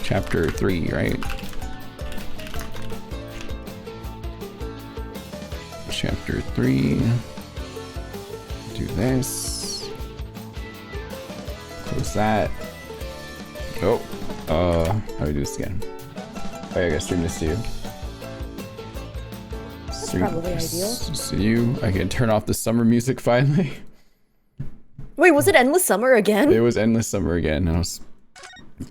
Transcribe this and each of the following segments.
chapter 3, right? Chapter 3. Do this. Close that. Oh, how do we do this again? Oh, yeah, I gotta stream this to you. That's probably ideal. So I can turn off the summer music finally. Wait, was it Endless Summer again? It was Endless Summer again, and I was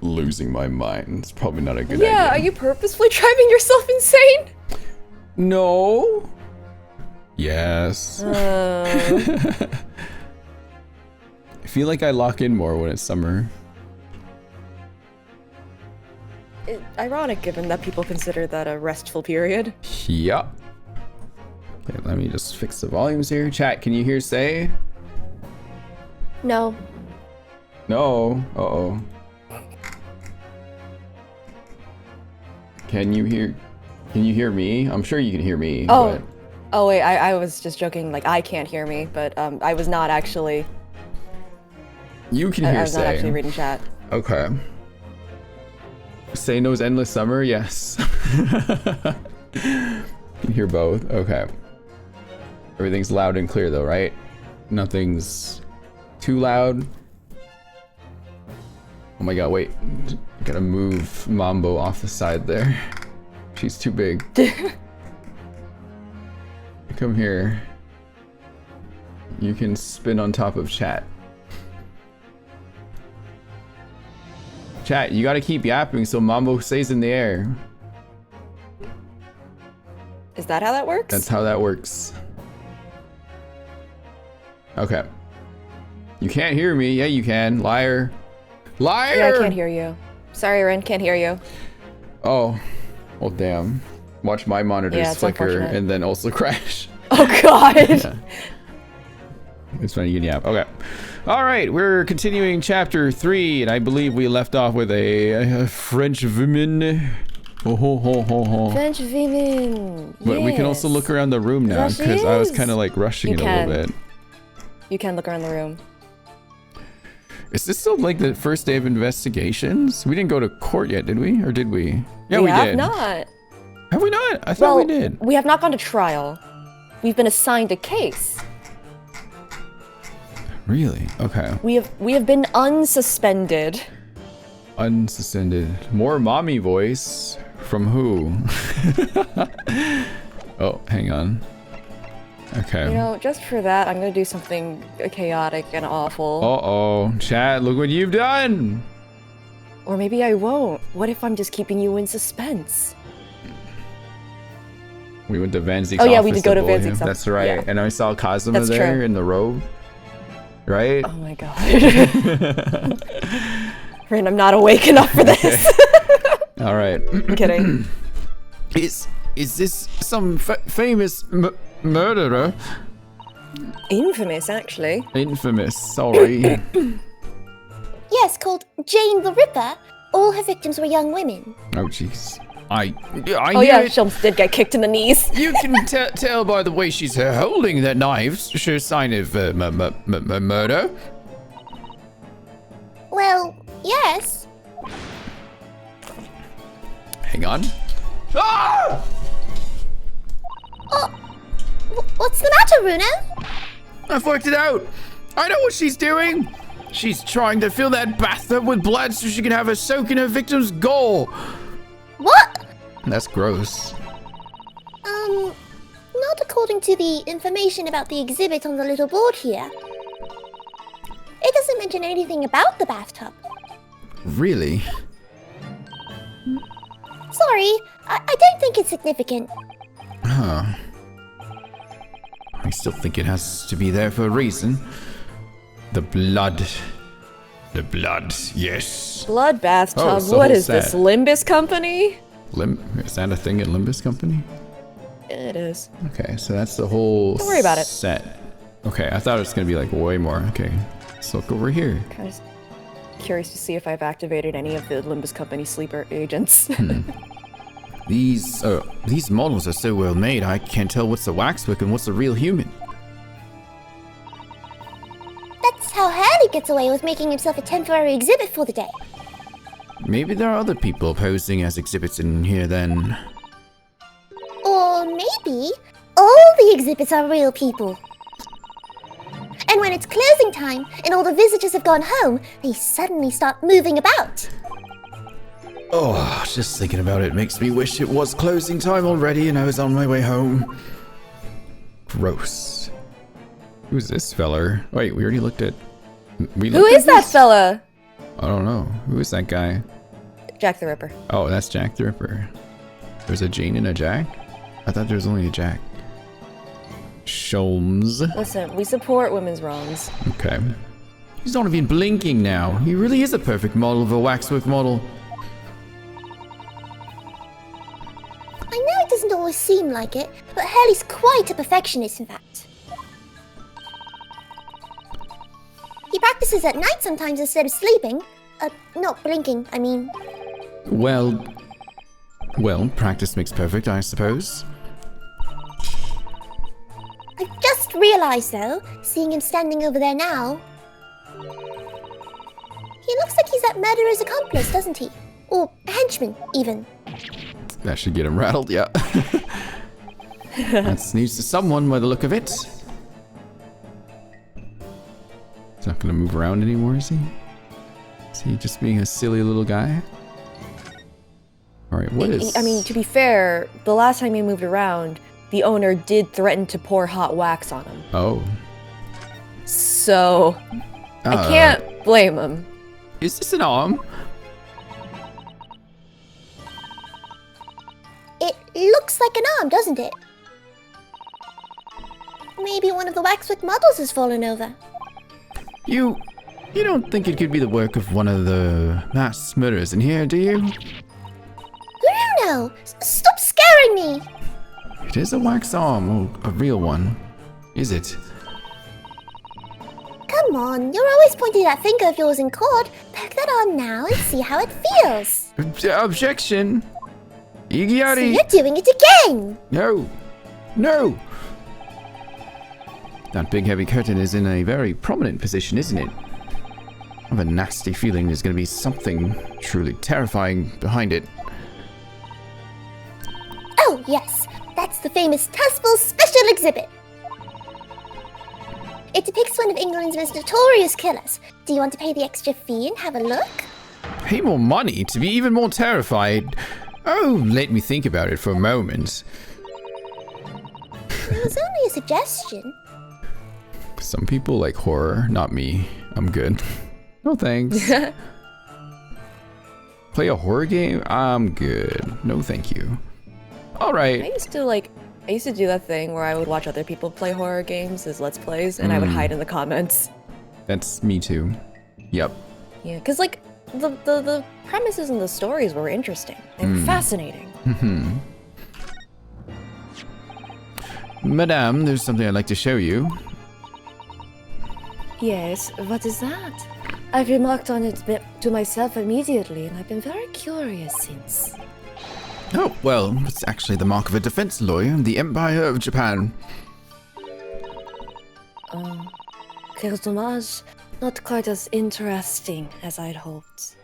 losing my mind. It's probably not a good idea. Yeah, are you purposefully driving yourself insane? No. Yes. I feel like I lock in more when it's summer. Ironic, given that people consider that a restful period. Yeah. Okay, let me just fix the volumes here. Chat, can you hear Say? No. No. Uh-oh. Can you hear me? I'm sure you can hear me. Oh. But... Oh wait, I was just joking, like I can't hear me, but I was not actually... You can hear I was Say. not actually reading chat. Okay. Say knows Endless Summer? Yes. You can hear both. Okay. Everything's loud and clear though, right? Nothing's too loud. Oh my god, wait. Gotta move Mambo off the side there. She's too big. Come here. You can spin on top of chat. Chat, you gotta keep yapping so Mambo stays in the air. Is that how that works? That's how that works. Okay. You can't hear me. Yeah, you can. Liar. Liar! Yeah, I can't hear you. Sorry, Ren, can't hear you. Oh. Well, damn. Watch my monitors flicker and then also crash. Oh, God. Yeah. It's funny, you can yap. Okay. All right, we're continuing chapter 3, and I believe we left off with a French woman. Oh, ho, ho, ho, ho. French women. But we can also look around the room now, because I was kind of like rushing it a little bit. You can look around the room. Is this still like the first day of investigations? We didn't go to court yet, did we? Or did we? Yeah, we did. We have not. Have we not? I thought we did. We have not gone to trial. We've been assigned a case. Really? Okay. We have been unsuspended. Unsuspended. More mommy voice. From who? Oh, hang on. Okay. You know, just for that, I'm gonna do something chaotic and awful. Uh-oh. Chat, look what you've done! Or maybe I won't. What if I'm just keeping you in suspense? We went to Van Zeek's office. Oh yeah, office we did go to Van Zeek's office. That's right. Yeah. And I saw Cosima there in the robe. Right? Oh my god. Ren, I'm not awake enough for this. All right. I'm kidding. Is this some famous murderer? Infamous, actually. Infamous, sorry. Yes, called Jane the Ripper. All her victims were young women. Oh, jeez. Oh yeah, Shelms did get kicked in the knees. You can tell by the way she's holding that knife. Sure sign of murder. Well, yes. Hang on. Ah! Oh, what's the matter, Runa? I've worked it out. I know what she's doing. She's trying to fill that bathtub with blood so she can have a soak in her victim's gore. What? That's gross. Not according to the information about the exhibit on the little board here. It doesn't mention anything about the bathtub. Really? Sorry, I don't think it's significant. Huh. I still think it has to be there for a reason. The blood. The blood, yes. Blood bathtub, what is this, Limbus Company? Is that a thing at Limbus Company? It is. Okay, so that's the whole Don't worry about it. set. Okay, I thought it was gonna be like way more. Okay, let's look over here. Kind of curious to see if I've activated any of the Limbus Company sleeper agents. These models are so well made, I can't tell what's the waxwork and what's the real human. That's how Hurley gets away with making himself a temporary exhibit for the day. Maybe there are other people posing as exhibits in here then. Or maybe all the exhibits are real people. And when it's closing time and all the visitors have gone home, they suddenly start moving about. Oh, just thinking about it makes me wish it was closing time already and I was on my way home. Gross. Who's this feller? Wait, we already looked at... Who is that fella? I don't know. Who is that guy? Jack the Ripper. Oh, that's Jack the Ripper. There's a Jane and a Jack? I thought there was only a Jack. Sholmes. Listen, we support women's wrongs. Okay. He's not even blinking now. He really is a perfect model of a waxwork model. I know it doesn't always seem like it, but Hurley's quite a perfectionist, in fact. He practices at night sometimes instead of sleeping. Not blinking, I mean. Well, practice makes perfect, I suppose. I've just realized, though, seeing him standing over there now. He looks like he's that murderer's accomplice, doesn't he? Or henchman, even. That should get him rattled, yeah. That's news to someone by the look of it. He's not gonna move around anymore, is he? Is he just being a silly little guy? Alright, what is... I mean, to be fair, the last time he moved around, the owner did threaten to pour hot wax on him. Oh. So, I can't blame him. Is this an arm? It looks like an arm, doesn't it? Maybe one of the waxwork models has fallen over. You don't think it could be the work of one of the mass murderers in here, do you? Who do you know? Stop scaring me! It is a wax arm, or a real one. Is it? Come on, you're always pointing that finger of yours in court. Poke that on now and see how it feels. Objection! So Iggyari! you're doing it again! No! No! That big heavy curtain is in a very prominent position, isn't it? I have a nasty feeling there's going to be something truly terrifying behind it. Oh, yes. That's the famous Tussville Special Exhibit. It depicts one of England's most notorious killers. Do you want to pay the extra fee and have a look? Pay more money to be even more terrified? Oh, let me think about it for a moment. It was only a suggestion. Some people like horror, not me. I'm good. No thanks. Play a horror game? I'm good. No thank you. Alright. I used to do that thing where I would watch other people play horror games as Let's Plays, and I would hide in the comments. That's me too. Yep. Yeah, because, like, the premises and the stories were interesting. They were fascinating. Madame, there's something I'd like to show you. Yes, what is that? I've remarked on it to myself immediately, and I've been very curious since. Oh, well, it's actually the mark of a defense lawyer in the Empire of Japan. Quel dommage. Not quite as interesting as I'd hoped.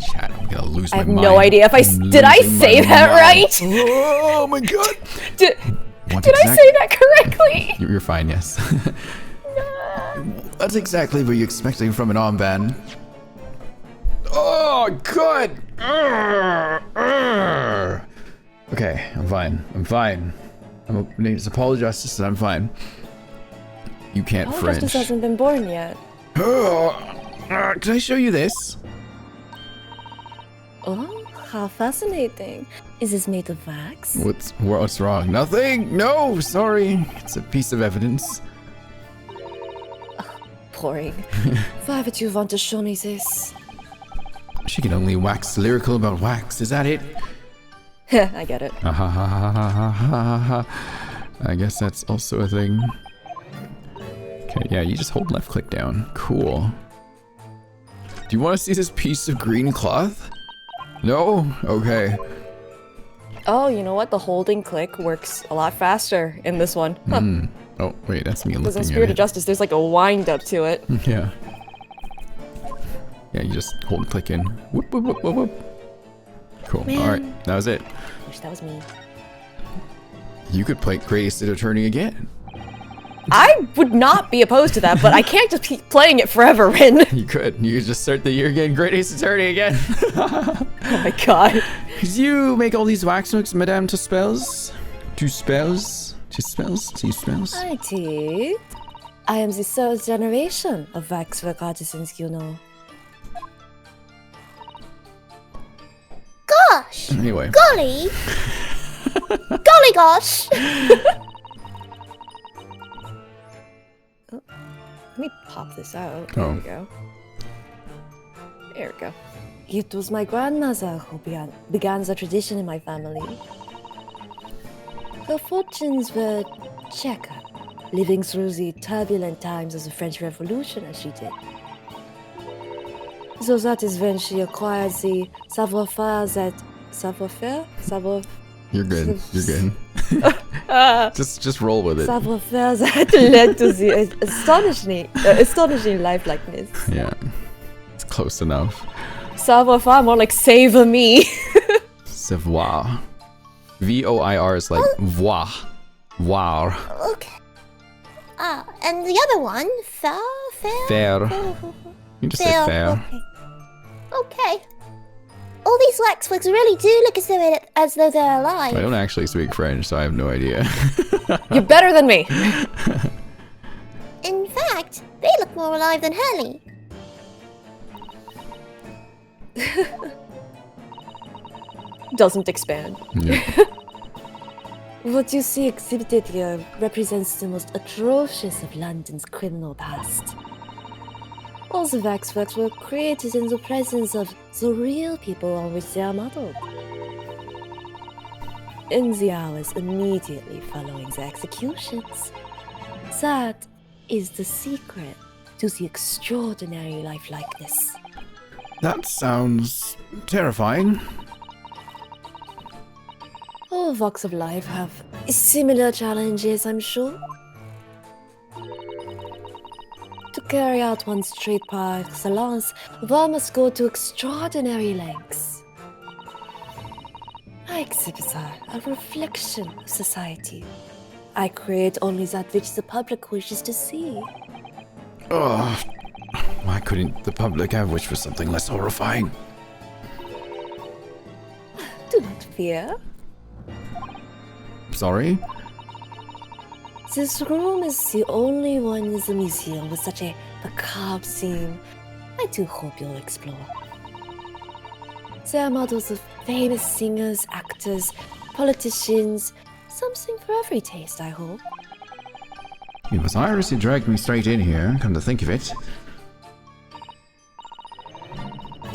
Chat, I'm gonna lose my I have mind. no idea if did I say that right? Oh my god! Did I say that correctly? You're fine, yes. That's exactly what you're expecting from an armband. Oh, God! Okay, I'm fine. I'm fine. I'm gonna apologize, just that I'm fine. You can't French. Justice hasn't been born yet. Can I show you this? Oh, how fascinating. Is this made of wax? What's wrong? Nothing? No, sorry. It's a piece of evidence. Boring. Why would you want to show me this? She can only wax lyrical about wax, is that it? I get it. I guess that's also a thing. Okay, yeah, you just hold left click down. Cool. Do you want to see this piece of green cloth? No? Okay. Oh, you know what? The holding click works a lot faster in this one. Huh. Oh, wait, that's me looking Because in at Spirit of it. Justice, there's like a wind up to it. Yeah. Yeah, you just hold and click in. Whoop, whoop, whoop, whoop, whoop. Cool. Man. Alright, that was it. Wish that was me. You could play Greatest Attorney again. I would not be opposed to that, but I can't just keep playing it forever, Rin. You could. You could just start the year again. Greatest Attorney again. Oh my god. Cause you make all these waxworks, Madame Tuspels? Two spells? I did. I am the third generation of waxwork artisans, you know. Gosh! Anyway. Golly! Golly gosh! Let me pop this out. Oh. There we go. There we go. It was my grandmother who began the tradition in my family. Her fortunes were checkered, living through the turbulent times of the French Revolution as she did. So that is when she acquired the savoir-faire that... Savoir-faire? You're good. You're good. Just roll with it. Savoir-faire that led to the astonishing lifelikeliness. Yeah. It's close enough. Savoir-faire, more like savor me. Savoir. V-O-I-R is like voir. Voir. Okay. And the other one, fair? Fair. You just say fair. Okay. All these waxworks really do look as though they're alive. I don't actually speak French, so I have no idea. You're better than me. In fact, they look more alive than Hurley. Doesn't expand. Yeah. What you see exhibited here represents the most atrocious of London's criminal past. All the waxworks were created in the presence of the real people on which they are modeled. In the hours immediately following the executions. That is the secret to the extraordinary lifelikeness. That sounds terrifying. All walks of life have similar challenges, I'm sure. To carry out one's trade par excellence, one must go to extraordinary lengths. I exhibit a reflection of society. I create only that which the public wishes to see. Ugh. Why couldn't the public have wished for something less horrifying? Do not fear. Sorry? This room is the only one in the museum with such a macabre theme. I do hope you'll explore. There are models of famous singers, actors, politicians. Something for every taste, I hope. It was Iris who dragged me straight in here, come to think of it.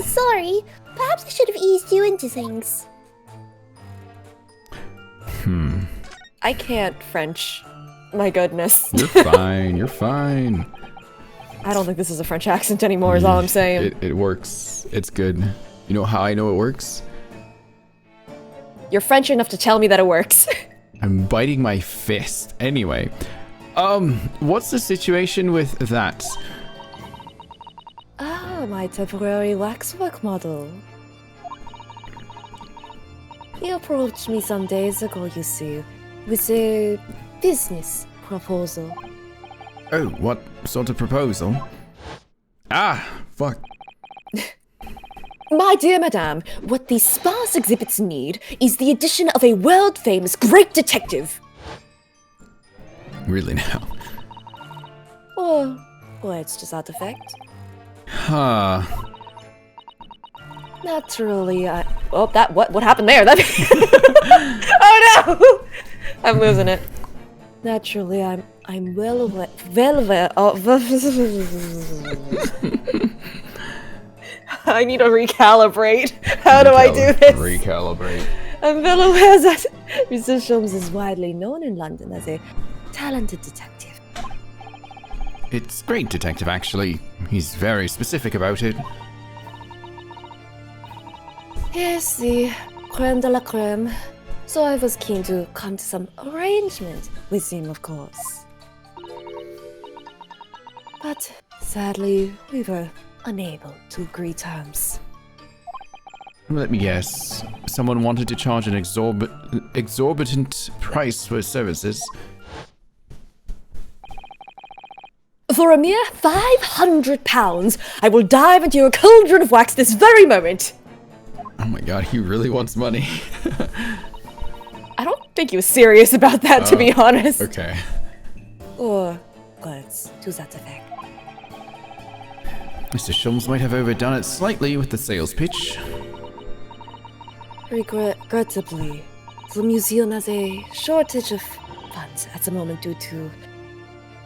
Sorry, perhaps I should have eased you into things. I can't French. My goodness. You're fine, you're fine. I don't think this is a French accent anymore, is all I'm saying. It works. It's good. You know how I know it works? You're French enough to tell me that it works. I'm biting my fist. Anyway. What's the situation with that? Ah, my temporary waxwork model. He approached me some days ago, you see, with a business proposal. Oh, what sort of proposal? Ah, fuck. My dear madame, what these sparse exhibits need is the addition of a world-famous great detective. Really now? Or words to that effect. Huh. Naturally, oh, that what happened there? That. Oh no! I'm losing it. Naturally, I'm well aware of. I need to recalibrate. How do I do this? Recalibrate. I'm well aware that Mr. Sholmes is widely known in London as a talented detective. It's great detective, actually. He's very specific about it. Yes, the creme de la creme. So I was keen to come to some arrangement with him, of course. But sadly, we were unable to agree terms. Let me guess. Someone wanted to charge an exorbitant price for services. For a mere £500, I will dive into your cauldron of wax this very moment. Oh my god, he really wants money. I don't think he was serious about that, to be honest. Okay. Or words to that effect. Mr. Shulms might have overdone it slightly with the sales pitch. Regrettably, the museum has a shortage of funds at the moment due to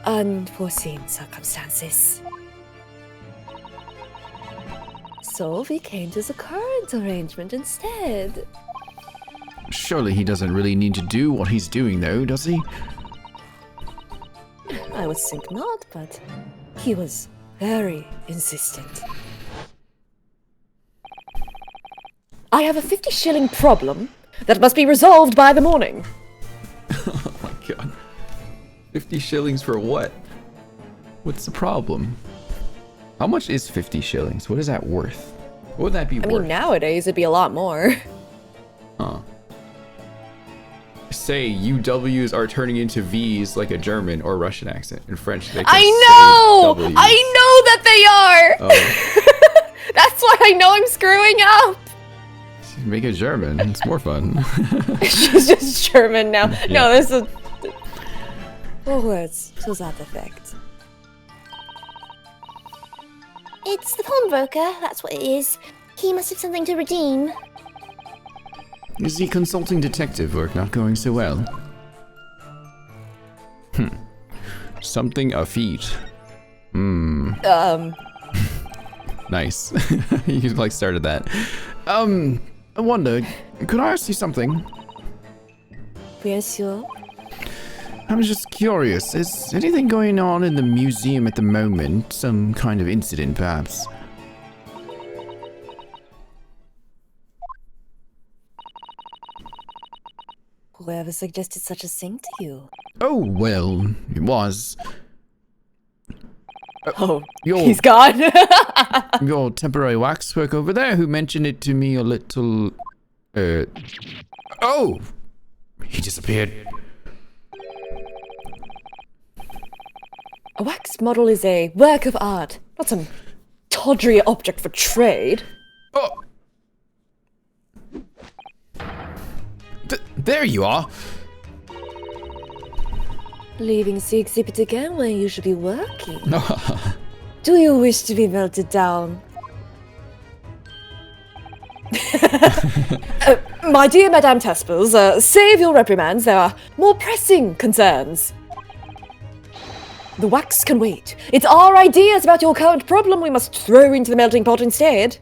unforeseen circumstances. So we came to the current arrangement instead. Surely he doesn't really need to do what he's doing though, does he? I would think not, but he was very insistent. I have a 50 shilling problem that must be resolved by the morning. Oh my god. 50 shillings for what? What's the problem? How much is 50 shillings? What is that worth? What would that be worth? I mean, nowadays it'd be a lot more. Huh. Say UWs are turning into Vs like a German or Russian accent. In French, they can I know! say Ws. I know that they are! Oh. That's why I know I'm screwing up! Make it German. It's more fun. She's just German now. Yeah. No, this is... What words to that effect? It's the pawnbroker, that's what it is. He must have something to redeem. Is the consulting detective work not going so well? Something afoot. Nice. You like started that. I wonder, could I ask you something? Bien sûr. I was just curious, is anything going on in the museum at the moment? Some kind of incident, perhaps? Whoever suggested such a thing to you? Oh, well, it was. Oh, Your, he's gone. your temporary waxwork over there who mentioned it to me a little... Oh! He disappeared. A wax model is a work of art, not some tawdry object for trade. Oh! There you are! Leaving the exhibit again when you should be working. Do you wish to be melted down? My dear Madame Tespels, save your reprimands, there are more pressing concerns. The wax can wait. It's our ideas about your current problem we must throw into the melting pot instead.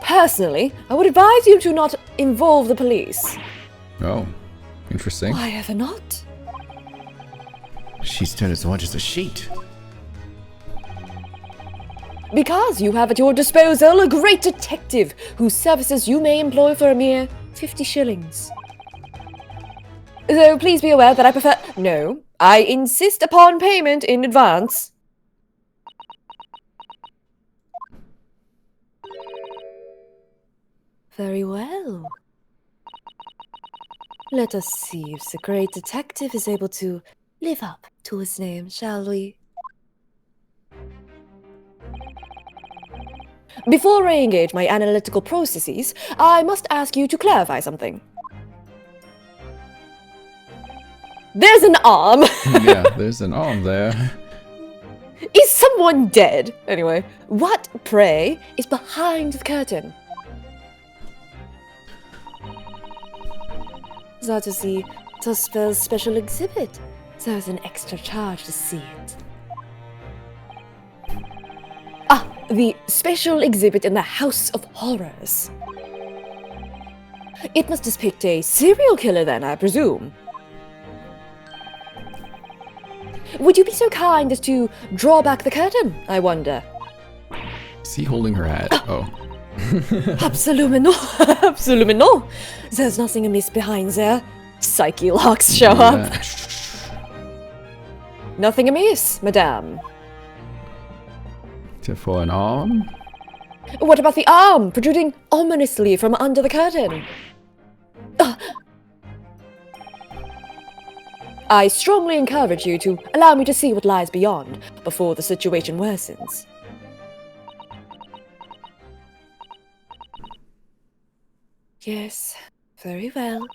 Personally, I would advise you to not involve the police. Oh, interesting. Why ever not? She's turned as much as a sheet. Because you have at your disposal a great detective whose services you may employ for a mere 50 shillings. Though please be aware that I prefer... No, I insist upon payment in advance. Very well. Let us see if the great detective is able to live up to his name, shall we? Before I engage my analytical processes, I must ask you to clarify something. There's an arm! Yeah, there's an arm there. Is someone dead? Anyway, what, pray, is behind the curtain? That is the Tuspel's special exhibit. There's an extra charge to see it. Ah, the special exhibit in the House of Horrors. It must depict a serial killer then, I presume. Would you be so kind as to draw back the curtain, I wonder? Is he holding her hat? Oh. Absolutely no. Absolutely no. There's nothing amiss behind there. Psyche locks show up. Nothing amiss, madame. For an arm? What about the arm protruding ominously from under the curtain? I strongly encourage you to allow me to see what lies beyond before the situation worsens. Yes, very well.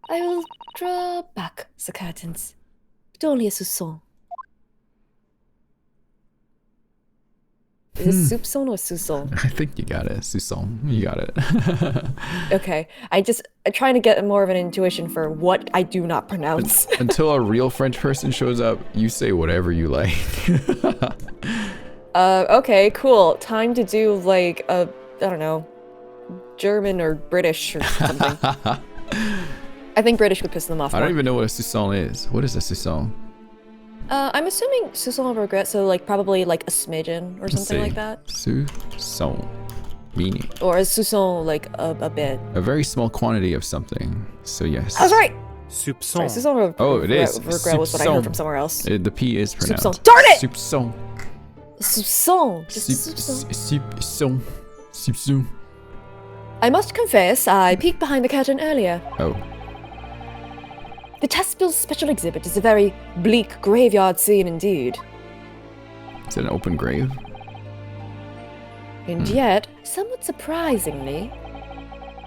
I will draw back the curtains, but only a soupçon. Is it soupçon or soupçon? I think you got it. Soupçon. You got it. Okay, I'm trying to get more of an intuition for what I do not pronounce. Until a real French person shows up, you say whatever you like. Okay, cool. Time to do like I don't know, German or British or something. I think British would piss them off. I don't even know what a soupçon is. What is a soupçon? I'm assuming soupçon of regret, so like probably like a smidgen or something like that. Soupçon. Meaning. Or a soupçon like a bit. A very small quantity of something. So yes. I was right! Soupçon. Sorry, soupçon of Oh, it is. regret was what I heard from somewhere else. The P is pronounced. Soupçon. Darn it! Soupçon. Soupçon. Just soupçon. Soupçon. Soupçon. I must confess, I peeked behind the curtain earlier. Oh. The Tespil's special exhibit is a very bleak graveyard scene indeed. Is it an open grave? And yet, somewhat surprisingly,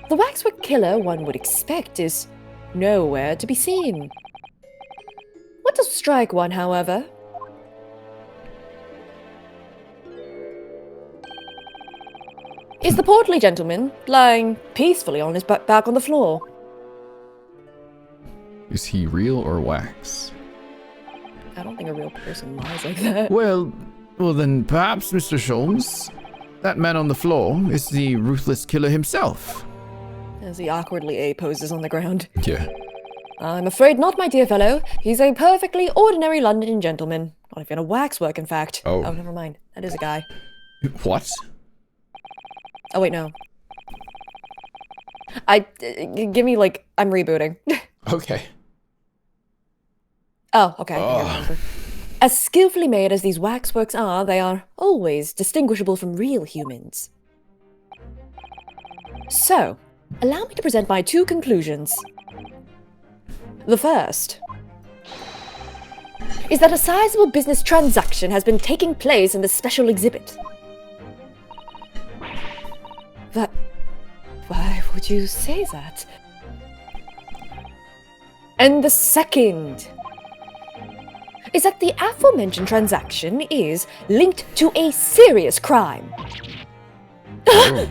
the waxwork killer one would expect is nowhere to be seen. What does strike one, however? Is the portly gentleman lying peacefully on his back on the floor. Is he real or wax? I don't think a real person lies like that. Well then perhaps, Mr. Sholmes, that man on the floor is the ruthless killer himself. As he awkwardly A-poses on the ground. Yeah. I'm afraid not, my dear fellow. He's a perfectly ordinary London gentleman. Not even a waxwork, in fact. Oh, never mind. That is a guy. What? Oh, wait, no. Give me, like, I'm rebooting. Okay. Oh, okay. I remember. As skillfully made as these waxworks are, they are always distinguishable from real humans. So, allow me to present my two conclusions. The first is that a sizable business transaction has been taking place in the special exhibit. That... Why would you say that? And the second is that the aforementioned transaction is linked to a serious crime. Oh.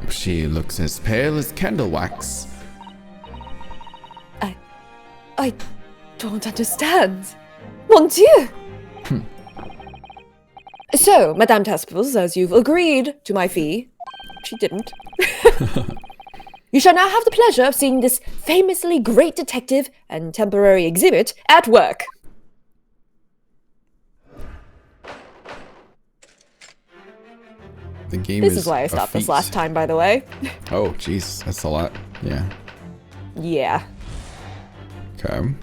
She looks as pale as candle wax. I don't understand. Mon Dieu! So, Madame Tespils, as you've agreed to my fee, she didn't. You shall now have the pleasure of seeing this famously great detective and temporary exhibit at work. The game This is why I a stopped this feat. last time, by the way. Oh, jeez, that's a lot. Yeah. Yeah. Okay.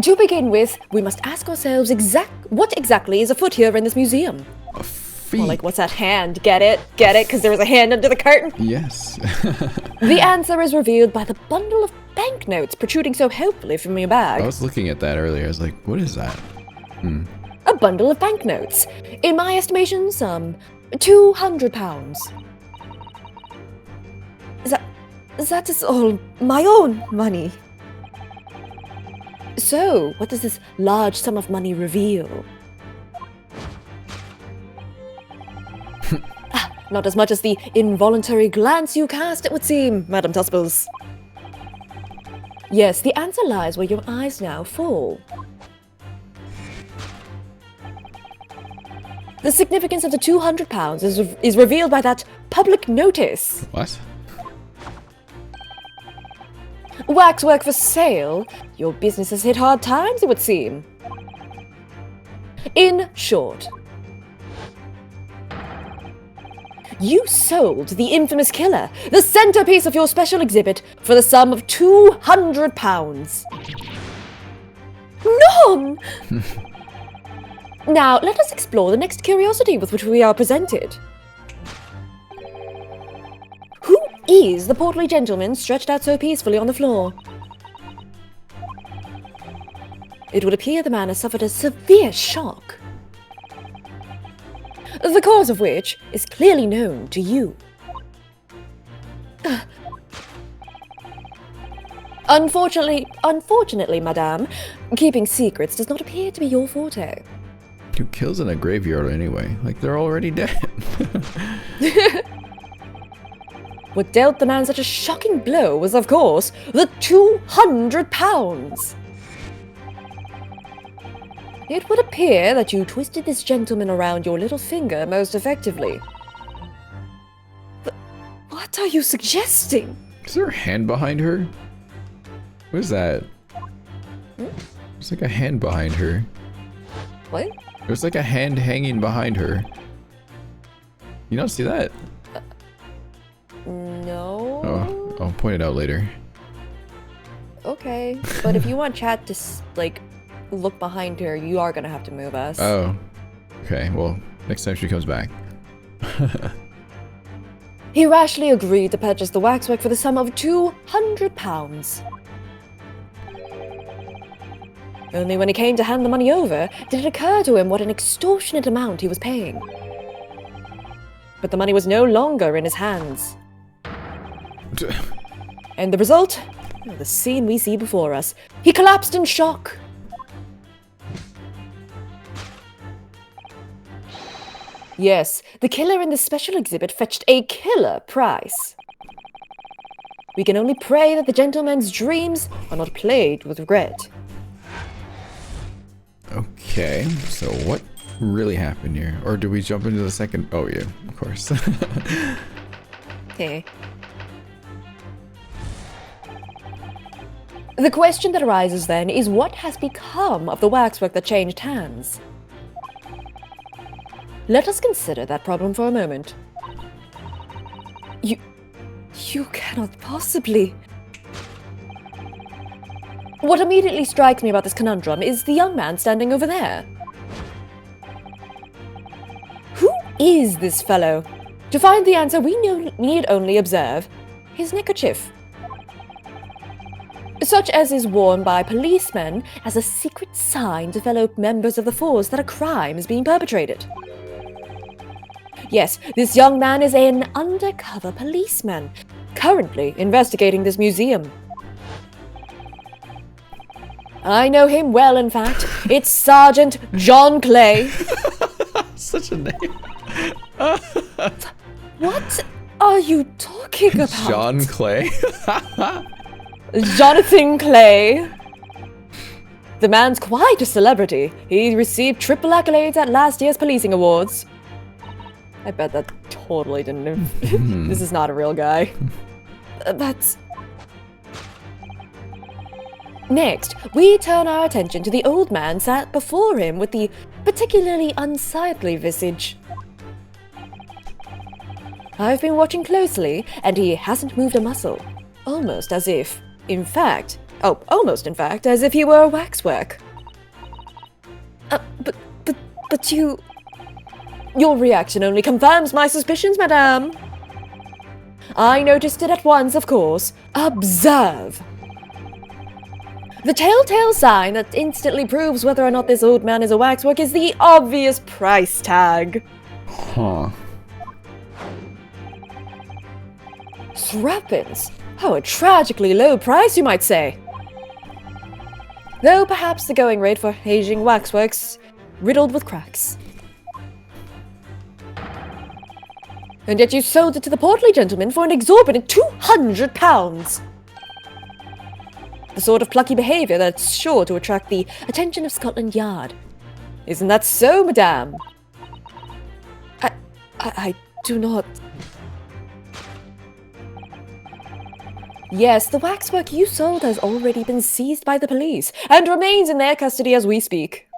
To begin with, we must ask ourselves what exactly is afoot here in this museum. A feat. Or like, what's that hand? Get it? Get it? Because there was a hand under the curtain? Yes. The answer is revealed by the bundle of banknotes protruding so helpfully from your bag. I was looking at that earlier. I was like, what is that? A bundle of banknotes. In my estimation, some £200. That is all my own money. So, what does this large sum of money reveal? Not as much as the involuntary glance you cast, it would seem, Madame Tuspels. Yes, the answer lies where your eyes now fall. The significance of the £200 is revealed by that public notice. What? Waxwork for sale? Your business has hit hard times, it would seem. In short, You sold the infamous killer, the centerpiece of your special exhibit, for the sum of £200. Nom! Now, let us explore the next curiosity with which we are presented. Who is the portly gentleman stretched out so peacefully on the floor? It would appear the man has suffered a severe shock, the cause of which is clearly known to you. Unfortunately, madame, keeping secrets does not appear to be your forte. Who kills in a graveyard anyway? Like, they're already dead. What dealt the man such a shocking blow was, of course, the £200. It would appear that you twisted this gentleman around your little finger most effectively. What are you suggesting? Is there a hand behind her? What is that? There's like a hand behind her. What? There's like a hand hanging behind her. You don't see that? No. Oh, I'll point it out later. Okay, but if you want chat to, like, look behind her, you are gonna have to move us. Oh. Okay, well, next time she comes back. He rashly agreed to purchase the waxwork for the sum of £200. Only when he came to hand the money over, did it occur to him what an extortionate amount he was paying. But the money was no longer in his hands. And the result? The scene we see before us. He collapsed in shock. Yes, the killer in this special exhibit fetched a killer price. We can only pray that the gentleman's dreams are not plagued with regret. Okay, so what really happened here? Or do we jump into the second? Oh yeah, of course. Okay. The question that arises then is what has become of the waxwork that changed hands? Let us consider that problem for a moment. You cannot possibly... What immediately strikes me about this conundrum is the young man standing over there. Who is this fellow? To find the answer, we need only observe his neckerchief, such as is worn by policemen as a secret sign to fellow members of the force that a crime is being perpetrated. Yes, this young man is an undercover policeman, currently investigating this museum. I know him well, in fact. It's Sergeant John Clay. Such a name. What are you talking about? John Clay. Jonathan Clay. The man's quite a celebrity. He received triple accolades at last year's policing awards. I bet that totally didn't... This is not a real guy. That's... Next, we turn our attention to the old man sat before him with the particularly unsightly visage. I've been watching closely, and he hasn't moved a muscle. Almost as if, in fact, as if he were a waxwork. But you... Your reaction only confirms my suspicions, madame. I noticed it at once, of course. Observe. The telltale sign that instantly proves whether or not this old man is a waxwork is the obvious price tag. Huh. Threepence. Oh, a tragically low price, you might say. Though perhaps the going rate for aging waxworks riddled with cracks. And yet you sold it to the portly gentleman for an exorbitant £200. The sort of plucky behaviour that's sure to attract the attention of Scotland Yard. Isn't that so, madame? I do not... Yes, the waxwork you sold has already been seized by the police and remains in their custody as we speak.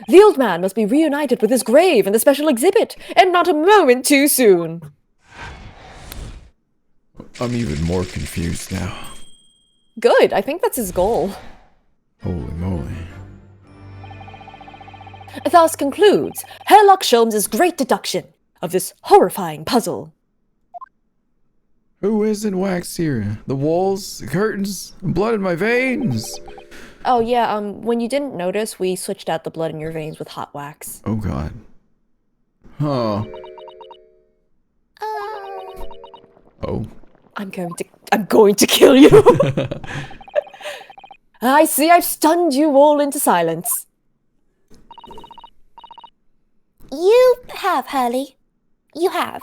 The old man must be reunited with his grave in the special exhibit, and not a moment too soon. I'm even more confused now. Good, I think that's his goal. Holy moly. Thus concludes Herlock Sholmes' great deduction of this horrifying puzzle. Who isn't wax here? The walls, the curtains, blood in my veins. Oh yeah, when you didn't notice, we switched out the blood in your veins with hot wax. Oh god. Huh. Oh. I'm going to kill you. I see I've stunned you all into silence. You have, Hurley. You have.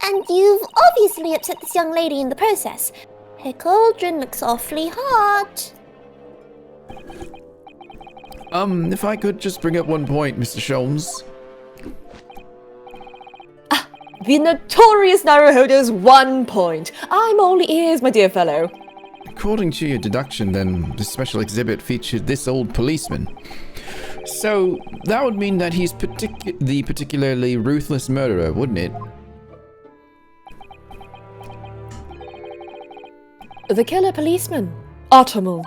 And you've obviously upset this young lady in the process. Her cauldron looks awfully hot. If I could just bring up one point, Mr. Sholmes. The notorious Naruhodo's 1 point. I'm all ears, my dear fellow. According to your deduction, then, the special exhibit featured this old policeman. So, that would mean that he's the particularly ruthless murderer, wouldn't it? The killer policeman, Ottomal.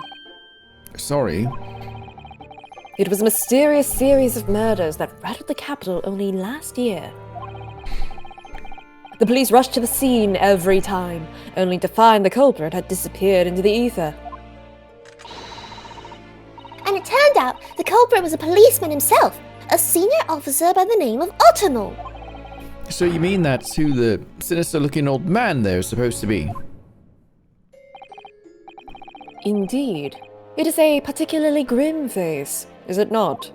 Sorry. It was a mysterious series of murders that rattled the capital only last year. The police rushed to the scene every time, only to find the culprit had disappeared into the ether. And it turned out the culprit was a policeman himself, a senior officer by the name of Ottomal. So you mean that's who the sinister-looking old man there is supposed to be? Indeed. It is a particularly grim face, is it not?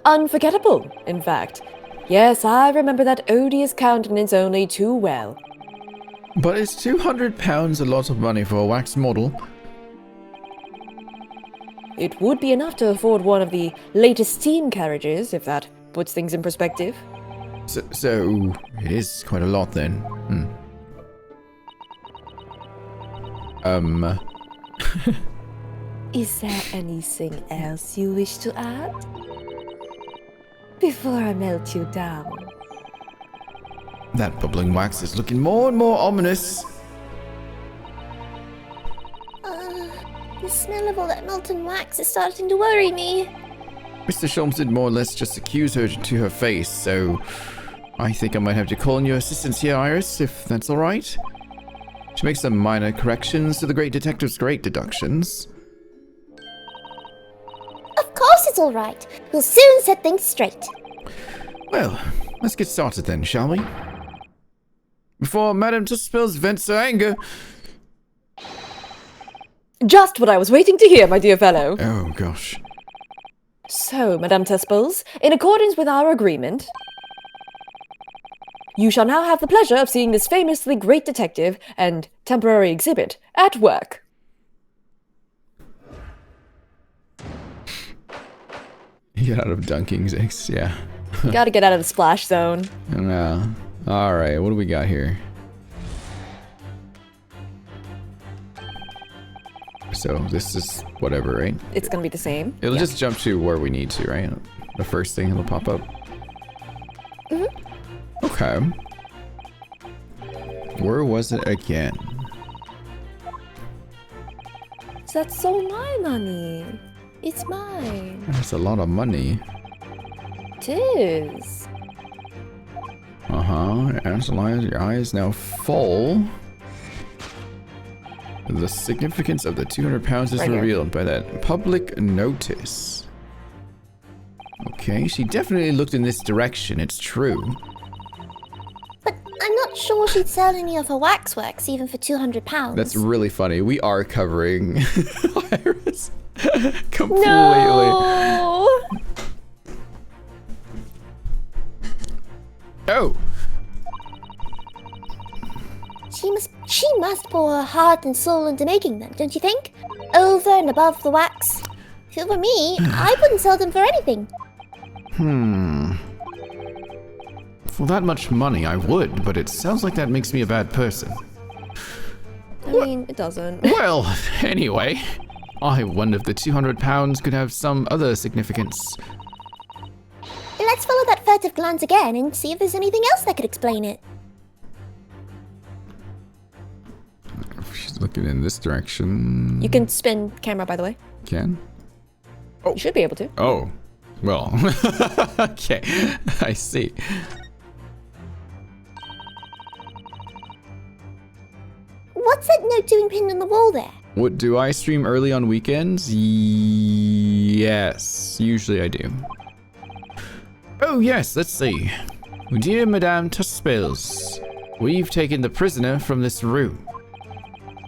Unforgettable, in fact. Yes, I remember that odious countenance only too well. But is £200 a lot of money for a wax model? It would be enough to afford one of the latest steam carriages, if that puts things in perspective. So it is quite a lot then. Is there anything else you wish to add? Before I melt you down. That bubbling wax is looking more and more ominous. The smell of all that molten wax is starting to worry me. Mr. Sholmes did more or less just accuse her to her face, so I think I might have to call in your assistance here, Iris, if that's alright. To make some minor corrections to the great detective's great deductions. Of course it's all right. We'll soon set things straight. Well, let's get started then, shall we? Before Madame Tussauds vents her anger. Just what I was waiting to hear, my dear fellow. Oh, gosh. So, Madame Tussauds, in accordance with our agreement, you shall now have the pleasure of seeing this famously great detective and temporary exhibit at work. Get out of dunking, Zix, yeah. Gotta get out of the splash zone. Yeah. Alright, what do we got here? So, this is whatever, right? It's gonna be the same. It'll Yeah. just jump to where we need to, right? The first thing it'll pop up. Okay. Where was it again? That's all my money. It's mine. That's a lot of money. It is. Angela, your eye is now full. The significance of the £200 is Right here. revealed by that public notice. Okay, she definitely looked in this direction, it's true. But I'm not sure she'd sell any of her waxworks even for £200. That's really funny. We are covering Iris completely. No! Oh! She must pour her heart and soul into making them, don't you think? Over and above the wax. If it were me, I wouldn't sell them for anything. For that much money, I would, but it sounds like that makes me a bad person. I mean, it doesn't. Well, anyway, I wonder if the 200 pounds could have some other significance. Let's follow that furtive glance again and see if there's anything else that could explain it. She's looking in this direction. You can spin camera, by the way. Can? You should be able to. Oh, well, okay, I see. What's that note doing pinned on the wall there? What, do I stream early on weekends? Yes, usually I do. Oh yes, let's see. Dear Madame Tuspils, we've taken the prisoner from this room.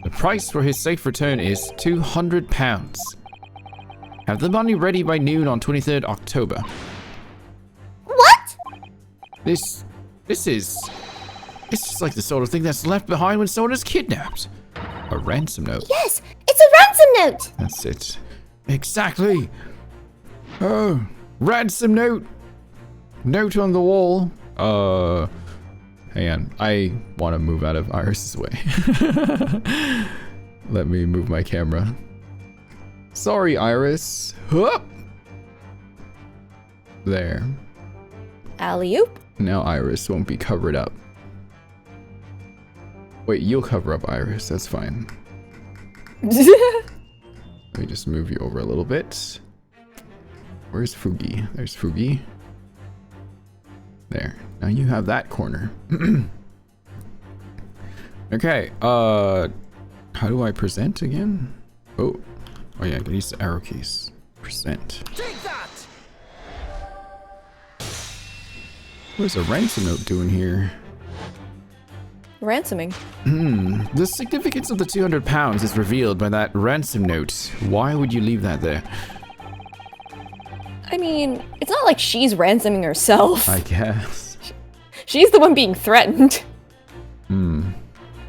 The price for his safe return is 200 pounds. Have the money ready by noon on 23rd October. What? This is just like the sort of thing that's left behind when someone is kidnapped. A ransom note. Yes, it's a ransom note! That's it. Exactly. Oh, ransom note. Note on the wall. Hang on. I want to move out of Iris's way. Let me move my camera. Sorry, Iris. Hup. There. Alley-oop. Now Iris won't be covered up. Wait, you'll cover up Iris. That's fine. Let me just move you over a little bit. Where's Fugi? There's Fugi. There. Now you have that corner. Okay, how do I present again? Oh yeah, I can use the arrow keys. Present. Take that! What is a ransom note doing here? Ransoming. The significance of the 200 pounds is revealed by that ransom note. Why would you leave that there? I mean, it's not like she's ransoming herself. I guess. She's the one being threatened.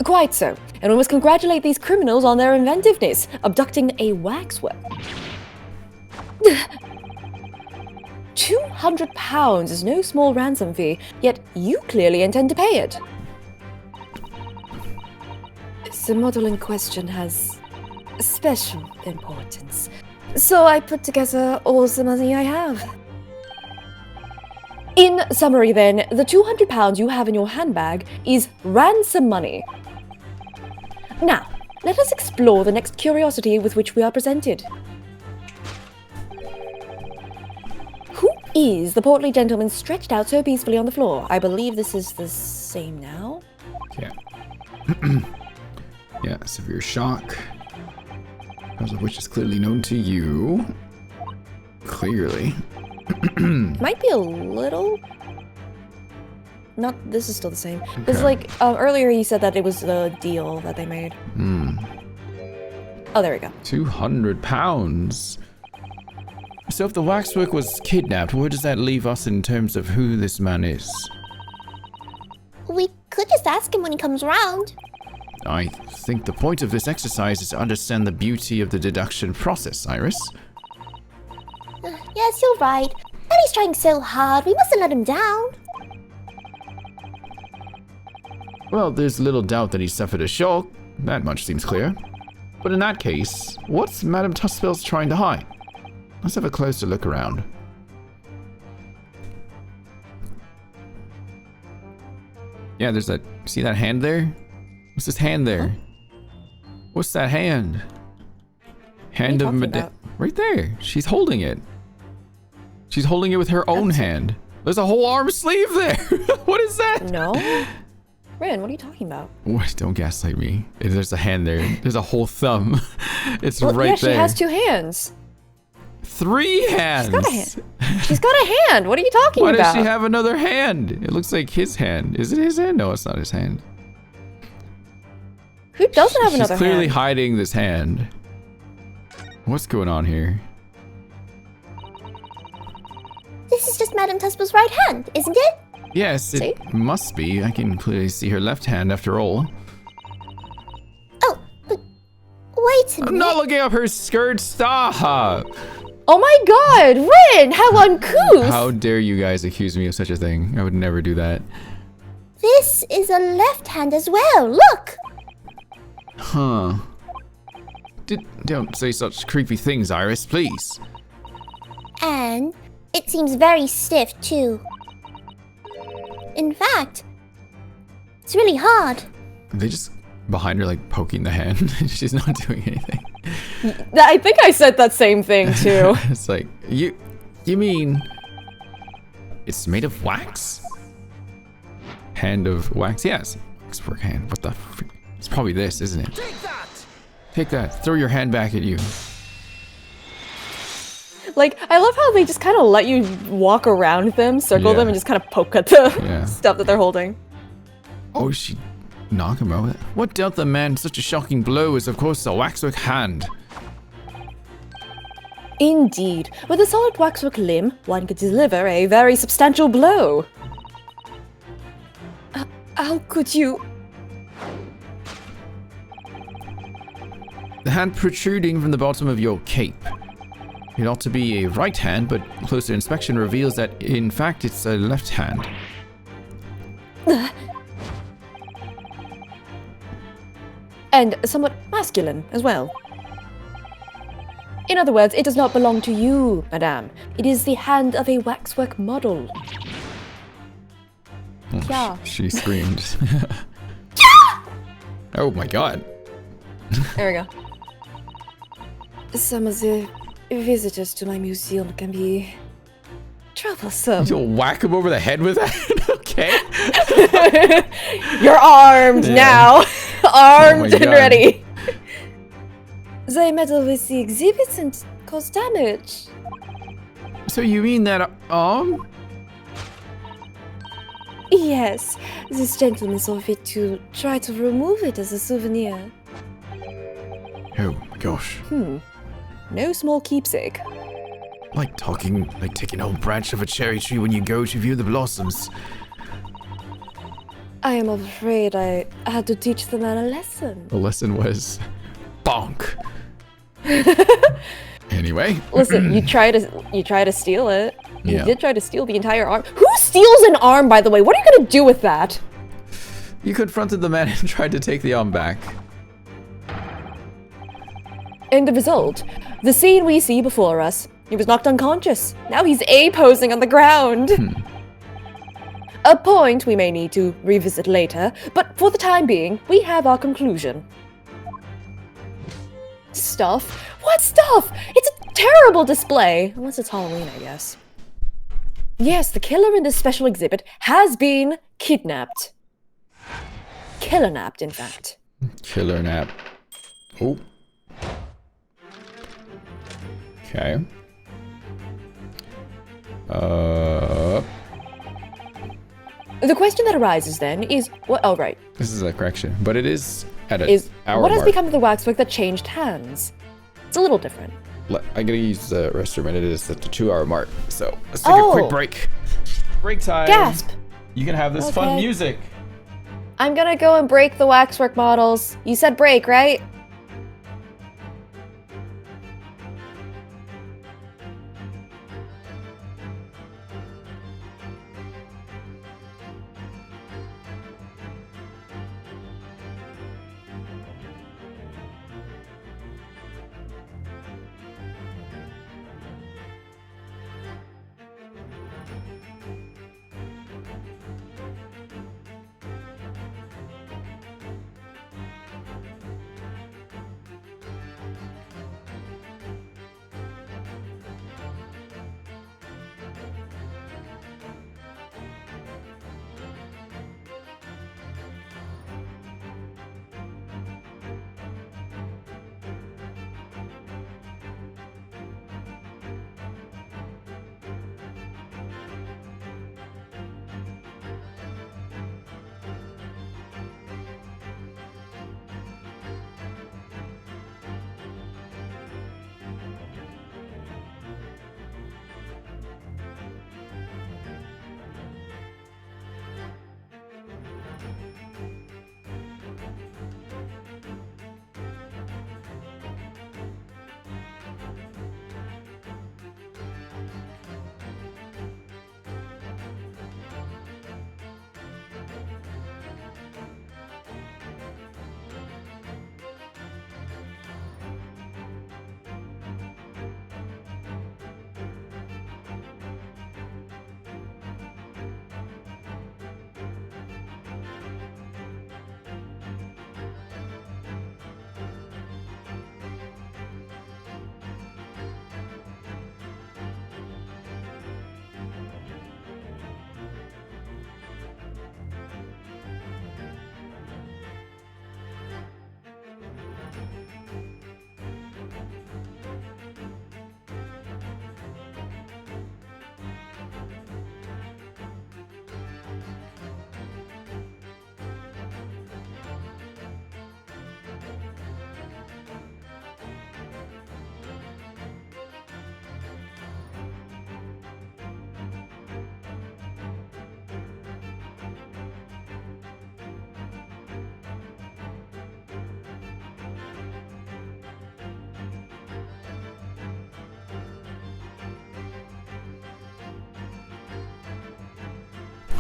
Quite so. And we must congratulate these criminals on their inventiveness, abducting a waxwork. 200 pounds is no small ransom fee, yet you clearly intend to pay it. The model in question has special importance, so I put together all the money I have. In summary then, the 200 pounds you have in your handbag is ransom money. Now, let us explore the next curiosity with which we are presented. Who is the portly gentleman stretched out so peacefully on the floor? I believe this is the same now. Yeah. Yeah, severe shock. Cause of which is clearly known to you. Clearly. Might be a little... Not, this is still the same. Because, like, earlier you said that it was the deal that they made. Oh, there we go. 200 pounds. So if the waxwork was kidnapped, where does that leave us in terms of who this man is? We could just ask him when he comes around. I think the point of this exercise is to understand the beauty of the deduction process, Iris. Yes, you're right. Daddy's trying so hard. We mustn't let him down. Well, there's little doubt that he suffered a shock. That much seems clear. But in that case, what's Madame Tuspils trying to hide? Let's have a closer look around. Yeah, there's that... See that hand there? What's this hand there? What's that hand? Hand of Madame... Right there. She's holding it. She's holding it with her own hand. There's a whole arm sleeve there. What is that? No? Rin, what are you talking about? What? Don't gaslight me. There's a hand there. There's a whole thumb. It's Well, right yeah, there. she has 2 hands. 3 hands. She's got a hand. She's got a hand. What are you talking Why about? does she have another hand? It looks like his hand. Is it his hand? No, it's not his hand. Who doesn't have another She's clearly hand? hiding this hand. What's going on here? This is just Madame Tuspil's right hand, isn't it? Yes, it See? must be. I can clearly see her left hand after all. Oh, but wait a minute. I'm not looking up her skirt. Stop! Oh my god, Rin, how uncouth! How dare you guys accuse me of such a thing? I would never do that. This is a left hand as well. Look. Huh. Don't say such creepy things, Iris, please. And it seems very stiff, too. In fact, it's really hard. They just behind her, like, poking the hand. She's not doing anything. I think I said that same thing too. It's like, you mean it's made of wax? Hand of wax? Yes. Waxwork hand. What the frick? It's probably this, isn't it? Take that! Take that. Throw your hand back at you. Like, I love how they just kind of let you walk around them, circle Yeah. them, and just kind of poke at the Yeah. stuff that they're holding. Oh, she knock him out. What dealt the man such a shocking blow is, of course, the waxwork hand. Indeed, with a solid waxwork limb, one could deliver a very substantial blow. How could you? The hand protruding from the bottom of your cape. It ought to be a right hand, but closer inspection reveals that, in fact, it's a left hand. And somewhat masculine as well. In other words, it does not belong to you, madame. It is the hand of a waxwork model. Oh, Yeah. she screamed. Oh my god. There we go. Some of the visitors to my museum can be troublesome. You'll whack him over the head with that? Okay. You're armed Yeah. now. Armed my and God. ready. They meddle with the exhibits and cause damage. So you mean that Yes, this gentleman saw fit to try to remove it as a souvenir. Oh my gosh. No small keepsake. Like taking a whole branch of a cherry tree when you go to view the blossoms. I am afraid I had to teach the man a lesson. The lesson was bonk. Anyway. Listen, you try to steal it. You Yeah. did try to steal the entire arm. Who steals an arm, by the way? What are you gonna do with that? You confronted the man and tried to take the arm back. And the result, the scene we see before us. He was knocked unconscious. Now he's A-posing on the ground. A point we may need to revisit later, but for the time being, we have our conclusion. Stuff? What stuff? It's a terrible display. Unless it's Halloween, I guess. Yes, the killer in this special exhibit has been kidnapped. Killer-napped, in fact. Killer nap. Oh. Okay. The question that arises then is, what? Oh, right. This is a correction, but it is at an Is hour what has mark. become of the waxwork that changed hands? It's a little different. I gotta use the restroom, and it is at the 2-hour mark. So let's take a quick Oh. break. Break time. Gasp! You can have this fun Okay. music. I'm gonna go and break the waxwork models. You said break, right?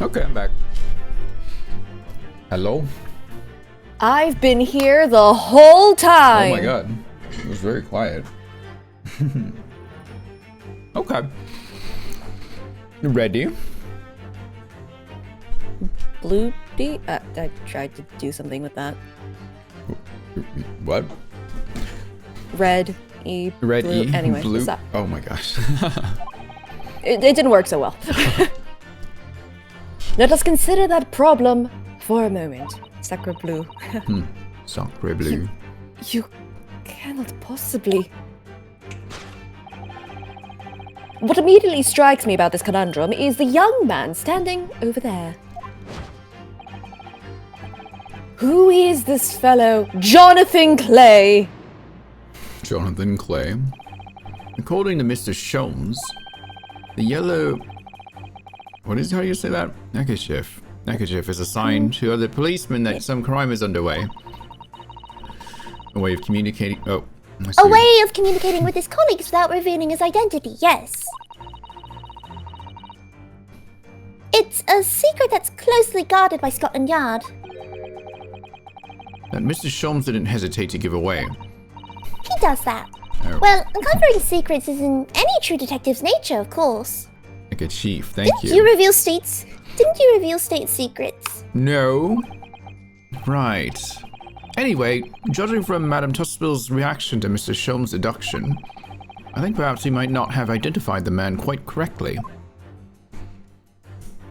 Okay, I'm back. Hello? I've been here the whole time. Oh my god. It was very quiet. Okay. Ready? Blue D? I tried to do something with that. What? Red E. Red blue. E. Anyway, Blue. what's that? Oh my gosh. It didn't work so well. Let us consider that problem for a moment. Sacre bleu. Sacre bleu. You cannot possibly. What immediately strikes me about this conundrum is the young man standing over there. Who is this fellow, Jonathan Clay? Jonathan Clay. According to Mr. Sholmes, the yellow... What is how you say that? Neckerchief. Neckerchief is a sign to other policemen that some crime is underway. A way of communicating... Oh, I see. A way of communicating with his colleagues without revealing his identity, yes. It's a secret that's closely guarded by Scotland Yard. That Mr. Sholmes didn't hesitate to give away. He does that. Oh. Well, uncovering secrets is in any true detective's nature, of course. Like a chief, thank Didn't you reveal state secrets? No. Right. Anyway, judging from Madame Tuspill's reaction to Mr. Sholmes' deduction, I think perhaps he might not have identified the man quite correctly.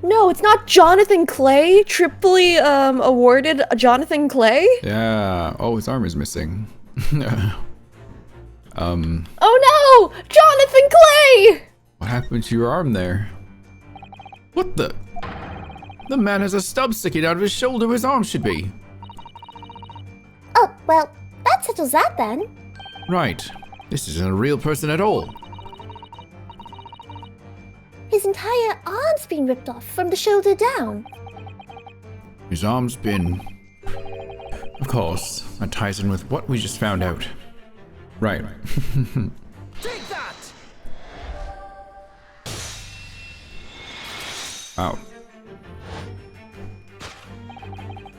No, it's not Jonathan Clay. Triply awarded Jonathan Clay. Yeah. Oh, his arm is missing. Oh no, Jonathan Clay! What happened to your arm there? What the? The man has a stub sticking out of his shoulder where his arm should be. Oh, well, that settles that then. Right. This isn't a real person at all. His entire arm's been ripped off from the shoulder down. His arm's been... Of course, that ties in with what we just found out. Right. Take that! Wow.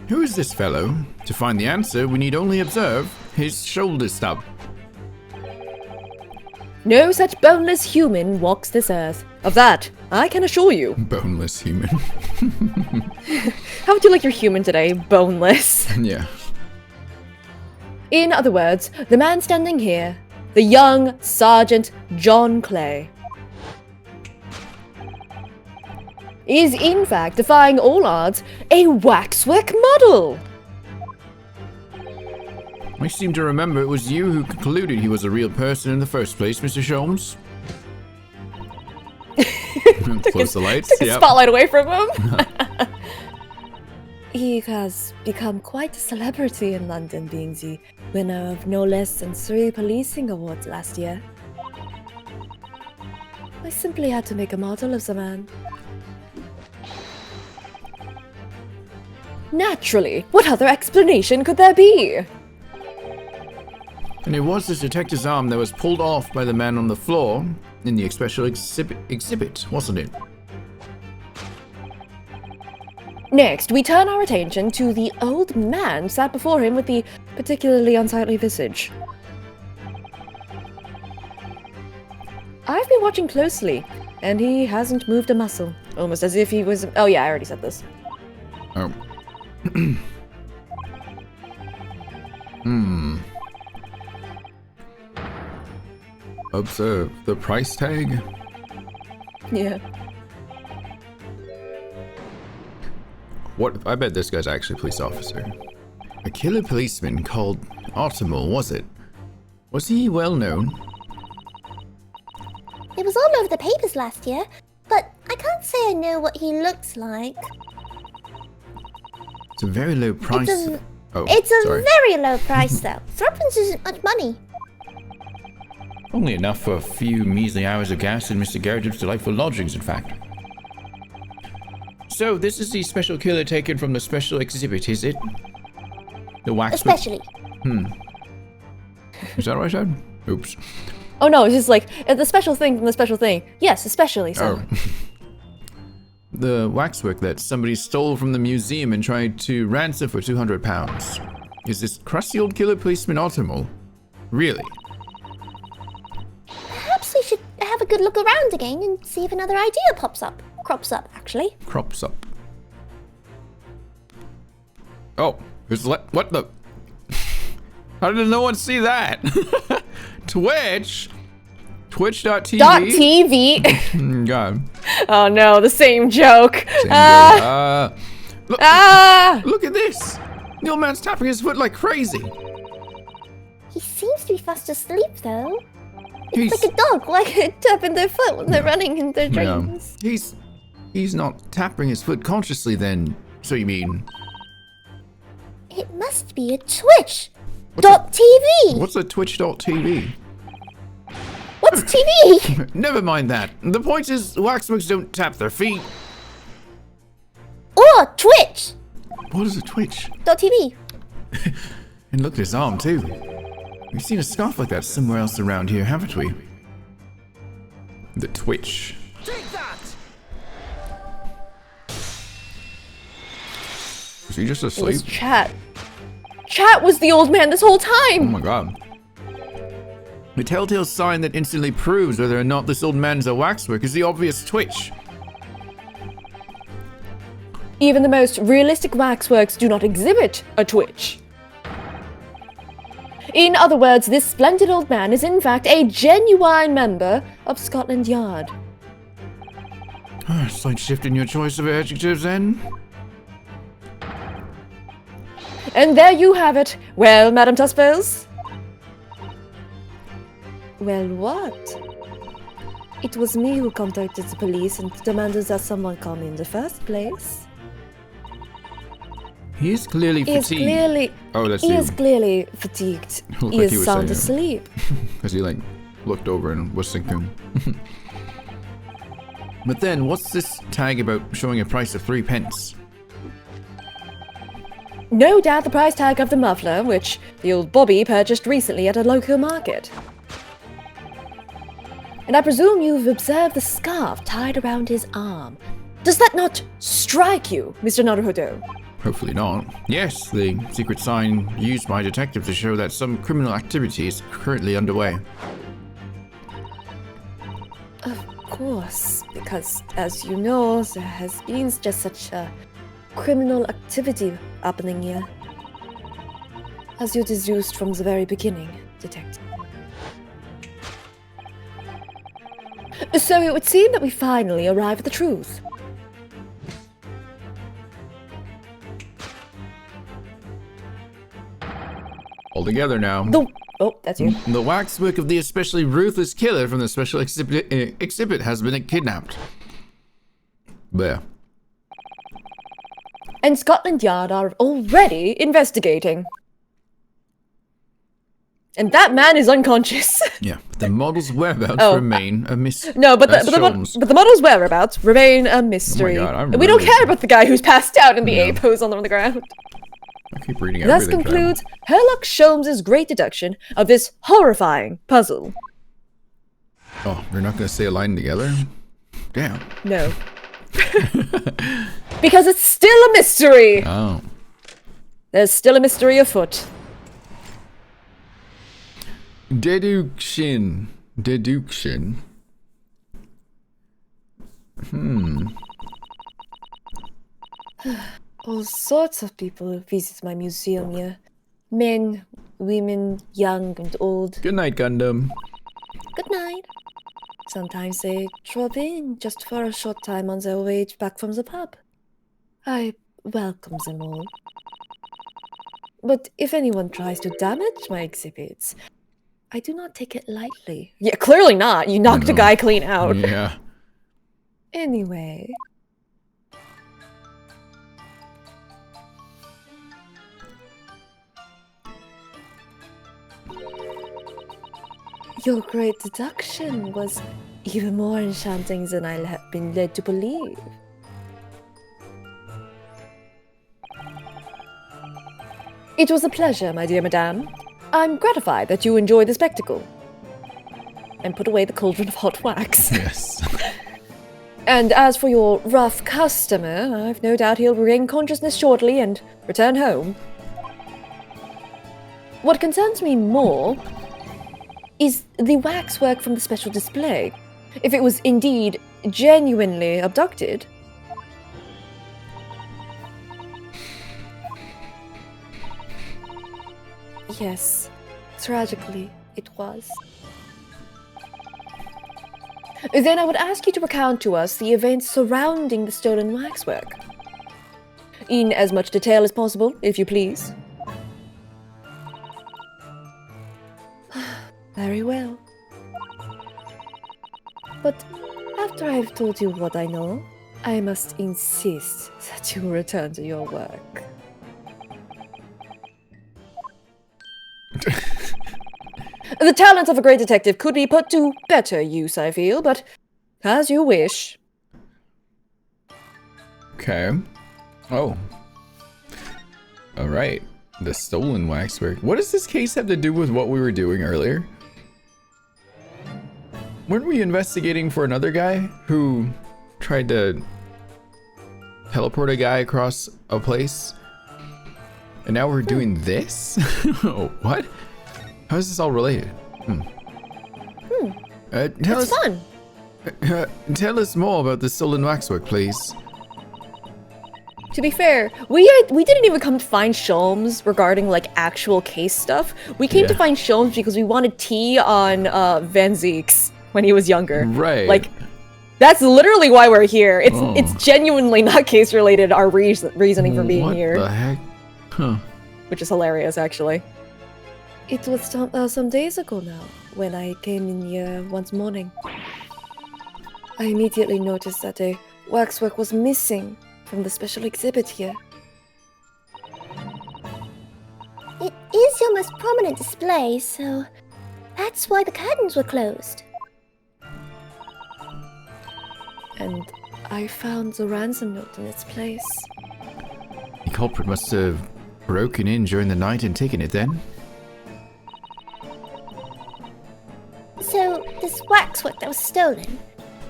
Who is this fellow? To find the answer, we need only observe his shoulder stub. No such boneless human walks this earth. Of that, I can assure you. Boneless human. How would you like your human today? Boneless. Yeah. In other words, the man standing here, the young Sergeant John Clay, is in fact, defying all odds, a waxwork model. I seem to remember it was you who concluded he was a real person in the first place, Mr. Sholmes. Close the lights. Took the Yep. spotlight away from him. He has become quite a celebrity in London, being the winner of no less than 3 policing awards last year. I simply had to make a model of the man. Naturally, what other explanation could there be? And it was this detective's arm that was pulled off by the man on the floor in the special exhibit, wasn't it? Next, we turn our attention to the old man sat before him with the particularly unsightly visage. I've been watching closely, and he hasn't moved a muscle. Almost as if he was... Oh yeah, I already said this. Oh. Observe the price tag. Yeah. What? I bet this guy's actually a police officer. A killer policeman called Artemal, was it? Was he well known? It was all over the papers last year, but I can't say I know what he looks like. It's a very low price. It's a sorry. very low price, though. Threepence isn't much money. Only enough for a few measly hours of gas in Mr. Garrett's delightful lodgings, in fact. So, this is the special killer taken from the special exhibit, is it? The wax... Especially. Is that what I said? Oops. Oh no, it's just like the special thing from the special thing. Yes, especially so. Oh. the waxwork that somebody stole from the museum and tried to ransom for £200. Is this crusty old killer policeman Automol? Really? Perhaps we should have a good look around again and see if another idea crops up, actually. Crops up. Oh, there's what the? How did no one see that? Twitch? Twitch.tv? .tv. God. Oh no, the same joke. Look at this. The old man's tapping his foot like crazy. He seems to be fast asleep, though. He's, Like a dog, like tapping their foot when they're running in their dreams. He's not tapping his foot consciously then, so you mean? It must be a Twitch. .tv. What's a Twitch.tv? What's TV? Never mind that. The point is, waxworks don't tap their feet. Or Twitch. What is a Twitch? .tv. And look at his arm, too. We've seen a scarf like that somewhere else around here, haven't we? The Twitch. Take that! Is he just It asleep? was Chat. Chat was the old man this whole Oh time. my god. The telltale sign that instantly proves whether or not this old man's a waxwork is the obvious Twitch. Even the most realistic waxworks do not exhibit a twitch. In other words, this splendid old man is in fact a genuine member of Scotland Yard. Slight shift in your choice of adjectives then. And there you have it. Well, Madame Tussfels? Well, what? It was me who contacted the police and demanded that someone call me in the first place. He is clearly He is fatigued. clearly... Oh, that's He you. is clearly fatigued. Looked He like he is was sound saying it. asleep. Because he, looked over and was thinking. But then, what's this tag about showing a price of 3 pence? No doubt the price tag of the muffler, which the old Bobby purchased recently at a local market. And I presume you've observed the scarf tied around his arm. Does that not strike you, Mr. Naruhodo? Hopefully not. Yes, the secret sign used by detectives to show that some criminal activity is currently underway. Of course, because as you know, there has been just such a criminal activity happening here. As you deduced from the very beginning, detective. So it would seem that we finally arrive at the truth. All together now. Oh, that's you. The waxwork of the especially ruthless killer from the special exhibit has been kidnapped. There. And Scotland Yard are already investigating. And that man is unconscious. Yeah, the model's whereabouts Oh. remain a mystery. No, but the model's whereabouts remain a mystery. God, I'm We don't really- care about the guy who's passed out in the No. A pose on the ground. I keep reading Thus everything. concludes Herlock Sholmes' great deduction of this horrifying puzzle. Oh, we're not going to say a line together? Damn. No. Because it's still a mystery! Oh. There's still a mystery afoot. Deduction. All sorts of people visit my museum here. Men, women, young and old. Good night, Gundam. Good night. Sometimes they drop in just for a short time on their way back from the pub. I welcome them all. But if anyone tries to damage my exhibits, I do not take it lightly. Yeah, clearly not. You knocked a No. guy clean out. Yeah. Anyway. Your great deduction was even more enchanting than I have been led to believe. It was a pleasure, my dear madame. I'm gratified that you enjoy the spectacle. And put away the cauldron of hot wax. Yes. And as for your rough customer, I've no doubt he'll regain consciousness shortly and return home. What concerns me more is the waxwork from the special display. If it was indeed genuinely abducted. Yes, tragically, it was. Then I would ask you to recount to us the events surrounding the stolen waxwork. In as much detail as possible, if you please. Very well. But after I've told you what I know, I must insist that you return to your work. The talents of a great detective could be put to better use, I feel, but as you wish. Okay. Oh. Alright. The stolen waxwork. What does this case have to do with what we were doing earlier? Weren't we investigating for another guy who tried to teleport a guy across a place? And now we're doing this? What? How is this all related? Tell It's us, fun. Tell us more about the stolen waxwork, please. To be fair, we didn't even come to find Sholmes regarding like actual case stuff. We came to Yeah. find Sholmes because we wanted tea on Van Zeeks when he was younger. Right. Like, that's literally why we're here. It's Oh. it's genuinely not case related. Our reasoning for being what here, the heck? Huh. which is hilarious, actually. It was some days ago now when I came in here once morning. I immediately noticed that a waxwork was missing from the special exhibit here. It is your most prominent display, so that's why the curtains were closed. And I found the ransom note in its place. The culprit must have broken in during the night and taken it then. So, this waxwork that was stolen,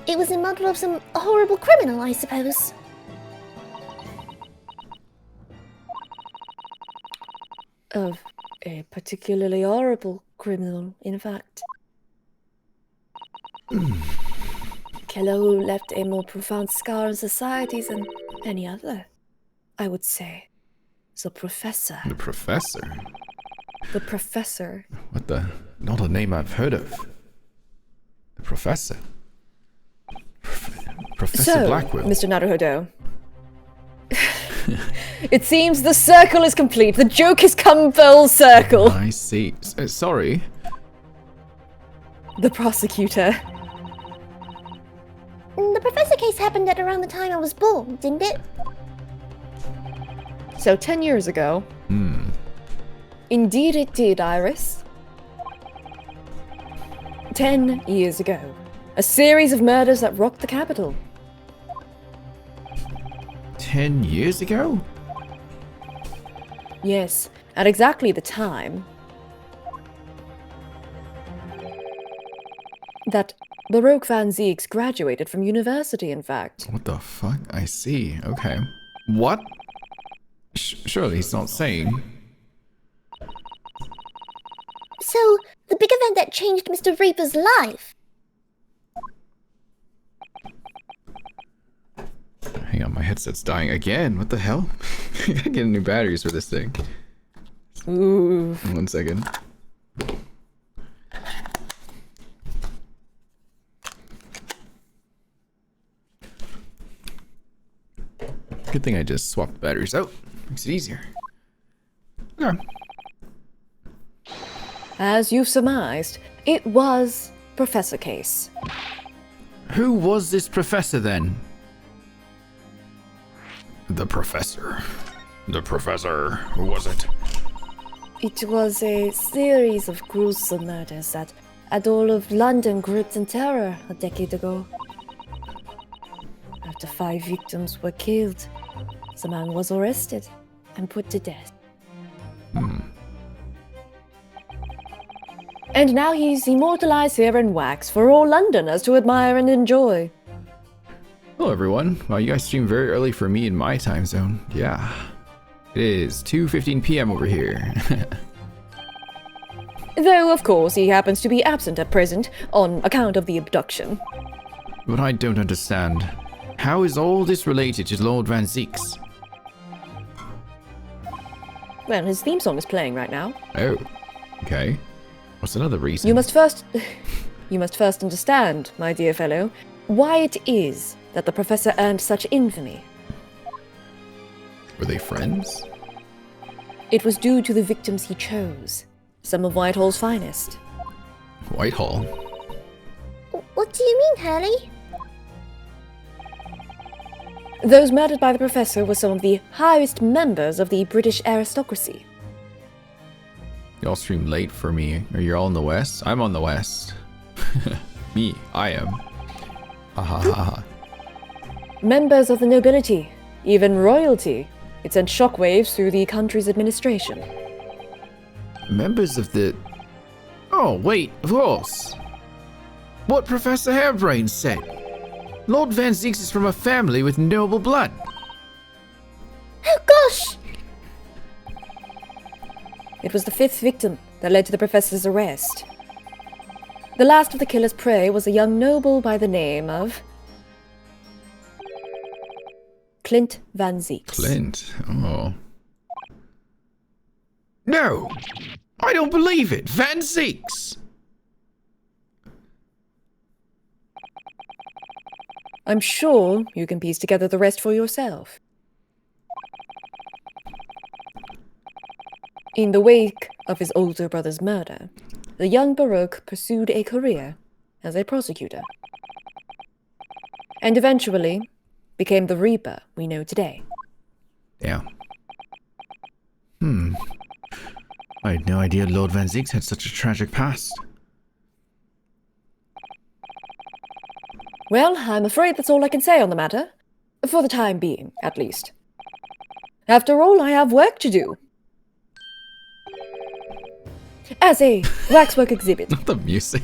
it was a model of some horrible criminal, I suppose. Of a particularly horrible criminal, in fact. Killer who left a more profound scar on society than any other, I would say. The Professor. The Professor? The Professor. What the? Not a name I've heard of. The Professor? Professor So, Blackwell? Mr. Naruhodo. It seems the circle is complete. The joke has come full circle. I see. Sorry. The prosecutor. The Professor case happened at around the time I was born, didn't it? So 10 years ago. Indeed it did, Iris. 10 years ago. A series of murders that rocked the capital. 10 years ago? Yes, at exactly the time that Baroque Van Zeeks graduated from university, in fact. What the fuck? I see. Okay. What? Surely he's not saying. So, the big event that changed Mr. Reaper's life. Hang on, my headset's dying again. What the hell? I gotta get new batteries for this thing. Ooh. 1 second. Good thing I just swapped the batteries out. Makes it easier. Okay. As you've surmised, it was Professor Case. Who was this professor then? The professor. The professor. Who was it? It was a series of gruesome murders that had all of London gripped in terror a decade ago. After 5 victims were killed, the man was arrested and put to death. And now he's immortalized here in wax for all Londoners to admire and enjoy. Hello everyone. Wow, you guys stream very early for me in my time zone. Yeah. It is 2:15 p.m. over here. Though, of course, he happens to be absent at present on account of the abduction. But I don't understand. How is all this related to Lord Van Zieks? Well, his theme song is playing right now. Oh. Okay. What's another reason? You must first... you must first understand, my dear fellow, why it is that the professor earned such infamy. Were they friends? It was due to the victims he chose. Some of Whitehall's finest. Whitehall? What do you mean, Hurley? Those murdered by the professor were some of the highest members of the British aristocracy. Y'all stream late for me. Are you all in the west? I'm on the west. Me, I am. Ha ha ha ha. Members of the nobility, even royalty. It sent shockwaves through the country's administration. Members of the... Oh, wait, of course. What Professor Hairbrain said. Lord Van Zieks is from a family with noble blood. Oh gosh! It was the fifth victim that led to the professor's arrest. The last of the killer's prey was a young noble by the name of... Clint Van Zieks. Clint? Oh. No! I don't believe it! Van Zieks! I'm sure you can piece together the rest for yourself. In the wake of his older brother's murder, the young Baroque pursued a career as a prosecutor, and eventually became the Reaper we know today. Yeah. I had no idea Lord Van Zieks had such a tragic past. Well, I'm afraid that's all I can say on the matter. For the time being, at least. After all, I have work to do. As a waxwork exhibit. Not the music.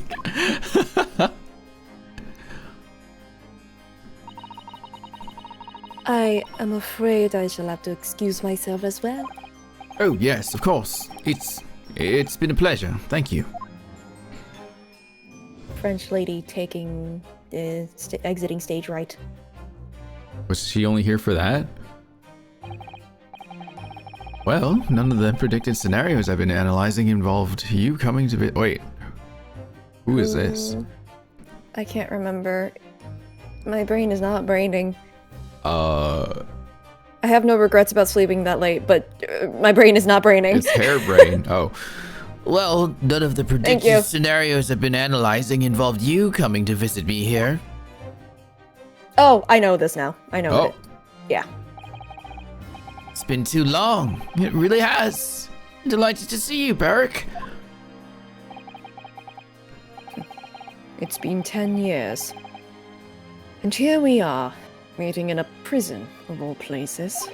I am afraid I shall have to excuse myself as well. Oh, yes, of course. It's been a pleasure. Thank you. French lady taking exiting stage right. Was she only here for that? Well, none of the predicted scenarios I've been analyzing involved you coming to wait. Who is this? I can't remember. My brain is not braining. I have no regrets about sleeping that late, but my brain is not braining. It's hairbrain. Oh. Well, none of the predicted scenarios I've been analyzing involved you coming to visit me here. Oh, I know this now. I know it. Yeah. It's been too long. It really has. Delighted to see you, Barrick. It's been 10 years. And here we are, meeting in a prison, of all places.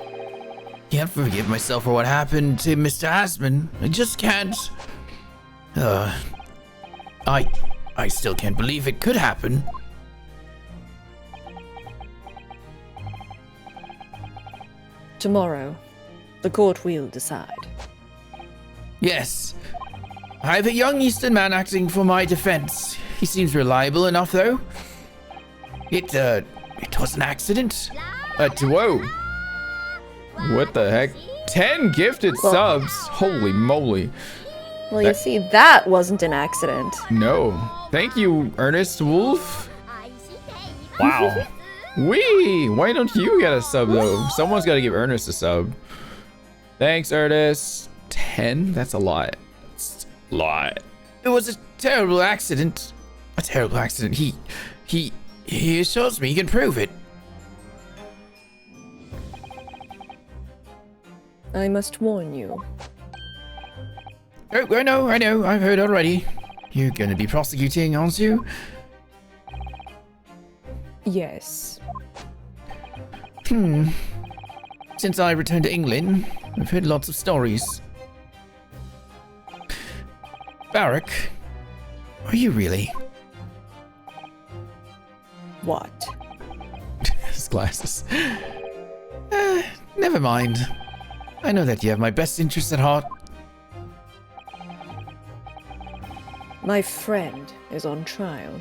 Can't forgive myself for what happened to Mr. Asman. I just can't. I still can't believe it could happen. Tomorrow, the court will decide. Yes. I have a young Eastern man acting for my defense. He seems reliable enough, though. It was an accident. Whoa. What the heck? 10 gifted subs. Holy moly. Well, you see, that wasn't an accident. No. Thank you, Ernest Wolf. Wow. Wee! Why don't you get a sub, though? Someone's got to give Ernest a sub. Thanks, Ernest. 10? That's a lot. That's a lot. It was a terrible accident. A terrible accident. He assures me he can prove it. I must warn you. Oh, I know. I've heard already. You're gonna be prosecuting, aren't you? Yes. Since I returned to England, I've heard lots of stories. Barrack, are you really? What? glasses. Never mind. I know that you have my best interests at heart. My friend is on trial.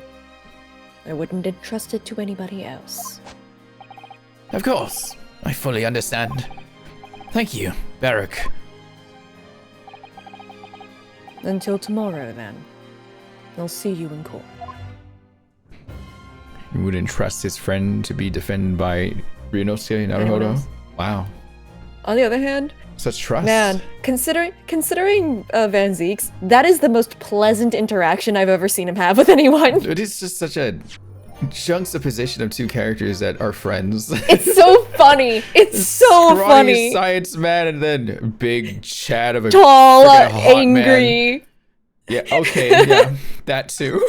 I wouldn't entrust it to anybody else. Of course. I fully understand. Thank you, Barak. Until tomorrow, then. I'll see you in court. He wouldn't trust his friend to be defended by Ryunosuke Anyone Naruhodo? else? Wow. On the other hand, Such trust. man, considering Van Zeeks, that is the most pleasant interaction I've ever seen him have with anyone. It is just such a juxtaposition of two characters that are friends. It's so funny. It's so Scrawny funny. science man and then big Chad of a Tall, freaking hot angry. man. Yeah, okay, yeah, that too.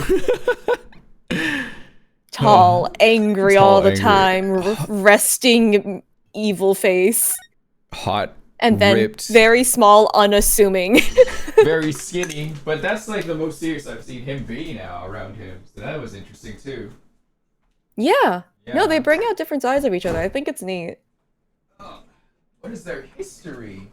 Tall, angry Tall, all the angry. time, resting evil face. Hot, And then ripped, very small, unassuming. very skinny. But that's like the most serious I've seen him be now around him. So that was interesting too. Yeah. No, Yeah. they bring out different sides of each other. I think it's neat. What is their history?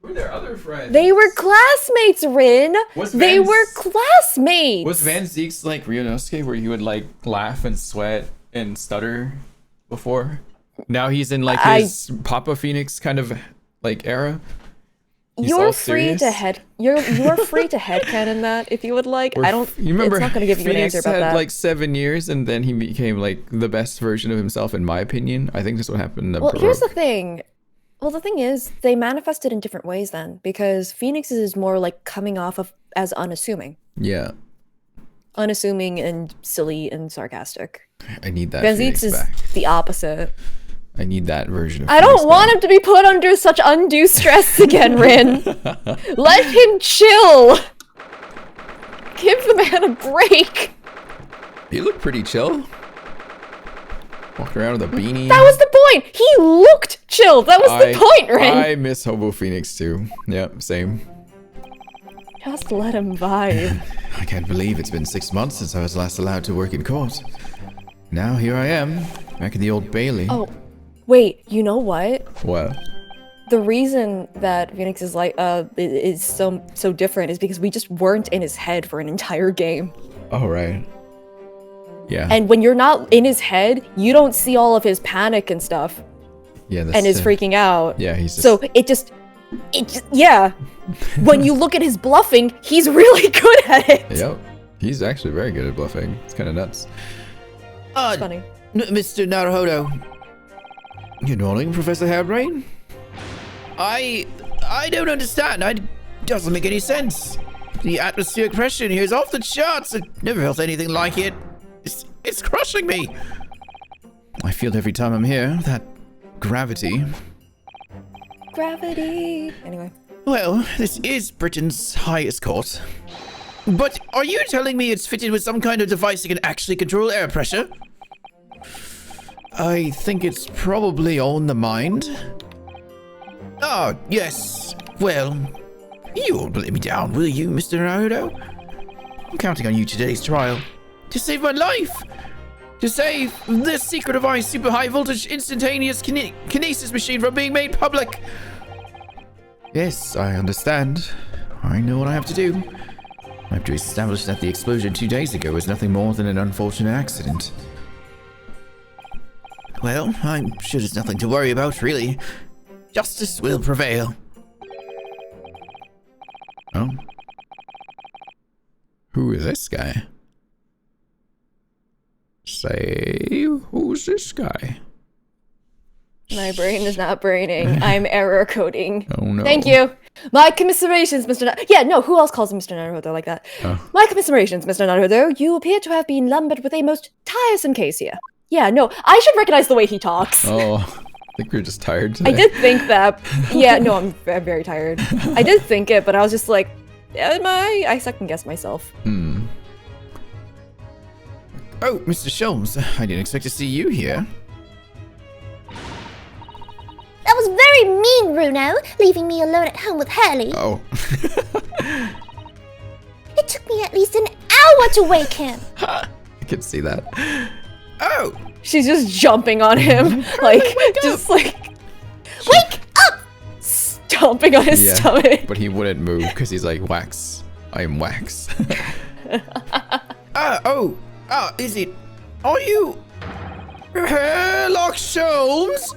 Who are their other friends? They were classmates, Rin. They Van- were classmates. Was Van Zeek's like Ryunosuke where he would like laugh and sweat and stutter before? Now he's in like his Papa Phoenix kind of like era. He's all You're free serious? to you're free to headcanon that if you would like. Or I don't. You remember It's not going to give you an Phoenix answer about had that. like 7 years and then he became like the best version of himself in my opinion. I think that's what happened in the Well, here's the Baroque. thing. Well, the thing is, they manifested in different ways then, because Phoenix is more like coming off of as unassuming, Yeah. and silly and sarcastic. I need that Van Phoenix Zeeks is back. the opposite. I need that version of I Phoenix don't want back. him to be put under such undue stress again, Rin. Let him chill. Give the man a break. He looked pretty chill. Walking around with a beanie. That was the point. He looked chill. That was the point, Rin. I miss Hobo Phoenix too. Yep, same. Just let him vibe. I can't believe it's been 6 months since I was last allowed to work in court. Now here I am, back in the Old Bailey. Oh, wait. You know what? What? The reason that Phoenix is like is so different is because we just weren't in his head for an entire game. Oh, right. Yeah. And when you're not in his head, you don't see all of his panic and stuff Yeah, that's and his it. freaking out. Yeah, he's just... So it just yeah. When you look at his bluffing, he's really good at it. Yep. He's actually very good at bluffing. It's kind of nuts. It's funny. Mr. Naruhodo. Good morning, Professor Hairbrain. I don't understand. It doesn't make any sense. The atmospheric pressure in here is off the charts. I've never felt anything like it. It's crushing me. I feel it every time I'm here. That gravity. Gravity. Anyway. Well, this is Britain's highest court. But are you telling me it's fitted with some kind of device that can actually control air pressure? I think it's probably on the mind. Oh, yes. Well, you won't let me down, will you, Mr. Naruto? I'm counting on you today's trial. To save my life! To save the secret device super high voltage instantaneous kinesis machine from being made public! Yes, I understand. I know what I have to do. I have to establish that the explosion 2 days ago was nothing more than an unfortunate accident. Well, I'm sure there's nothing to worry about, really. Justice will prevail. Oh. Who is this guy? Say, who's this guy? My brain is not braining. I'm error coding. Oh no. Thank you. My commiserations, Mr. Yeah, no, who else calls him Mr. Naruhodo like that? Oh. My commiserations, Mr. Naruhodo. You appear to have been lumbered with a most tiresome case here. Yeah, no, I should recognize the way he talks. Oh, I think we're just tired I today. did think that. Yeah, no, I'm very tired. I did think it, but I was just like, I second guessed myself. Oh, Mr. Sholmes, I didn't expect to see you here. That was very mean, Bruno, leaving me alone at home with Hurley. Oh. It took me at least an hour to wake him. I can see that. Oh, She's just jumping on him, like, just like, wake up! Stomping on his stomach. But he wouldn't move because he's like, wax. I am wax. Is it? Are you Sherlock Holmes?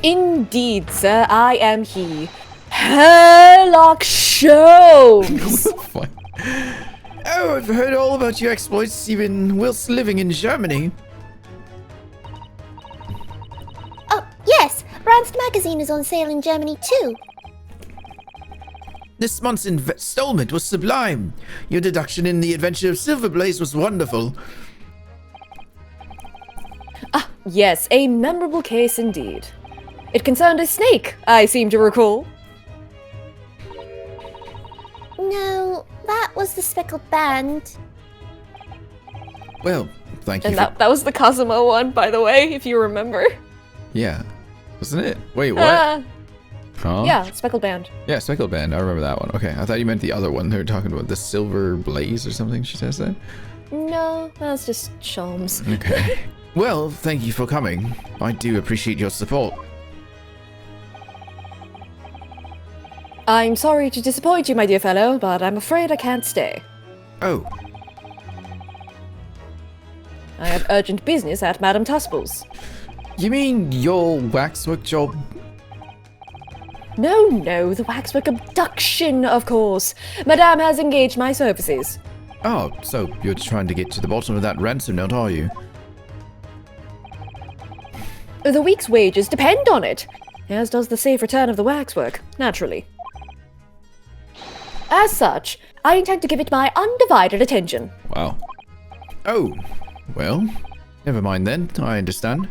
Indeed, sir, I am he. Sherlock Holmes! What? Oh, I've heard all about your exploits even whilst living in Germany. Oh, yes, Rand's magazine is on sale in Germany too. This month's installment was sublime. Your deduction in The Adventure of Silverblaze was wonderful. Ah, yes, a memorable case indeed. It concerned a snake, I seem to recall. No, that was the Speckled Band. Well, thank you. And that was the Cosimo one, by the way, if you remember. Yeah. Wasn't it? Wait, what? Huh? Yeah, Speckled Band. Yeah, Speckled Band. I remember that one. Okay, I thought you meant the other one. They were talking about the Silver Blaze or something, she says that? No, that's just Sholmes. Okay. Well, thank you for coming. I do appreciate your support. I'm sorry to disappoint you, my dear fellow, but I'm afraid I can't stay. Oh. I have urgent business at Madame Tuspel's. You mean your waxwork job? No, the waxwork abduction, of course. Madame has engaged my services. Oh, so you're trying to get to the bottom of that ransom note, are you? The week's wages depend on it, as does the safe return of the waxwork, naturally. As such, I intend to give it my undivided attention. Wow. Oh, well, never mind then, I understand.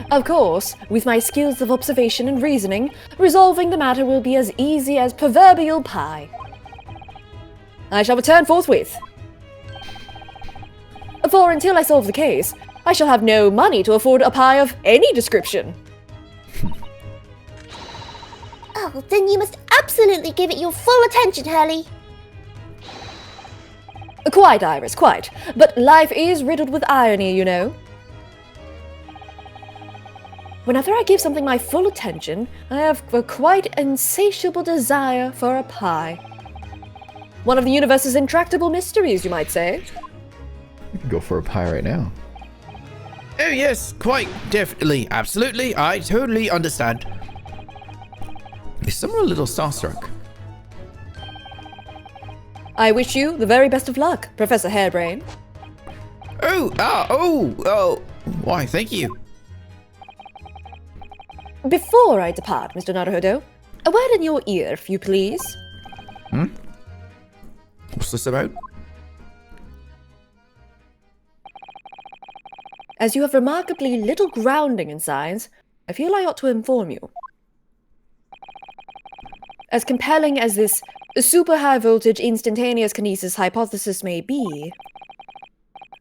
Of course, with my skills of observation and reasoning, resolving the matter will be as easy as proverbial pie. I shall return forthwith. For until I solve the case, I shall have no money to afford a pie of any description. Oh, then you must absolutely give it your full attention, Hurley. Quite, Iris, quite. But life is riddled with irony, you know. Whenever I give something my full attention, I have a quite insatiable desire for a pie. One of the universe's intractable mysteries, you might say. You can go for a pie right now. Oh yes, quite, definitely, absolutely, I totally understand. Is someone a little starstruck? I wish you the very best of luck, Professor Hairbrain. Why, thank you. Before I depart, Mr. Naruhodo, a word in your ear, if you please. What's this about? As you have remarkably little grounding in science, I feel I ought to inform you. As compelling as this super high voltage instantaneous kinesis hypothesis may be,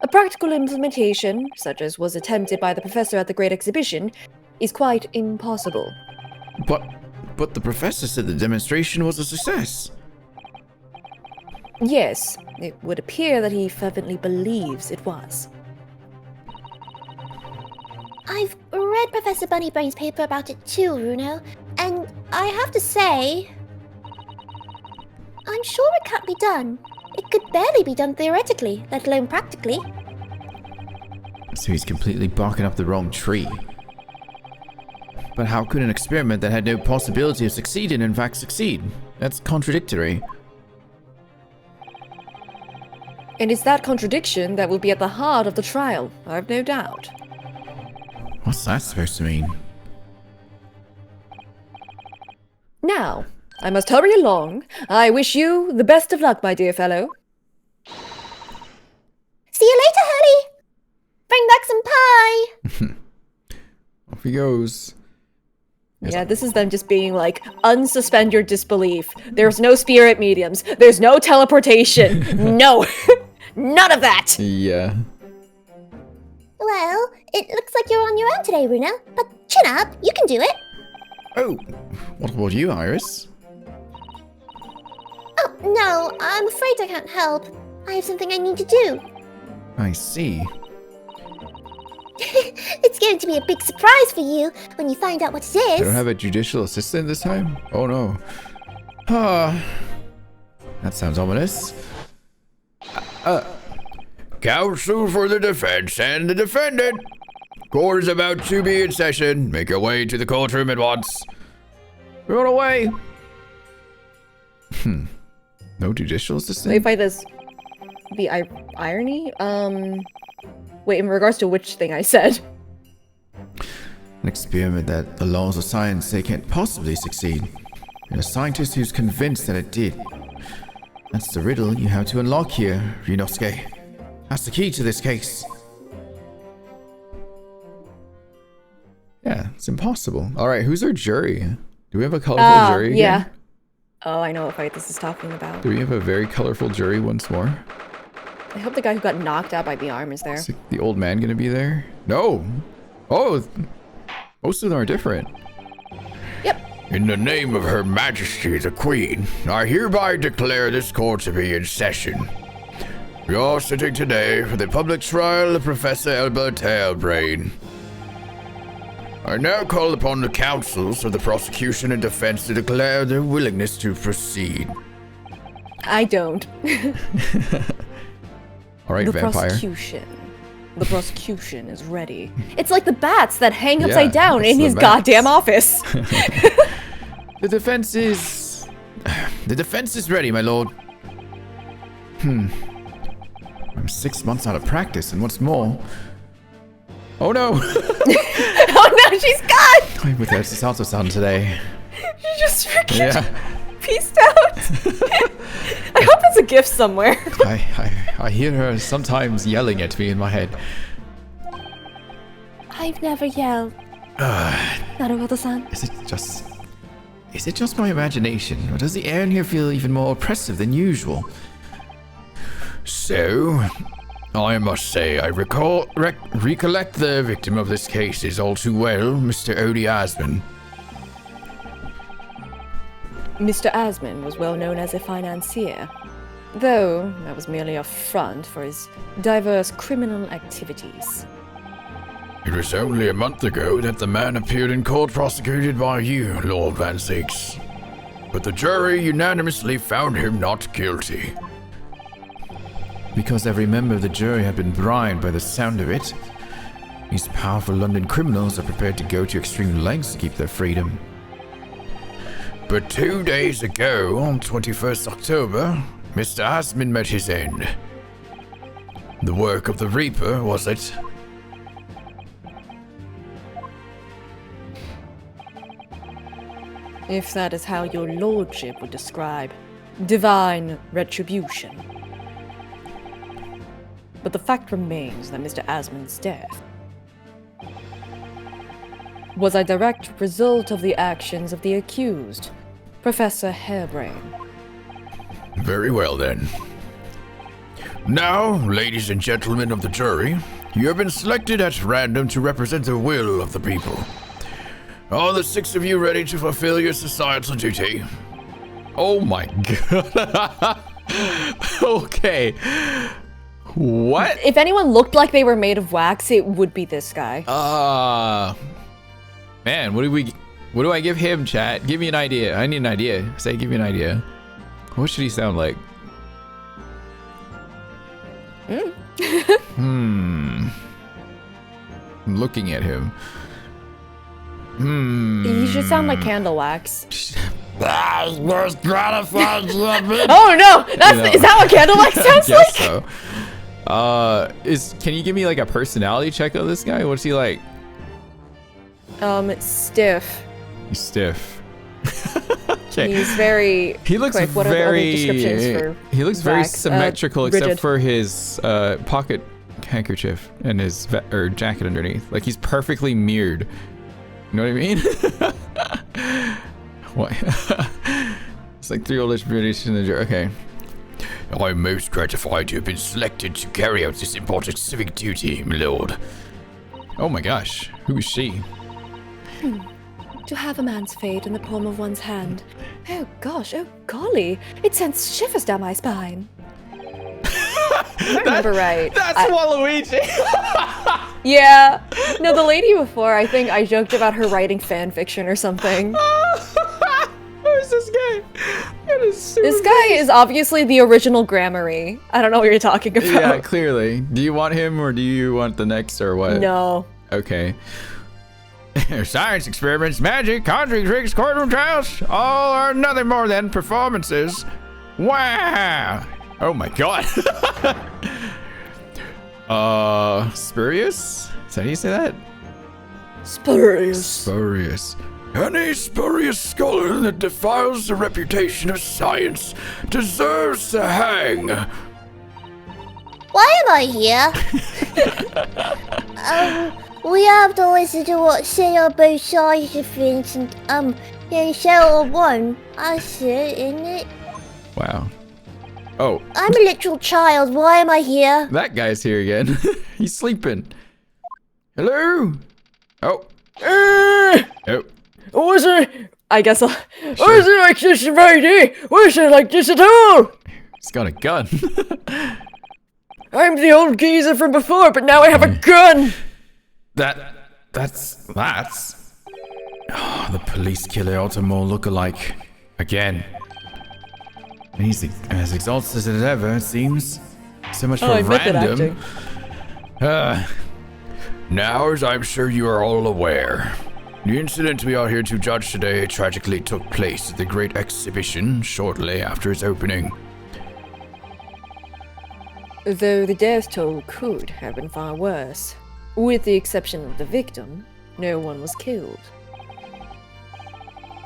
a practical implementation, such as was attempted by the professor at the Great Exhibition, is quite impossible. But the professor said the demonstration was a success. Yes, it would appear that he fervently believes it was. I've read Professor Bunnybrain's paper about it too, Runo, and I have to say, I'm sure it can't be done. It could barely be done theoretically, let alone practically. So he's completely barking up the wrong tree. But how could an experiment that had no possibility of succeeding in fact succeed? That's contradictory. And it's that contradiction that will be at the heart of the trial, I've no doubt. What's that supposed to mean? Now, I must hurry along. I wish you the best of luck, my dear fellow. See you later, Hurley! Bring back some pie! Off he goes. Yeah, this is them just being like, unsuspend your disbelief. There's no spirit mediums. There's no teleportation. No! None of that! Yeah. Well, it looks like you're on your own today, Runo, but chin up, you can do it. Oh, what about you, Iris? Oh, no, I'm afraid I can't help. I have something I need to do. I see. It's going to be a big surprise for you when you find out what it I don't is. have a judicial assistant this time? Oh no. Ah. That sounds ominous. Counsel for the defense and the defendant. Court is about to be in session. Make your way to the courtroom at once. Run away. No judicial assistant? Wait, by this. The irony? Wait, in regards to which thing I said? An experiment that the laws of science say can't possibly succeed. And a scientist who's convinced that it did. That's the riddle you have to unlock here, Ryunosuke. That's the key to this case. Yeah, it's impossible. Alright, who's our jury? Do we have a colorful jury again? Yeah. Oh, I know what fight this is talking about. Do we have a very colorful jury once more? I hope the guy who got knocked out by the arm is there. Is the old man gonna be there? No! Oh! Most of them are different. Yep. In the name of Her Majesty the Queen, I hereby declare this court to be in session. We are sitting today for the public trial of Professor Albert Tailbrain. I now call upon the counsels of the prosecution and defense to declare their willingness to proceed. I don't. Alright, vampire. The prosecution is ready. It's like the bats that hang upside down it's in the his bats. goddamn office. The defense is... The defense is ready, my lord. I'm 6 months out of practice, and what's more... Oh no! Oh no, she's gone! I'm with this ultrasound today. She just freaking Yeah. peaced out. I hope it's a gift somewhere. I hear her sometimes yelling at me in my head. I've never yelled. Naruto-san. Is it just my imagination, or does the air in here feel even more oppressive than usual? So, I must say, I recollect the victim of this case is all too well, Mr. Odie Asman. Mr. Asman was well known as a financier, though that was merely a front for his diverse criminal activities. It was only a month ago that the man appeared in court prosecuted by you, Lord Van Six. But the jury unanimously found him not guilty. Because every member of the jury had been bribed by the sound of it, these powerful London criminals are prepared to go to extreme lengths to keep their freedom. But 2 days ago, on 21st October, Mr. Asman met his end. The work of the Reaper, was it? If that is how your lordship would describe divine retribution. But the fact remains that Mr. Asman's death was a direct result of the actions of the accused, Professor Harebrain. Very well then. Now, ladies and gentlemen of the jury, you have been selected at random to represent the will of the people. Are the 6 of you ready to fulfill your societal duty? Oh my god. Okay. What? If anyone looked like they were made of wax, it would be this guy. Man, what do I give him, chat? Give me an idea. I need an idea. Say, give me an idea. What should he sound like? I'm looking at him. He should sound like candle wax. Most gratified Oh no! Is that what candle wax sounds like? so. Can you give me like a personality check of this guy? What's he like? Stiff. He's stiff. Okay. He's very. He looks quick. What very. are the descriptions for He looks very wax? symmetrical, except Rigid. for his pocket handkerchief and his jacket underneath. Like he's perfectly mirrored. You know what I mean? What? It's like 3 oldish British in the jury. Okay. I'm most gratified to have been selected to carry out this important civic duty, my lord. Oh my gosh, who is she? To have a man's fate in the palm of one's hand. Oh gosh, oh golly, it sends shivers down my spine. I remember right. That's Waluigi. Yeah. No, the lady before, I think I joked about her writing fan fiction or something. Who's this guy? That is super This guy is obviously the original Grammary. I don't know what you're talking about. Yeah, clearly. Do you want him or do you want the next or what? No. Okay. Science experiments, magic, conjuring tricks, courtroom trials, all are nothing more than performances. Wow. Oh my god. Spurious? Is that how you say that? Spurious. Spurious. Any spurious scholar that defiles the reputation of science deserves to hang. Why am I here? We have to listen to what say on both sides of things and settle one. That's it, isn't it? Wow. Oh, I'm a literal child. Why am I here? that guy's here again. He's sleeping. Hello? Oh. Oh. Was it? I guess I'll... Was it like this, lady? Was it like this at all? He's got a gun. I'm the old geezer from before, but now I have a gun! That's... Oh, the police killer Automo lookalike. Again. He's as exhausted as ever, it seems. So much for random. Now, as I'm sure you are all aware, the incident we are here to judge today tragically took place at the Great Exhibition shortly after its opening. Though the death toll could have been far worse. With the exception of the victim, no one was killed.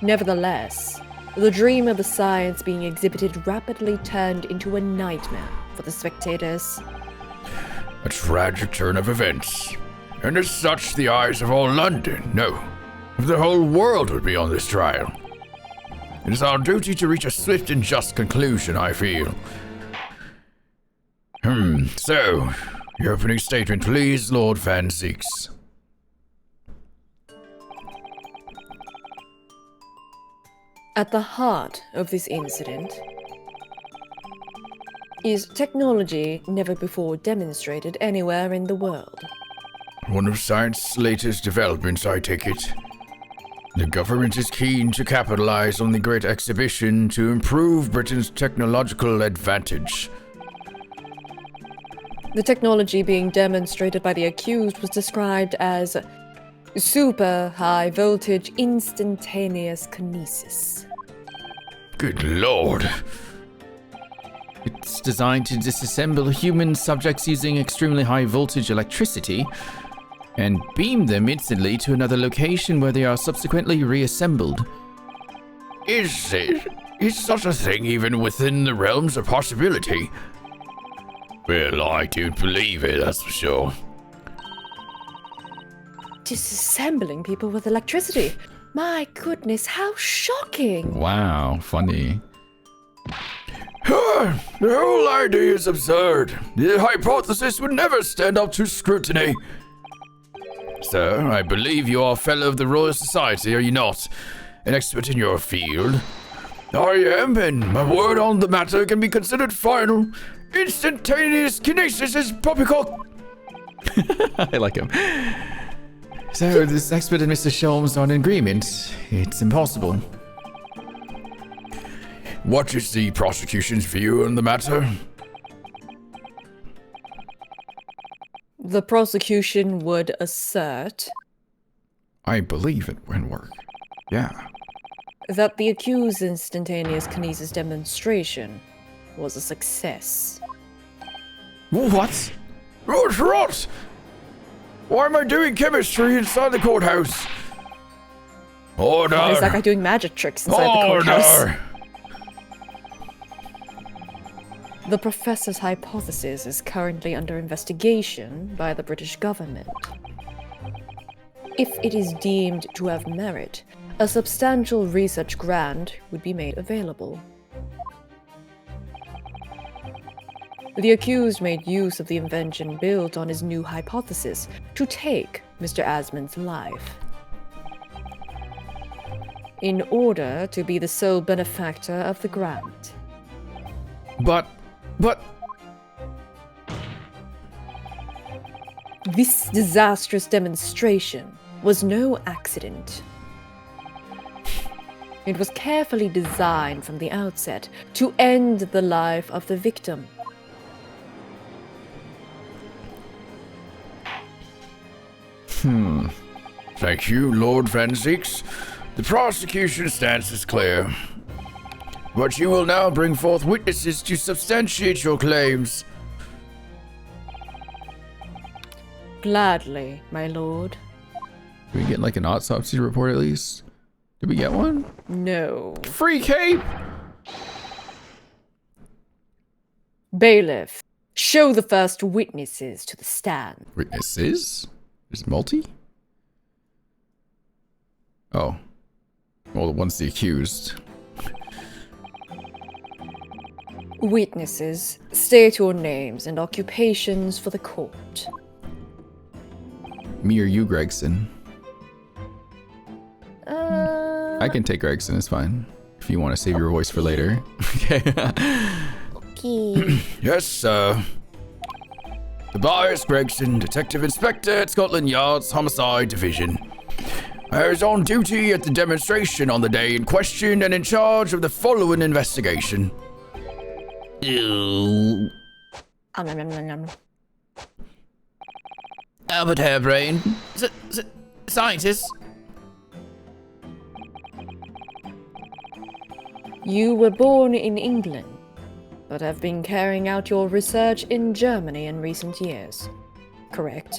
Nevertheless, the dream of the science being exhibited rapidly turned into a nightmare for the spectators. A tragic turn of events. And as such, the eyes of all London, no, of the whole world would be on this trial. It is our duty to reach a swift and just conclusion, I feel. So, your opening statement, please, Lord Van Six. At the heart of this incident is technology never before demonstrated anywhere in the world. One of science's latest developments, I take it. The government is keen to capitalize on the Great Exhibition to improve Britain's technological advantage. The technology being demonstrated by the accused was described as super high voltage instantaneous kinesis. Good lord. It's designed to disassemble human subjects using extremely high voltage electricity and beam them instantly to another location where they are subsequently reassembled. Is such a thing even within the realms of possibility? Well, I don't believe it, that's for sure. Disassembling people with electricity. My goodness, how shocking! Wow, funny. The whole idea is absurd. The hypothesis would never stand up to scrutiny. Sir, I believe you are a fellow of the Royal Society, are you not? An expert in your field. I am, and my word on the matter can be considered final. Instantaneous kinesis is poppycock. I like him. So, this expert and Mr. Sholmes are in agreement. It's impossible. What is the prosecution's view on the matter? The prosecution would assert I believe it will work. Yeah. that the accused's instantaneous kinesis demonstration was a success. What? What? Why am I doing chemistry inside the courthouse? Order! Why is that guy doing magic tricks inside the courthouse? The professor's hypothesis is currently under investigation by the British government. If it is deemed to have merit, a substantial research grant would be made available. The accused made use of the invention built on his new hypothesis to take Mr. Asmund's life. In order to be the sole benefactor of the grant. But... This disastrous demonstration was no accident. It was carefully designed from the outset to end the life of the victim. Thank you, Lord Van Zeeks. The prosecution's stance is clear. But you will now bring forth witnesses to substantiate your claims. Gladly, my lord. Did we get like an autopsy report at least? Did we get one? No. Free cape! Bailiff, show the first witnesses to the stand. Witnesses? Is it multi? Oh. Well, the one's the accused. Witnesses, state your names and occupations for the court. Me or you, Gregson? I can take Gregson, it's fine. If you want to save your voice for later. Okay. Okay. Yes, sir. Tobias Gregson, Detective Inspector at Scotland Yard's Homicide Division. I was on duty at the demonstration on the day in question and in charge of the following investigation. Albert Harebrain, scientist. You were born in England, but have been carrying out your research in Germany in recent years. Correct?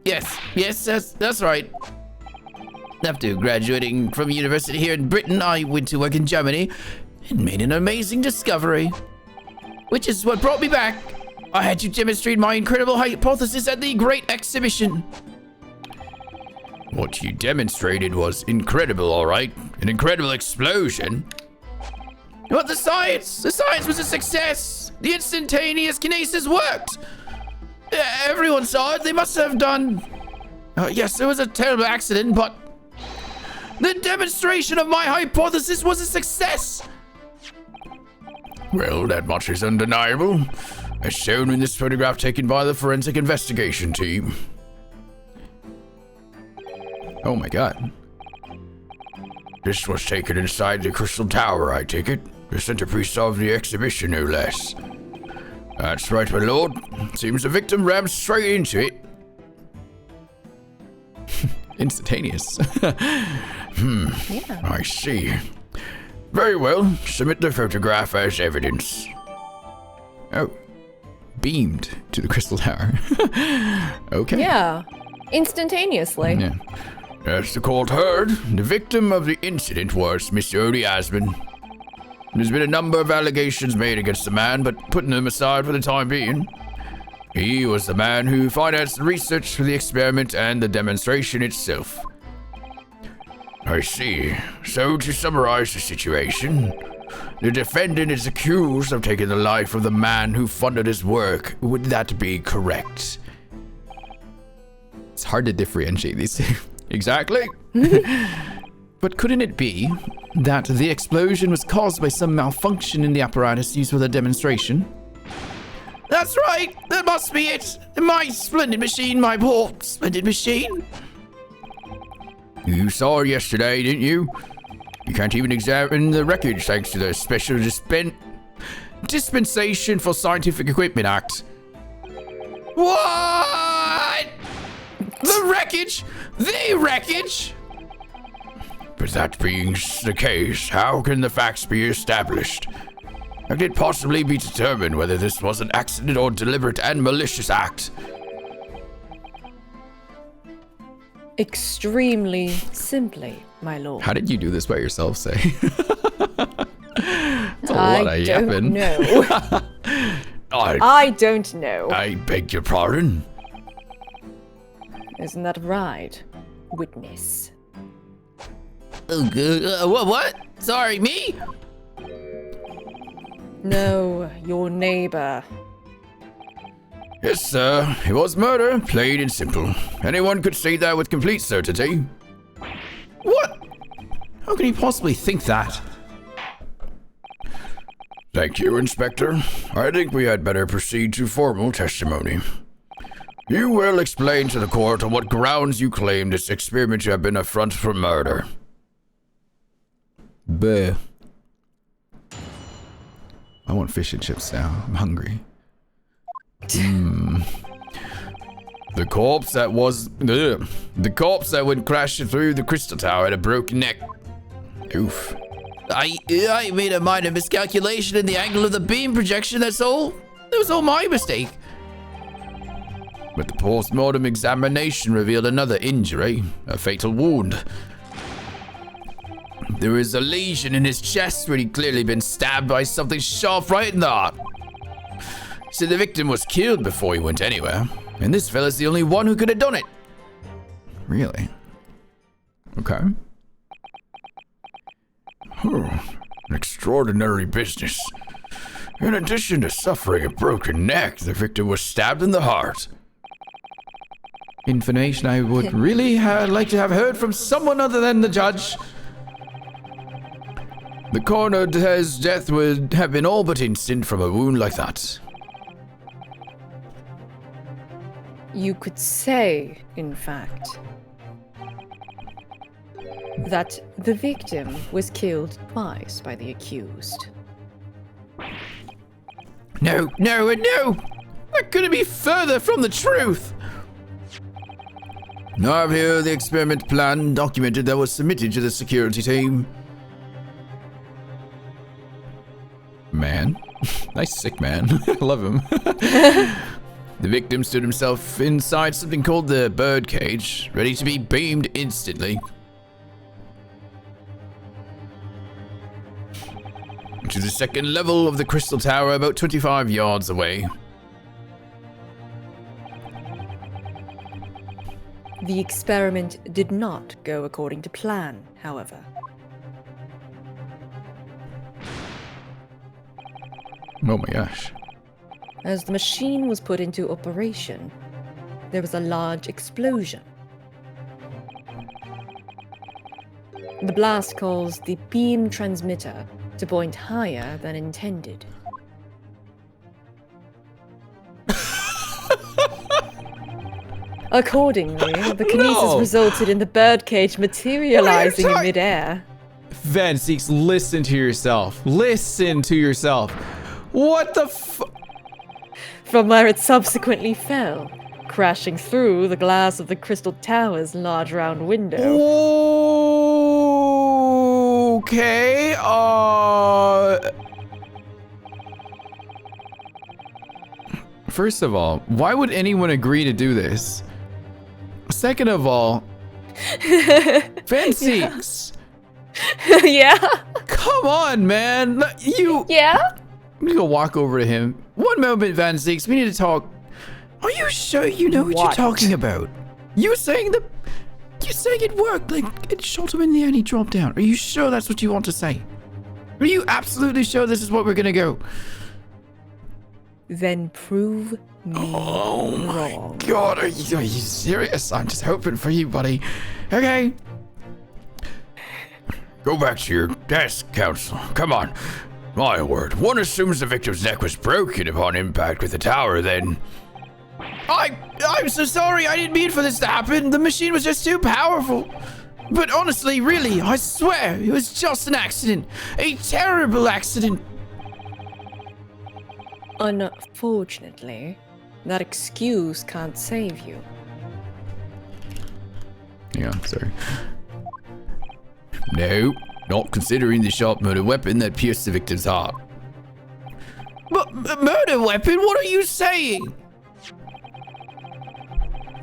Yes, that's right. After graduating from university here in Britain, I went to work in Germany and made an amazing discovery. Which is what brought me back. I had to demonstrate my incredible hypothesis at the Great Exhibition. What you demonstrated was incredible, all right. An incredible explosion. But the science was a success. The instantaneous kinesis worked. Everyone saw it. They must have done. Yes, it was a terrible accident, but the demonstration of my hypothesis was a success. Well, that much is undeniable, as shown in this photograph taken by the forensic investigation team. Oh my god. This was taken inside the Crystal Tower, I take it. The centerpiece of the exhibition, no less. That's right, my lord. Seems the victim rammed straight into it. Instantaneous. Yeah. I see. Very well. Submit the photograph as evidence. Oh. Beamed to the Crystal Tower. Okay. Yeah. Instantaneously. Yeah. As the court heard, the victim of the incident was Mr. Odie Asman. There's been a number of allegations made against the man, but putting them aside for the time being, he was the man who financed the research for the experiment and the demonstration itself. I see. So to summarize the situation, the defendant is accused of taking the life of the man who funded his work. Would that be correct? It's hard to differentiate these two. Exactly. But couldn't it be that the explosion was caused by some malfunction in the apparatus used for the demonstration? That's right. That must be it. My splendid machine, my poor splendid machine. You saw her yesterday, didn't you? You can't even examine the wreckage thanks to the Special Dispensation for Scientific Equipment Act. What? The wreckage? The wreckage? But that being the case, how can the facts be established? How can it possibly be determined whether this was an accident or deliberate and malicious act? Extremely simply, my lord. How did you do this by yourself, say? That's a I lot of don't yapping. know. I don't know. I beg your pardon? Isn't that right, witness? Oh, good. What? Sorry, me? No, your neighbor. Yes, sir. It was murder, plain and simple. Anyone could say that with complete certainty. What? How can he possibly think that? Thank you, Inspector. I think we had better proceed to formal testimony. You will explain to the court on what grounds you claim this experiment to have been a front for murder. Bleh. I want fish and chips now. I'm hungry. The corpse that went crashing through the crystal tower had a broken neck. Oof. I made a minor miscalculation in the angle of the beam projection, that's all. It was all my mistake. But the post-mortem examination revealed another injury, a fatal wound. There was a lesion in his chest where he'd clearly been stabbed by something sharp right in the heart. So the victim was killed before he went anywhere, and this fella's the only one who could have done it. Really? Okay. An extraordinary business. In addition to suffering a broken neck, the victim was stabbed in the heart. Information I would really like to have heard from someone other than the judge. The coroner says death would have been all but instant from a wound like that. You could say, in fact, that the victim was killed twice by the accused. No, no, and no! That couldn't be further from the truth! I have here the experiment plan documented that was submitted to the security team. Man. Nice sick man. I love him. The victim stood himself inside something called the bird cage, ready to be beamed instantly. To the second level of the crystal tower, about 25 yards away. The experiment did not go according to plan, however. Oh my gosh. As the machine was put into operation, there was a large explosion. The blast caused the beam transmitter to point higher than intended. Accordingly, the kinesis resulted in the birdcage materializing in midair. Van Seeks, listen to yourself. Listen to yourself. What the From where it subsequently fell, crashing through the glass of the crystal tower's large round window. Okay, First of all, why would anyone agree to do this? Second of all, Van Seeks. Yeah? Come on, man. Yeah? I'm gonna go walk over to him. One moment, Van Seeks. We need to talk. Are you sure you know what you're talking about? You saying it worked, like it shot him in the end, he dropped down. Are you sure that's what you want to say? Are you absolutely sure this is what we're gonna go? Then prove me wrong. God, are you serious? I'm just hoping for you, buddy. Okay. Go back to your desk, counsel. Come on. My word. One assumes the victim's neck was broken upon impact with the tower, then... I'm so sorry, I didn't mean for this to happen. The machine was just too powerful. But honestly, really, I swear, it was just an accident. A terrible accident. Unfortunately, that excuse can't save you. Yeah, sorry. No, not considering the sharp murder weapon that pierced the victim's heart. But murder weapon? What are you saying?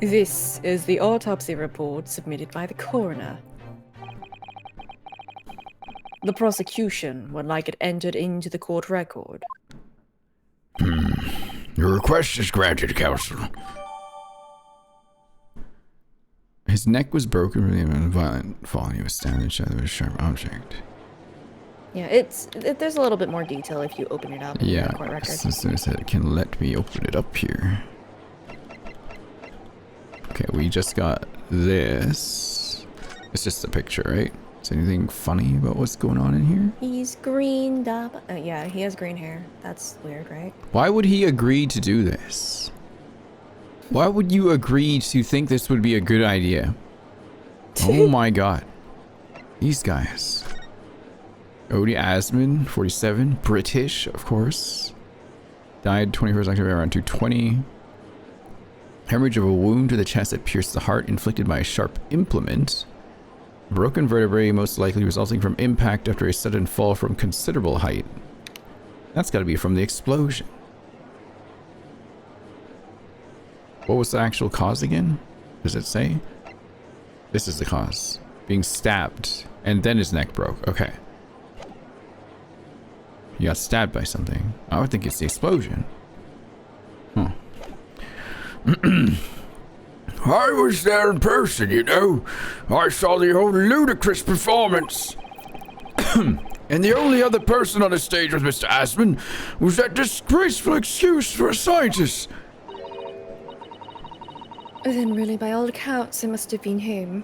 This is the autopsy report submitted by the coroner. The prosecution would like it entered into the court record. Your request is granted, counsel. His neck was broken from the violent fall. He was stabbed in the chest with a sharp object. Yeah, there's a little bit more detail if you open it up in the court record. As soon as it can let me open it up here. Okay, we just got this. It's just a picture, right? Is there anything funny about what's going on in here? He's greened up. Yeah, he has green hair. That's weird, right? Why would he agree to do this? Why would you agree to think this would be a good idea? Oh my god. These guys. Odie Asman, 47. British, of course. Died 21st October around 220. Hemorrhage of a wound to the chest that pierced the heart inflicted by a sharp implement. Broken vertebrae most likely resulting from impact after a sudden fall from considerable height. That's gotta be from the explosion. What was the actual cause again? Does it say? This is the cause. Being stabbed. And then his neck broke. Okay. He got stabbed by something. I would think it's the explosion. Huh. I was there in person, you know. I saw the whole ludicrous performance. And the only other person on the stage with Mr. Asman was that disgraceful excuse for a scientist. Then really, by all accounts, it must have been him.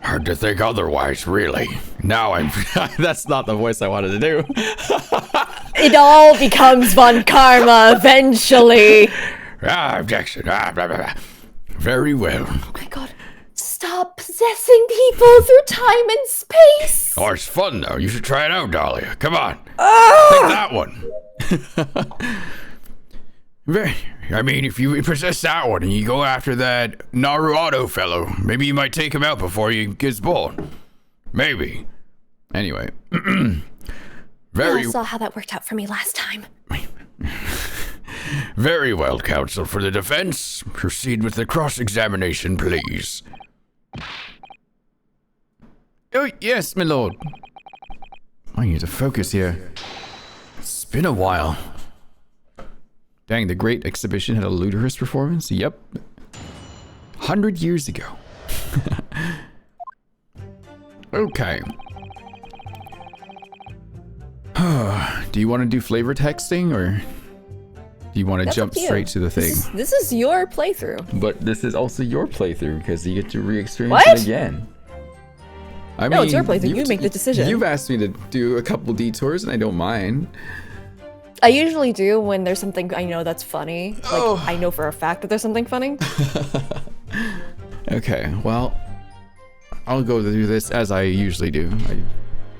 Hard to think otherwise, really. Now I'm... That's not the voice I wanted to do. It all becomes Von Karma eventually. Objection. Blah, blah, blah. Very well. Oh my god. Stop possessing people through time and space! Oh, it's fun, though. You should try it out, Dahlia. Come on. Take that one. I mean, if you possess that one and you go after that Naruto fellow, maybe you might take him out before he gets born. Maybe. Anyway. I saw how that worked out for me last time. Very well, counsel. For the defense, proceed with the cross-examination, please. Oh, yes, my lord. I need to focus here. It's been a while. Dang, the Great Exhibition had a ludicrous performance? Yep. 100 years ago. Okay. Do you want to do flavor texting, or do you want to jump straight to the thing? This is your playthrough. But this is also your playthrough, because you get to re-experience What? it again. I No, it's your playthrough. You make the decision. You've asked me to do a couple detours, and I don't mind. I usually do when there's something I know that's funny. Like, I know for a fact that there's something funny. Okay, well, I'll go through this as I usually do. I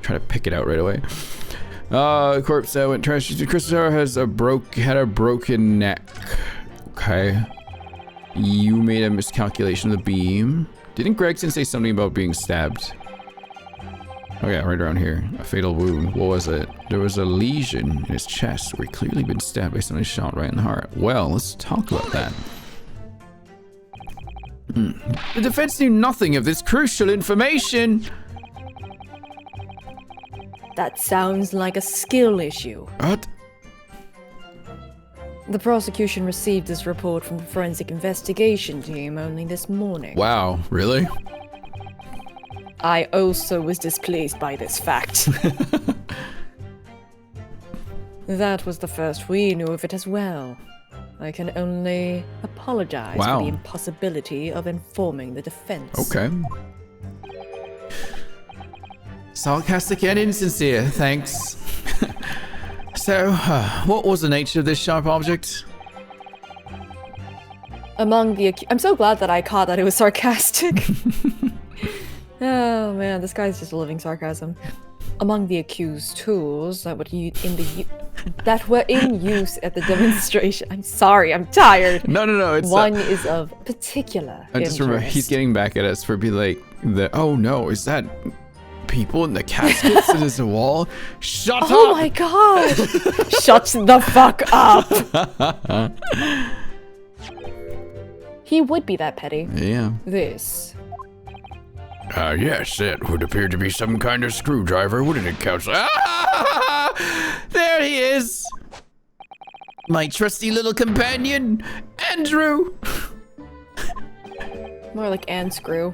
try to pick it out right away. Corpse went trash. Christopher had a broken neck. Okay. You made a miscalculation of the beam. Didn't Gregson say something about being stabbed? Oh yeah, right around here. A fatal wound. What was it? There was a lesion in his chest where he clearly been stabbed by somebody shot right in the heart. Well, let's talk about that. The defense knew nothing of this crucial information. That sounds like a skill issue. What? The prosecution received this report from the forensic investigation team only this morning. Wow, really? I also was displeased by this fact. That was the first we knew of it as well. I can only apologize for the impossibility of informing the defense. Okay. Sarcastic and insincere, thanks. So, what was the nature of this sharp object? Among the I'm so glad that I caught that it was sarcastic. Oh man, this guy's just living sarcasm. Among the accused tools that were in use at the demonstration. I'm sorry, I'm tired. No, it's one is of particular I just remember he's getting back at us for being like oh no, is that people in the caskets and there's a wall? Shut up! Oh my god! Shut the fuck up! He would be that petty. Yeah. This. Yes, it would appear to be some kind of screwdriver, wouldn't it, Counselor? Ah! There he is! My trusty little companion, Andrew! More like and screw.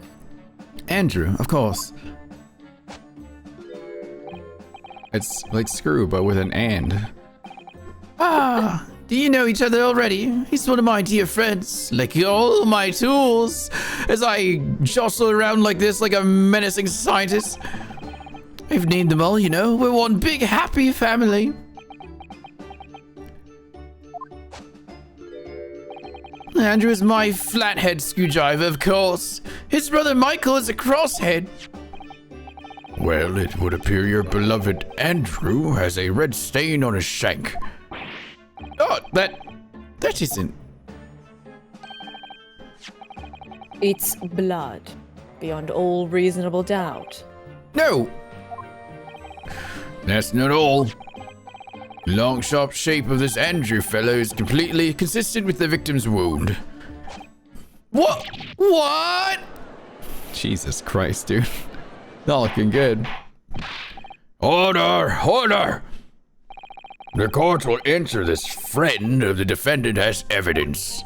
Andrew, of course. It's like screw, but with an and. Ah, do you know each other already? He's one of my dear friends, like all my tools, as I jostle around like this like a menacing scientist. I've named them all, you know. We're one big happy family. Andrew is my flathead screwdriver, of course. His brother Michael is a crosshead. Well, it would appear your beloved Andrew has a red stain on his shank. Oh, that isn't. It's blood, beyond all reasonable doubt. No. That's not all. The long, sharp shape of this Andrew fellow is completely consistent with the victim's wound. What? What? Jesus Christ, dude. Not looking good. Order! Order! The court will enter this friend of the defendant as evidence.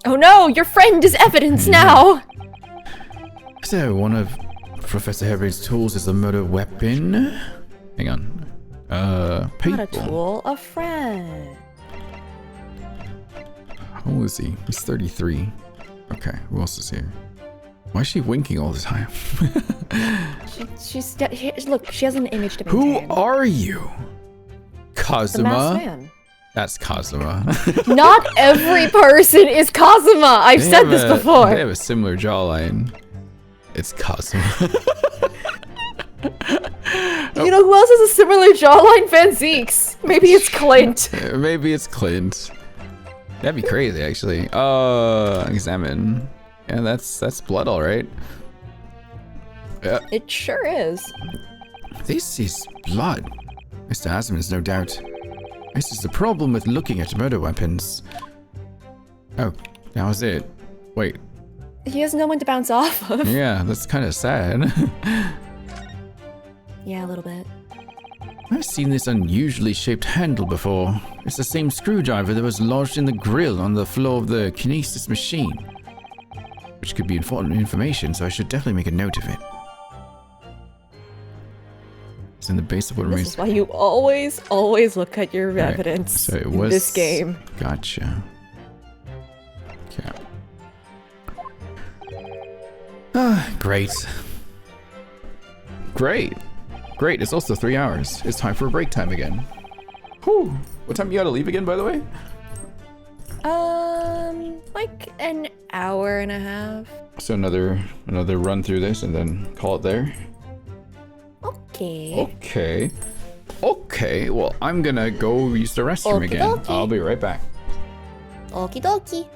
Oh no, your friend is evidence now! So, one of Professor Harry's tools is a murder weapon. Hang on. People. Not a tool, a friend. How old is he? He's 33. Okay, who else is here? Why is she winking all the time? Look, she has an image to Who maintain. are you? The masked Kazuma? man. That's Kazuma. Not every person is Kazuma. I've said this before. They have a similar jawline. It's Kazuma. You know who else has a similar jawline? Van Zeeks. Maybe it's Clint. Maybe it's Clint. That'd be crazy, actually. Examine. Yeah, that's blood, all right. Yeah. It sure is. This is blood. Mr. Asman, no doubt. This is the problem with looking at murder weapons. Oh, that was it. Wait. He has no one to bounce off of. Yeah, that's kind of sad. Yeah, a little bit. I've seen this unusually shaped handle before. It's the same screwdriver that was lodged in the grill on the floor of the kinesis machine. Which could be important information, so I should definitely make a note of it. It's in the base of what This remains. is why you always look at your evidence So it in was this game. Gotcha. Okay. Ah, great. Great. Great. It's also 3 hours. It's time for break time again. Whew. What time you gotta leave again, by the way? Like an hour and a half. So another run through this and then call it there. Okay. Okay. Well, I'm gonna go use the restroom Okie again. dokie. I'll be right back. Okie dokie.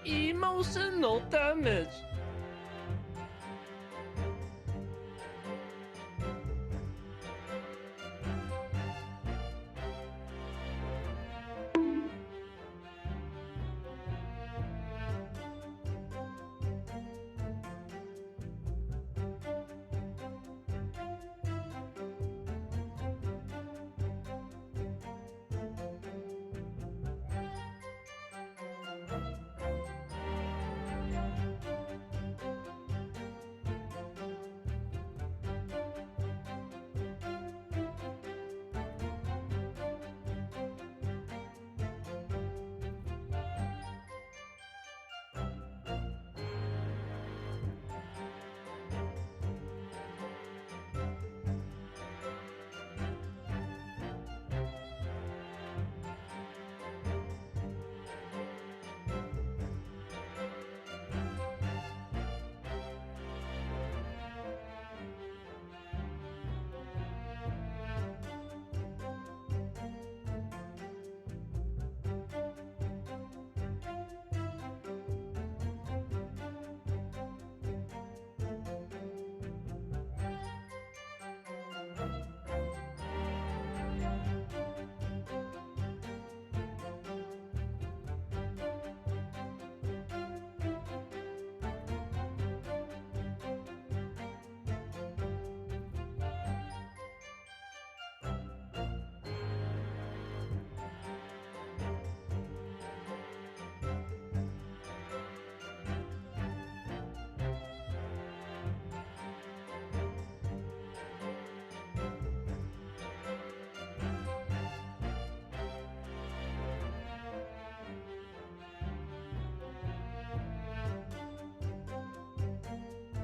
Emotional damage.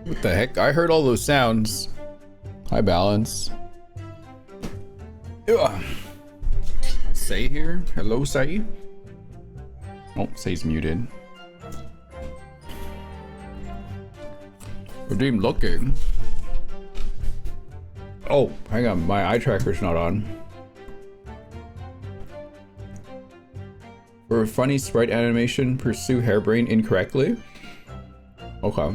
What the heck? I heard all those sounds. Hi, Balance. Ugh. Say here? Hello, Say? Oh, Say's muted. Redeem looking. Oh, hang on. My eye tracker's not on. For a funny sprite animation, pursue hairbrain incorrectly? Okay.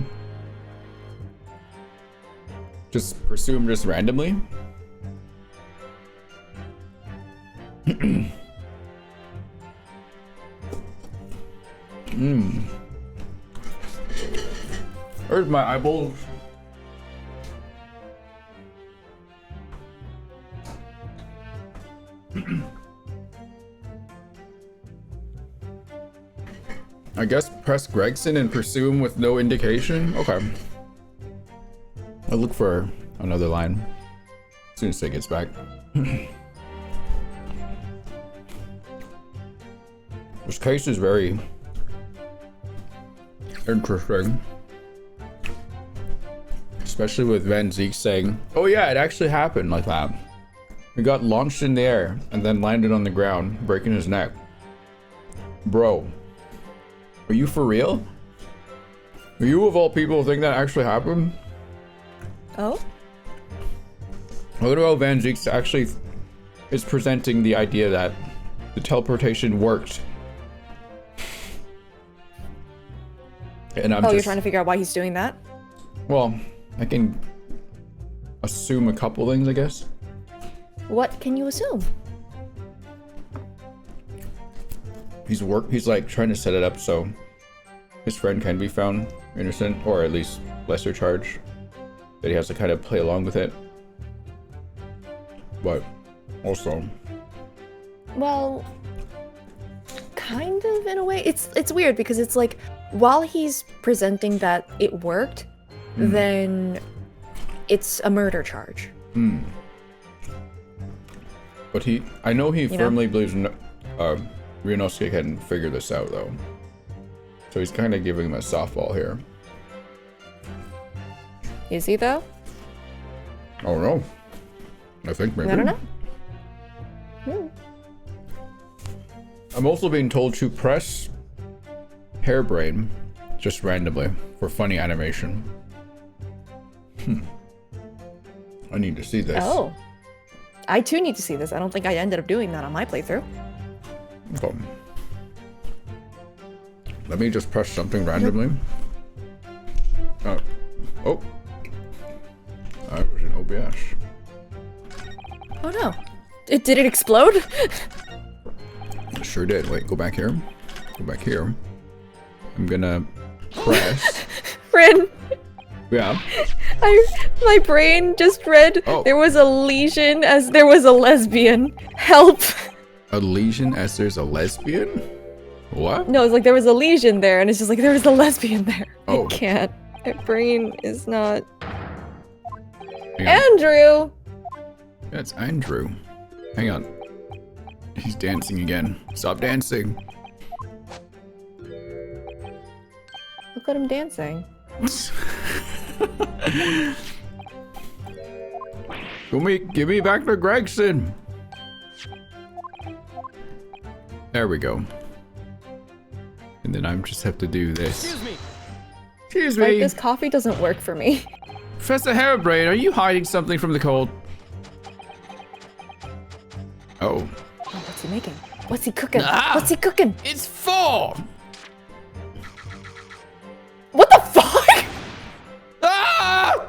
Just pursue him just randomly? Where's my eyeballs? I guess press Gregson and pursue him with no indication? Okay. I'll look for another line as soon as he gets back. This case is very interesting. Especially with Van Zeke saying, oh yeah, it actually happened like that. He got launched in the air and then landed on the ground, breaking his neck. Bro, are you for real? Are you of all people think that actually happened? Oh? Look at how Van Zeke actually is presenting the idea that the teleportation worked. And I'm you're trying to figure out why he's doing that? Well, I can assume a couple things, I guess. What can you assume? He's like trying to set it up so his friend can be found innocent, or at least lesser charge. That he has to kind of play along with it. But also, well, kind of in a way. It's weird because it's like while he's presenting that it worked, then it's a murder charge. But I know he firmly believes Ryunosuke can figure this out though. So he's kind of giving him a softball here. Is he though? Oh no. I think maybe. I don't know. I'm also being told to press hairbrain just randomly for funny animation. I need to see this. Oh. I too need to see this. I don't think I ended up doing that on my playthrough. Okay. Let me just press something randomly. Oh. I was in OBS. Oh no. Did it explode? It sure did. Wait, go back here. Go back here. I'm gonna press. Rin. Yeah. My brain just read there was a lesion as there was a lesbian. Help. A lesion as there's a lesbian? What? No, it's like there was a lesion there and it's just like there was a lesbian there. Oh. I can't. My brain is not. Andrew! That's Andrew. Hang on. He's dancing again. Stop dancing. Look at him dancing. Give me back to Gregson. There we go. And then I just have to do this. Excuse me. Excuse Like me. this coffee doesn't work for me. Professor Hairbrain, are you hiding something from the cold? Oh. What's he making? What's he cooking? Ah! What's he cooking? It's 4! What the fuck? Ah!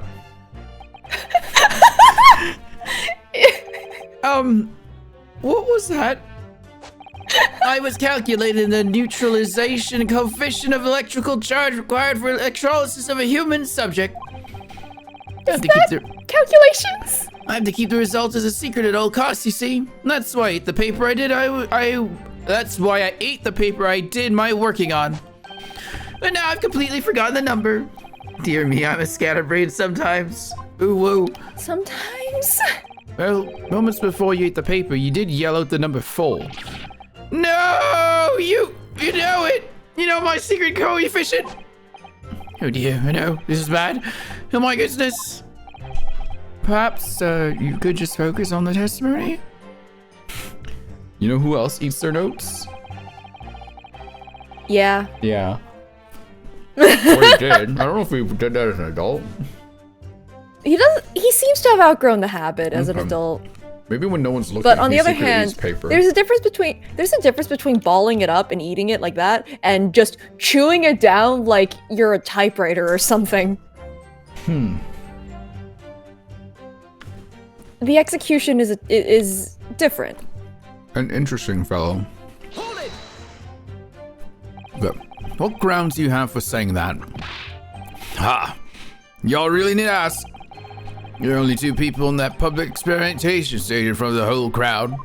What was that? I was calculating the neutralization coefficient of electrical charge required for electrolysis of a human subject. Calculations? I have to keep the results as a secret at all costs, you see. That's why I ate the paper I did. That's why I ate the paper I did my working on. But now I've completely forgotten the number. Dear me, I'm a scatterbrain sometimes. Ooh, woo. Sometimes. Well, moments before you ate the paper, you did yell out the number 4. No! You know it! You know my secret coefficient? Oh dear, I know, this is bad. Oh my goodness. Perhaps you could just focus on the testimony? You know who else eats their notes? Yeah. Yeah. Or he did. I don't know if he did that as an adult. He seems to have outgrown the habit as an Okay. adult. Maybe when no one's looking. But on the he other secretly hand, eats paper. there's a difference between balling it up and eating it like that and just chewing it down like you're a typewriter or something. The execution is different. An interesting fellow. Hold it! But what grounds do you have for saying that? Ha! Y'all really need to ask. You're only two people in that public experimentation stage in front of the whole crowd.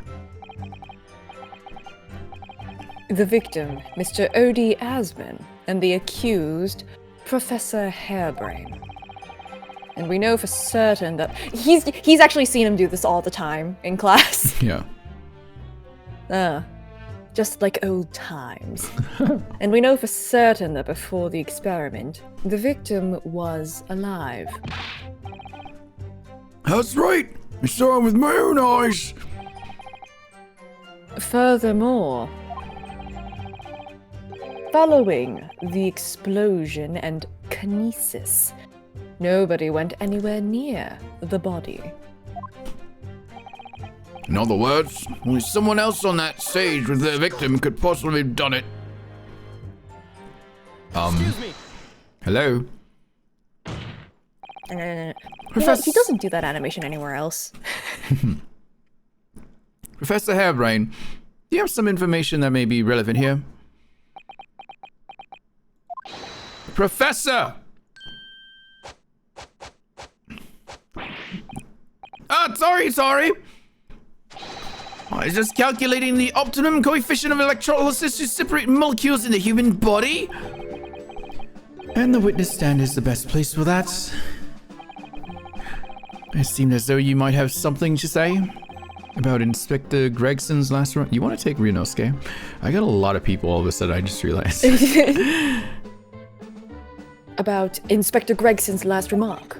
The victim, Mr. O.D. Asman, and the accused, Professor Hairbrain. And we know for certain that he's actually seen him do this all the time in class. Yeah. Just like old times. And we know for certain that before the experiment, the victim was alive. That's right. I saw him with my own eyes. Furthermore, following the explosion and kinesis, nobody went anywhere near the body. In other words, only someone else on that stage with the victim could possibly have done it. Excuse me. Hello? He doesn't do that animation anywhere else. Professor Hairbrain, do you have some information that may be relevant here? Professor! Sorry. I was just calculating the optimum coefficient of electrolysis to separate molecules in the human body. And the witness stand is the best place for that. It seemed as though you might have something to say about Inspector Gregson's last run. You want to take Ryunosuke? I got a lot of people all of a sudden, I just realized. About Inspector Gregson's last remark.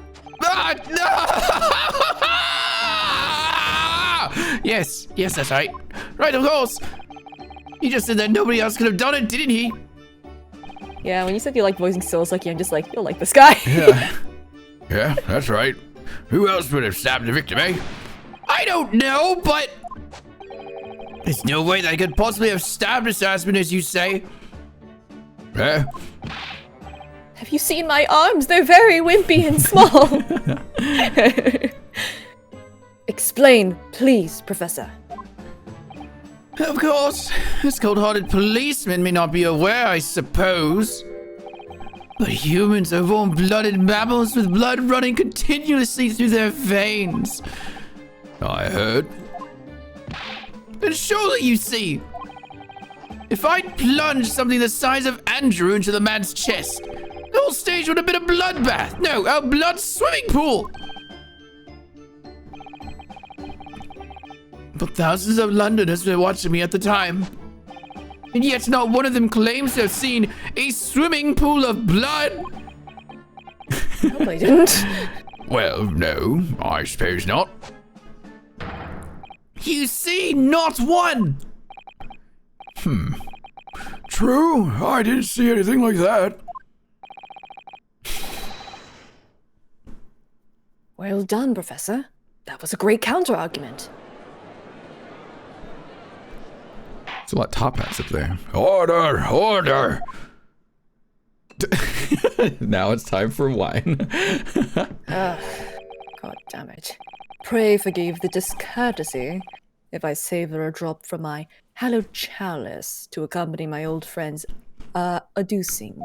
Yes, that's right. Right, of course. He just said that nobody else could have done it, didn't he? Yeah, when you said you like voicing Souls, like, I'm just like, you'll like this guy. Yeah, that's right. Who else would have stabbed the victim, eh? I don't know, but there's no way that I could possibly have stabbed Assassin, as you say. Eh? Have you seen my arms? They're very wimpy and small. Explain, please, Professor. Of course, this cold-hearted policeman may not be aware, I suppose. But humans are warm-blooded mammals with blood running continuously through their veins. I heard. And surely you see, if I'd plunged something the size of Andrew into the man's chest, the whole stage would have been a bloodbath. No, a blood swimming pool. But thousands of Londoners were watching me at the time. And yet not one of them claims to have seen a swimming pool of blood. No, they didn't. Well, no, I suppose not. You see, not one. True, I didn't see anything like that. Well done, Professor. That was a great counter-argument. There's a lot of top hats up there. Order! Order! Now it's time for wine. God damn it. Pray forgive the discourtesy if I savor a drop from my hallowed chalice to accompany my old friend's adducing.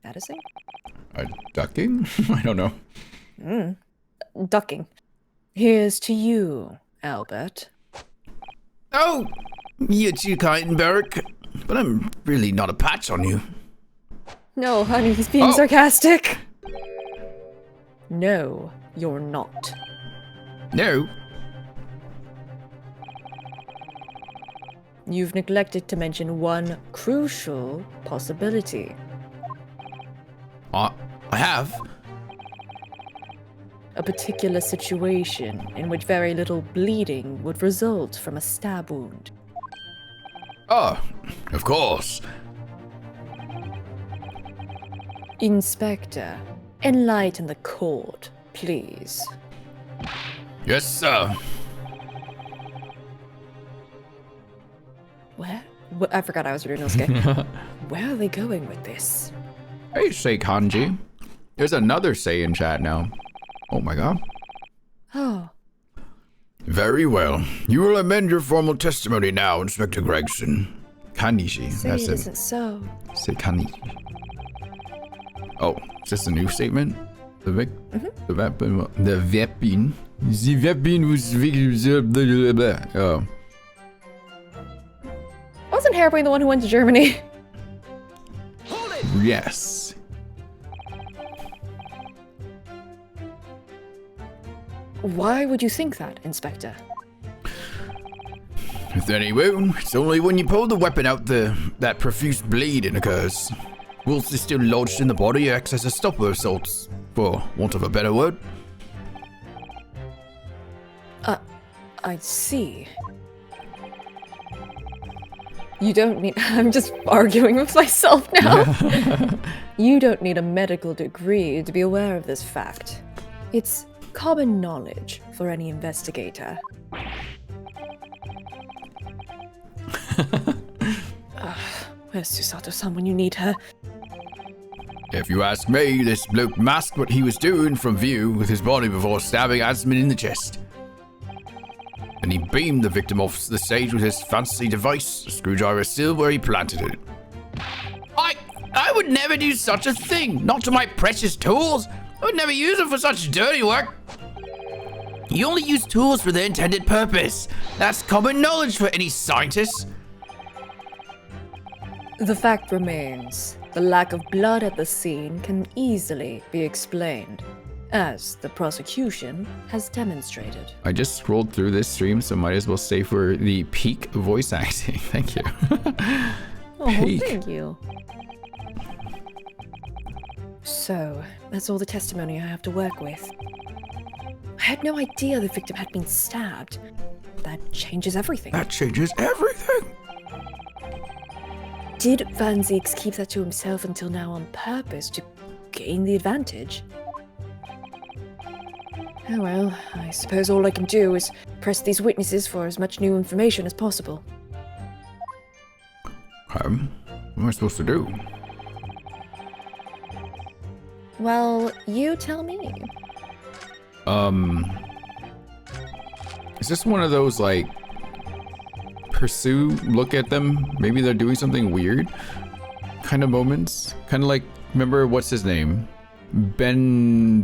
Addising? Ducking? I don't know. Ducking. Here's to you, Albert. Oh, you're too kind, Beric. But I'm really not a patch on you. No, honey, he's being sarcastic. No, you're not. No. You've neglected to mention one crucial possibility. I have. A particular situation in which very little bleeding would result from a stab wound. Oh, of course. Inspector, enlighten the court, please. Yes, sir. Where? I forgot I was Ryunosuke. Where are they going with this? Hey, say Kanji. There's another say in chat now. Oh my god. Oh, Very well. You will amend your formal testimony now, Inspector Gregson. Kanishi. say That's it it. isn't so. Say Kanishi. Oh, is this a new statement? The weapon. The weapon was. Oh. Wasn't Hairbrain the one who went to Germany? Yes. Why would you think that, Inspector? With any wound, it's only when you pull the weapon out that profuse bleeding occurs. Whilst it's still lodged in the body, it acts as a stopper of sorts, for want of a better word. I see. You don't need. I'm just arguing with myself now. You don't need a medical degree to be aware of this fact. It's common knowledge for any investigator. Where's Susato-san when you need her? If you ask me, this bloke masked what he was doing from view with his body before stabbing Asmin in the chest. And he beamed the victim off the stage with his fancy device, the screwdriver still where he planted it. I would never do such a thing, not to my precious tools. I would never use them for such dirty work. You only use tools for their intended purpose. That's common knowledge for any scientist. The fact remains, the lack of blood at the scene can easily be explained, as the prosecution has demonstrated. I just scrolled through this stream, so might as well stay for the peak voice acting. Thank you. Oh, Peak. thank you. So, that's all the testimony I have to work with. I had no idea the victim had been stabbed. That changes everything. That changes everything. Did Van Zieks keep that to himself until now on purpose to gain the advantage? Oh well, I suppose all I can do is press these witnesses for as much new information as possible. What am I supposed to do? Well, you tell me. Is this one of those, like, pursue, look at them, maybe they're doing something weird kind of moments? Kind of like, remember, what's his name? Ben.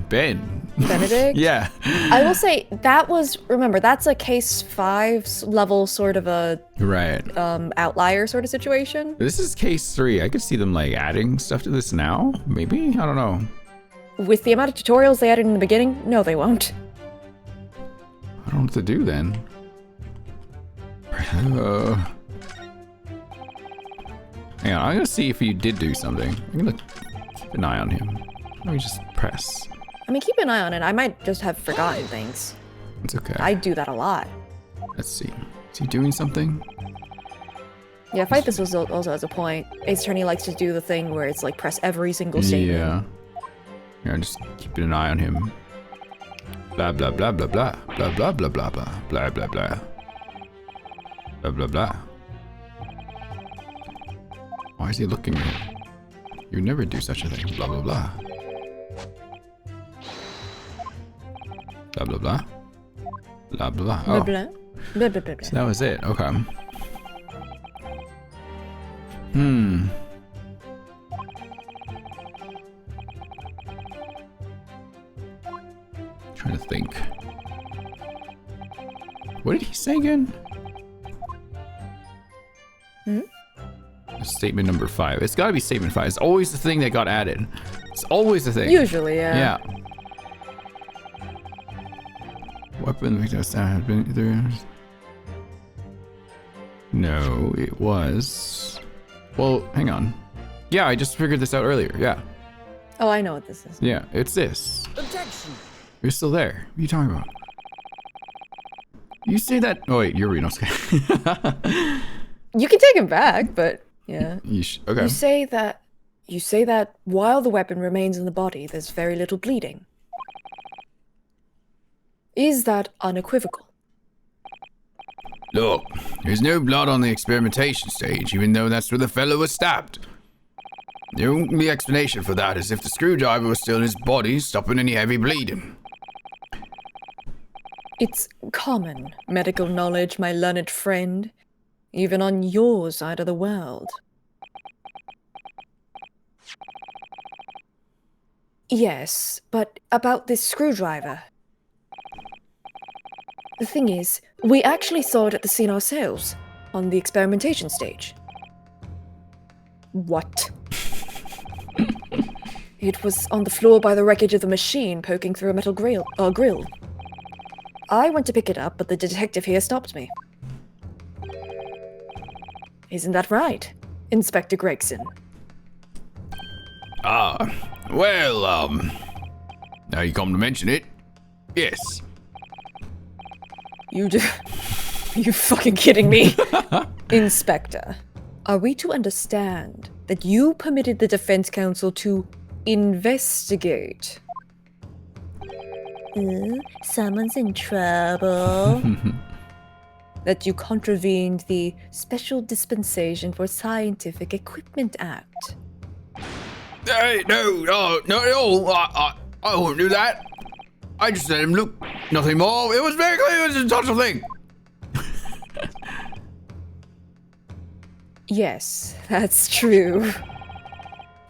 Benedict? Yeah. I will say, that was, remember, that's a case 5 level sort of a Right. outlier sort of situation. This is case 3. I could see them, like, adding stuff to this now. Maybe? I don't know. With the amount of tutorials they added in the beginning, no they won't. I don't know what to do then. Hang on, I'm gonna see if he did do something. I'm gonna keep an eye on him. Let me just press. I mean, keep an eye on it. I might just have forgotten things. It's okay. I do that a lot. Let's see. Is he doing something? Yeah, Fight This was also has a point. Ace Attorney likes to do the thing where it's like press every single statement. Yeah. Yeah, just keeping an eye on him. Blah blah blah blah blah blah blah blah blah blah blah blah blah blah blah blah. Why is he looking at me? You never do such a thing. Blah blah blah. Blah blah blah. Blah blah blah. Blah Oh, blah. Blah blah blah blah. so that was it. Okay. Trying to think. What did he say again? Statement number 5. It's got to be statement 5. It's always the thing that got added. It's always the thing. Usually, yeah. Yeah. Weapon victim have been either. No, it was. Well, hang on. Yeah, I just figured this out earlier. Yeah. Oh, I know what this is. Yeah, it's this. Objection. You're still there. What are you talking about? You say that. Oh, wait, you're Renosuke. You can take him back, but yeah. Okay. You say that while the weapon remains in the body, there's very little bleeding. Is that unequivocal? Look, there's no blood on the experimentation stage, even though that's where the fellow was stabbed. The only explanation for that is if the screwdriver was still in his body, stopping any heavy bleeding. It's common medical knowledge, my learned friend, even on your side of the world. Yes, but about this screwdriver. The thing is, we actually saw it at the scene ourselves, on the experimentation stage. What? It was on the floor by the wreckage of the machine, poking through a metal grill. I went to pick it up, but the detective here stopped me. Isn't that right, Inspector Gregson? Well, now you come to mention it, yes. You fucking kidding me? Inspector, are we to understand that you permitted the defense counsel to investigate? Someone's in trouble. That you contravened the Special Dispensation for Scientific Equipment Act? Hey, no, I won't do that. I just let him look, nothing more. It was very clear it was a touchable thing. Yes, that's true.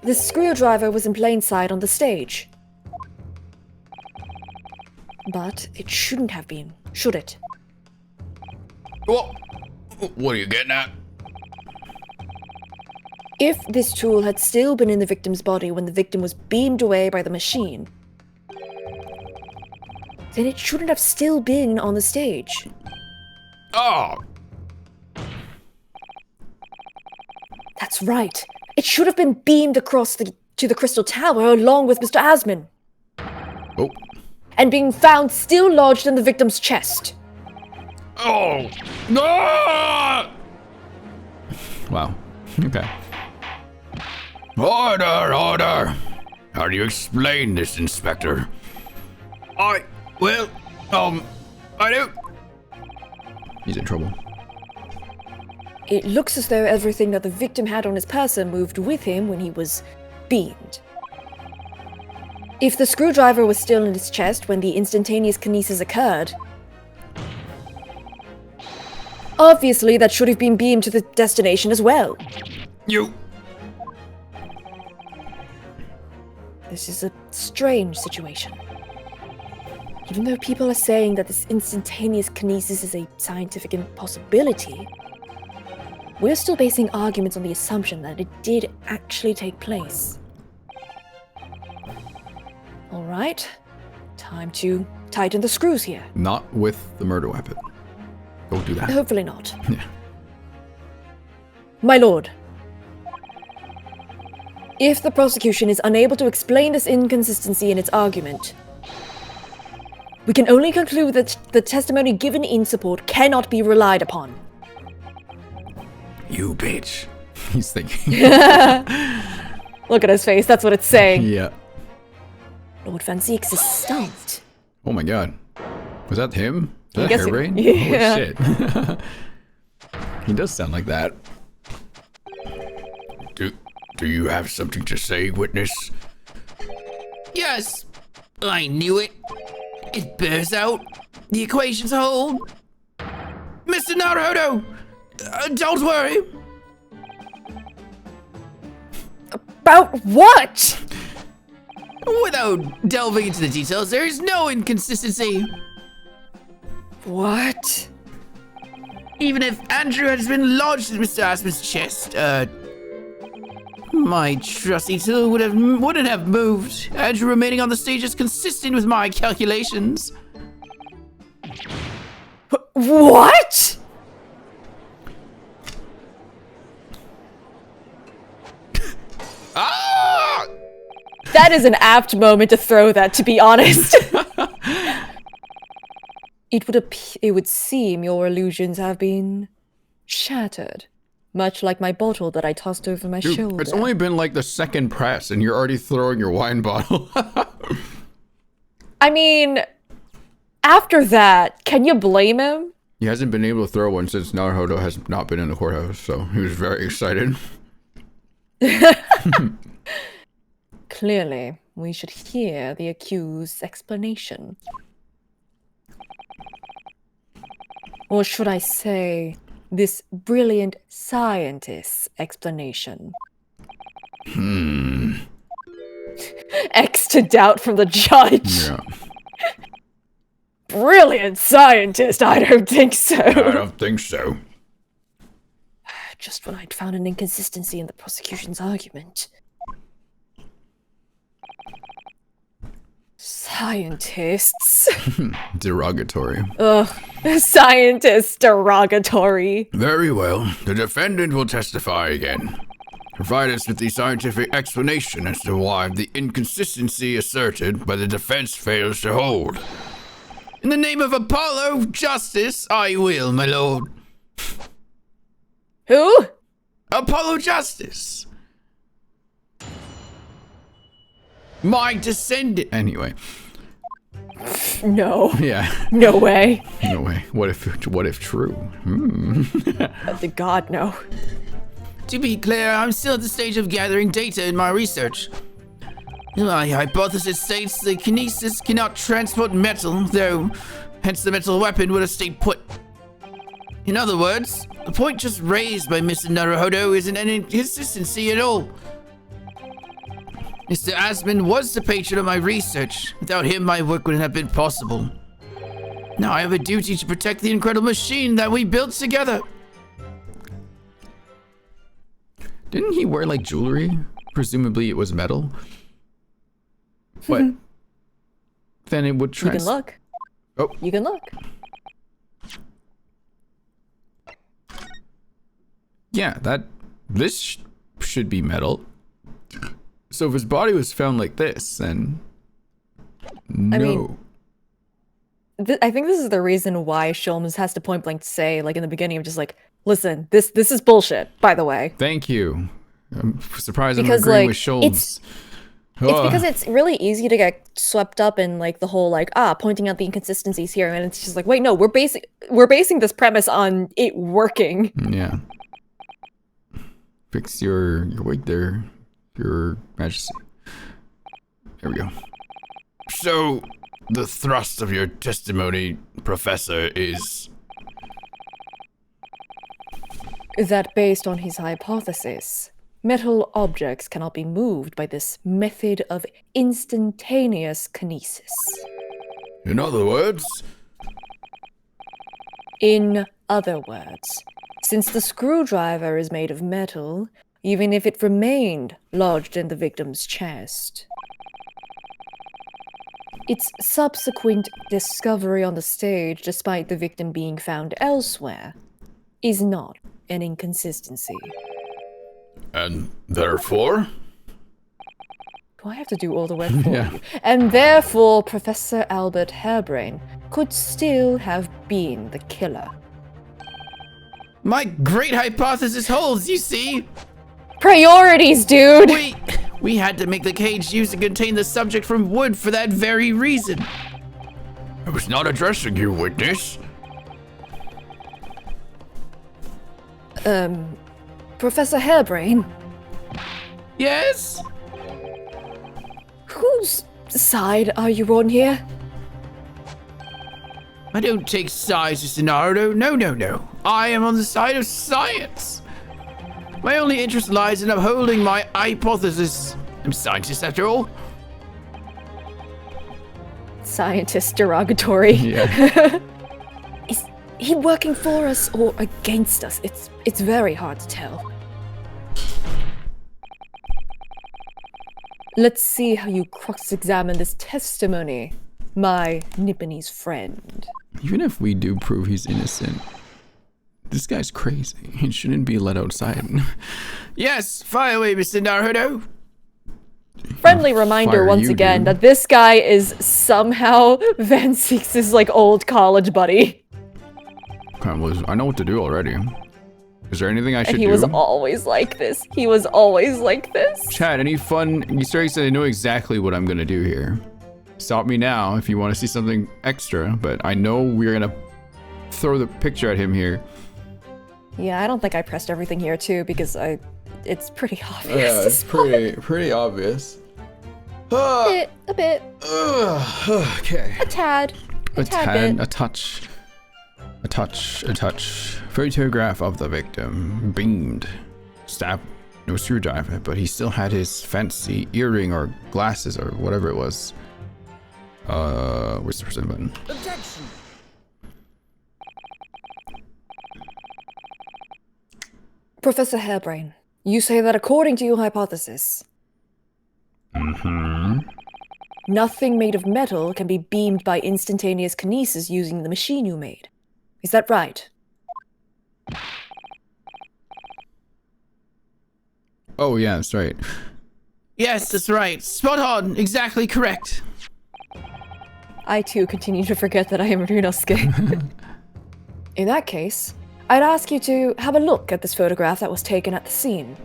The screwdriver was in plain sight on the stage. But it shouldn't have been, should it? What are you getting at? If this tool had still been in the victim's body when the victim was beamed away by the machine, then it shouldn't have still been on the stage. Oh, That's right. It should have been beamed across to the Crystal Tower along with Mr. Asman. oh, And being found still lodged in the victim's chest. oh, no! Wow. Okay. Order. How do you explain this, Inspector? I do. He's in trouble. It looks as though everything that the victim had on his person moved with him when he was beamed. If the screwdriver was still in his chest when the instantaneous kinesis occurred, obviously that should have been beamed to the destination as well. You. This is a strange situation. Even though people are saying that this instantaneous kinesis is a scientific impossibility, we're still basing arguments on the assumption that it did actually take place. Alright, time to tighten the screws here. Not with the murder weapon. Don't do that. Hopefully not. Yeah. My lord, if the prosecution is unable to explain this inconsistency in its argument, we can only conclude that the testimony given in support cannot be relied upon. You bitch. He's thinking. Look at his face, that's what it's saying. Yeah. Lord Van Zieks is stumped. Oh my god. Was that him? Is I'm that guessing- Hairbrain? yeah. Holy shit. He does sound like that. Do you have something to say, witness? Yes, I knew it. It bears out. The equations hold. Mr. Naruto, don't worry. About what? Without delving into the details, there is no inconsistency. What? Even if Andrew has been lodged in Mr. Aspen's chest, my trusty tool wouldn't have moved. Andrew remaining on the stage is consistent with my calculations. What? That is an apt moment to throw that, to be honest. It would seem your illusions have been shattered. Much like my bottle that I tossed over my Dude, shoulder. it's only been like the second press and you're already throwing your wine bottle. I mean, after that, can you blame him? He hasn't been able to throw one since Naruhodo has not been in the courthouse, so he was very excited. Clearly, we should hear the accused's explanation. Or should I say, this brilliant scientist's explanation? X to doubt from the judge. Yeah. Brilliant scientist, I don't think so. I don't think so. Just when I'd found an inconsistency in the prosecution's argument. Scientists. Derogatory. Ugh. Scientists derogatory. Very well. The defendant will testify again. Provide us with the scientific explanation as to why the inconsistency asserted by the defense fails to hold. In the name of Apollo, justice, I will, my lord. Who? Apollo Justice. My descendant. Anyway. No. Yeah. No way. No way. What if true? God, no. To be clear, I'm still at the stage of gathering data in my research. My hypothesis states the kinesis cannot transport metal, though, hence the metal weapon would have stayed put. In other words, the point just raised by Mr. Naruhodo isn't an inconsistency at all. Mr. Asman was the patron of my research. Without him, my work wouldn't have been possible. Now I have a duty to protect the incredible machine that we built together. Didn't he wear like jewelry? Presumably it was metal. But then it would You can look. Oh. You can look. Yeah, this should be metal. So if his body was found like this, then no. I mean, I think this is the reason why Shulmans has to point blank say, like in the beginning, of just like, listen, this is bullshit. By the way, Thank you. I'm surprised Because, I'm agreeing like, with Schultz. it's because it's really easy to get swept up in like the whole like pointing out the inconsistencies here, and it's just like, wait, no, we're basing this premise on it working. Yeah. Fix your wig there, Your Majesty. There we go. So, the thrust of your testimony, Professor, is... That based on his hypothesis, metal objects cannot be moved by this method of instantaneous kinesis. In other words... In other words, since the screwdriver is made of metal, even if it remained lodged in the victim's chest, its subsequent discovery on the stage, despite the victim being found elsewhere, is not an inconsistency. And therefore? Do I have to do all the work for Yeah. you? And therefore, Professor Albert Harebrain could still have been the killer. My great hypothesis holds, you see. Priorities, dude! We had to make the cage used to contain the subject from wood for that very reason. I was not addressing you, witness. Professor Harebrain, Yes? whose side are you on here? I don't take sides, Mr. Naruto. No. I am on the side of science. My only interest lies in upholding my hypothesis. I'm a scientist after all. Scientist derogatory. Yeah. Is he working for us or against us? It's very hard to tell. Let's see how you cross-examine this testimony, my Nipponese friend. Even if we do prove he's innocent, this guy's crazy. He shouldn't be let outside. Yes, fire away, Mr. Naruto. friendly reminder fire once you, again dude. that this guy is somehow Van Seeks' like old college buddy. Okay, well, I know what to do already. Is there anything I should And he do? was always like this. He was always like this. Chad, any fun Easter eggs? I know exactly what I'm gonna do here. Stop me now if you want to see something extra, but I know we're gonna throw the picture at him here. Yeah, I don't think I pressed everything here too because it's pretty obvious. Yeah, it's pretty obvious. A bit. Okay. A tad. A tad bit. a touch. A touch. Photograph of the victim. Beamed. Stab. No screwdriver, but he still had his fancy earring or glasses or whatever it was. Where's the present button? Objection. Professor Hairbrain, you say that according to your hypothesis, nothing made of metal can be beamed by instantaneous kinesis using the machine you made. Is that right? Oh yeah, that's right. Yes, that's right. Spot on. Exactly correct. I too continue to forget that I am Ryunosuke. In that case, I'd ask you to have a look at this photograph that was taken at the scene.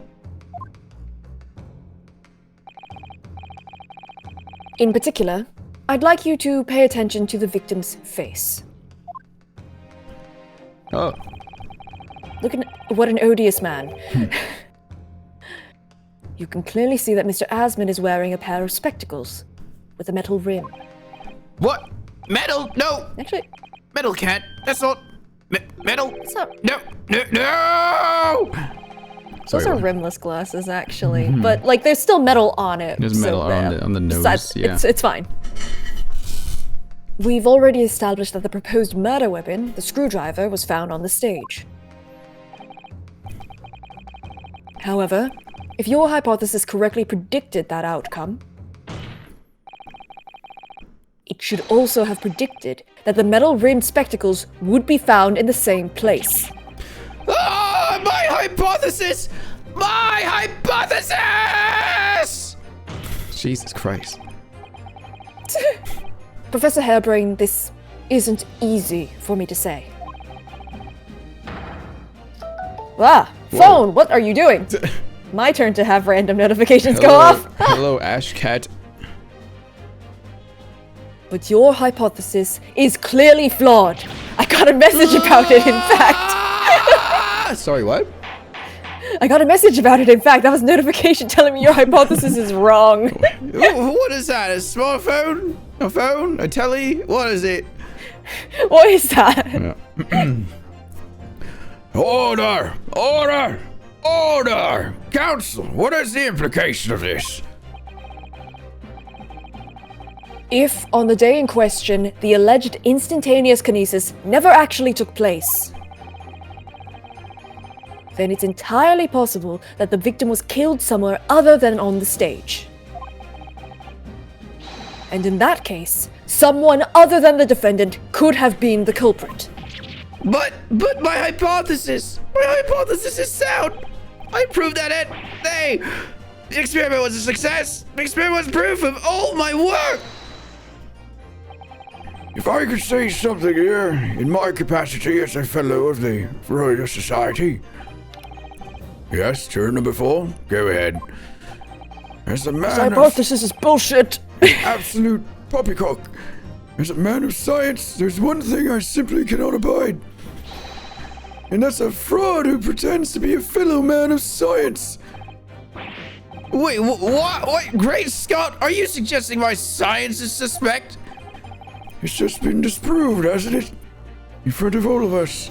In particular, I'd like you to pay attention to the victim's face. Oh. Look at what an odious man. You can clearly see that Mr. Asman is wearing a pair of spectacles with a metal rim. What? Metal? No. Actually, Metal can't. That's not. Metal? it's not. No. No. Those are rimless glasses, actually, but like there's still metal on it. There's metal on the nose. Yeah. It's fine. We've already established that the proposed murder weapon, the screwdriver, was found on the stage. However, if your hypothesis correctly predicted that outcome, it should also have predicted that the metal-rimmed spectacles would be found in the same place. Ah, my hypothesis! My hypothesis! Jesus Christ. Professor Hairbrain, this isn't easy for me to say. Ah, phone, what are you doing? My turn to have random notifications go off. Hello, Ash Cat. But your hypothesis is clearly flawed. I got a message about it, in fact. Sorry, what? I got a message about it, in fact. That was a notification telling me your hypothesis is wrong. What is that? A smartphone? A phone? A telly? What is it? What is that? Order! Order! Order! Council, what is the implication of this? If, on the day in question, the alleged instantaneous kinesis never actually took place, then it's entirely possible that the victim was killed somewhere other than on the stage. And in that case, someone other than the defendant could have been the culprit. But my hypothesis is sound. I proved that the experiment was a success. The experiment was proof of all my work. If I could say something here, in my capacity as a fellow of the Royal Society. Yes, turn number 4, go ahead. As a man This hypothesis is bullshit. absolute poppycock. As a man of science, there's one thing I simply cannot abide. And that's a fraud who pretends to be a fellow man of science. Wait, what? Great Scott, are you suggesting my science is suspect? It's just been disproved, hasn't it? In front of all of us.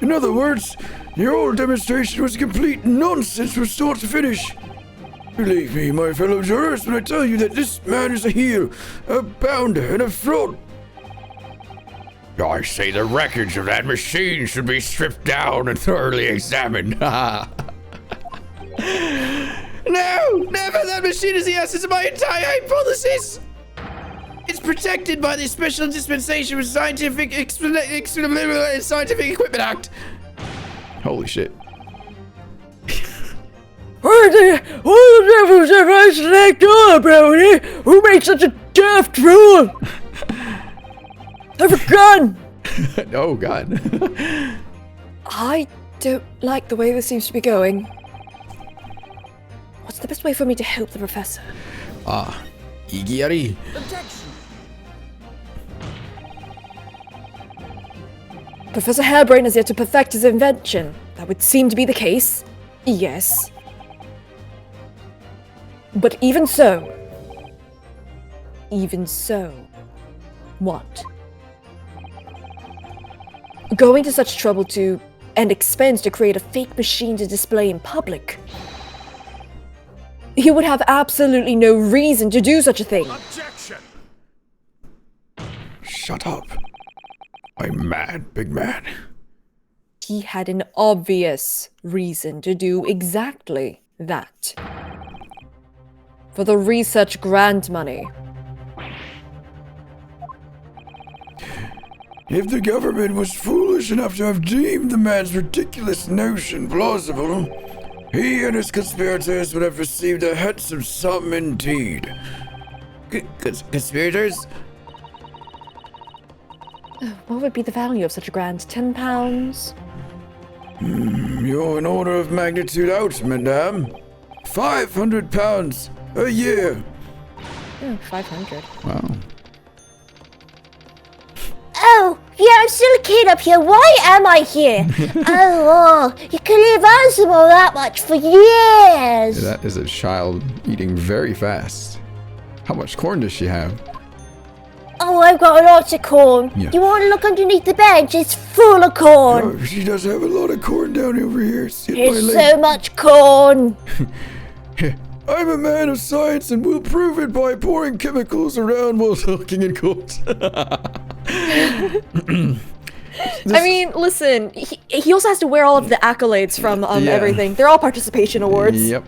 In other words, the whole demonstration was complete nonsense from start to finish. Believe me, my fellow jurors, when I tell you that this man is a heel, a bounder, and a fraud. I say the records of that machine should be stripped down and thoroughly examined. No, never! That machine is the essence of my entire hypothesis! It's protected by the Special Dispensation with Scientific Equipment Act. Holy shit. Who the devil's ever select all about it? Who made such a daft rule? Have a gun! Oh god. I don't like the way this seems to be going. What's the best way for me to help the professor? Igiyari. Objection. Professor Harebrain has yet to perfect his invention. That would seem to be the case. Yes. But even so... What? Going to such trouble and expense to create a fake machine to display in public. He would have absolutely no reason to do such a thing. Objection. Shut up. I'm mad, big man. He had an obvious reason to do exactly that. For the research grant money. If the government was foolish enough to have deemed the man's ridiculous notion plausible, he and his conspirators would have received a handsome sum indeed. Conspirators? What would be the value of such a grant? £10? You're an order of magnitude out, madame. £500 a year. Oh, 500. Wow. Oh, yeah, I'm still a kid up here. Why am I here? Oh, you could leave Ansimo that much for years. That is a child eating very fast. How much corn does she have? Oh, I've got lots of corn. Yeah. You want to look underneath the bench? It's full of corn. Oh, she does have a lot of corn down over here. See my It's leg? so much corn. I'm a man of science and will prove it by pouring chemicals around while talking in court. I mean, listen, he also has to wear all of the accolades from Yeah. everything. They're all participation awards. Yep.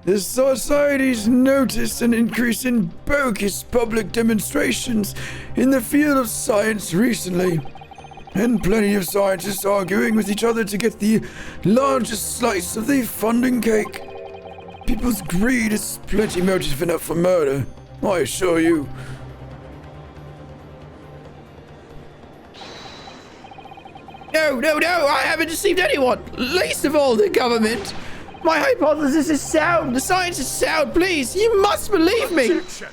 The society's noticed an increase in bogus public demonstrations in the field of science recently, and plenty of scientists arguing with each other to get the largest slice of the funding cake. People's greed is plenty motive enough for murder, I assure you. No, I haven't deceived anyone. Least of all the government. My hypothesis is sound. The science is sound. Please, you must believe me. Objection.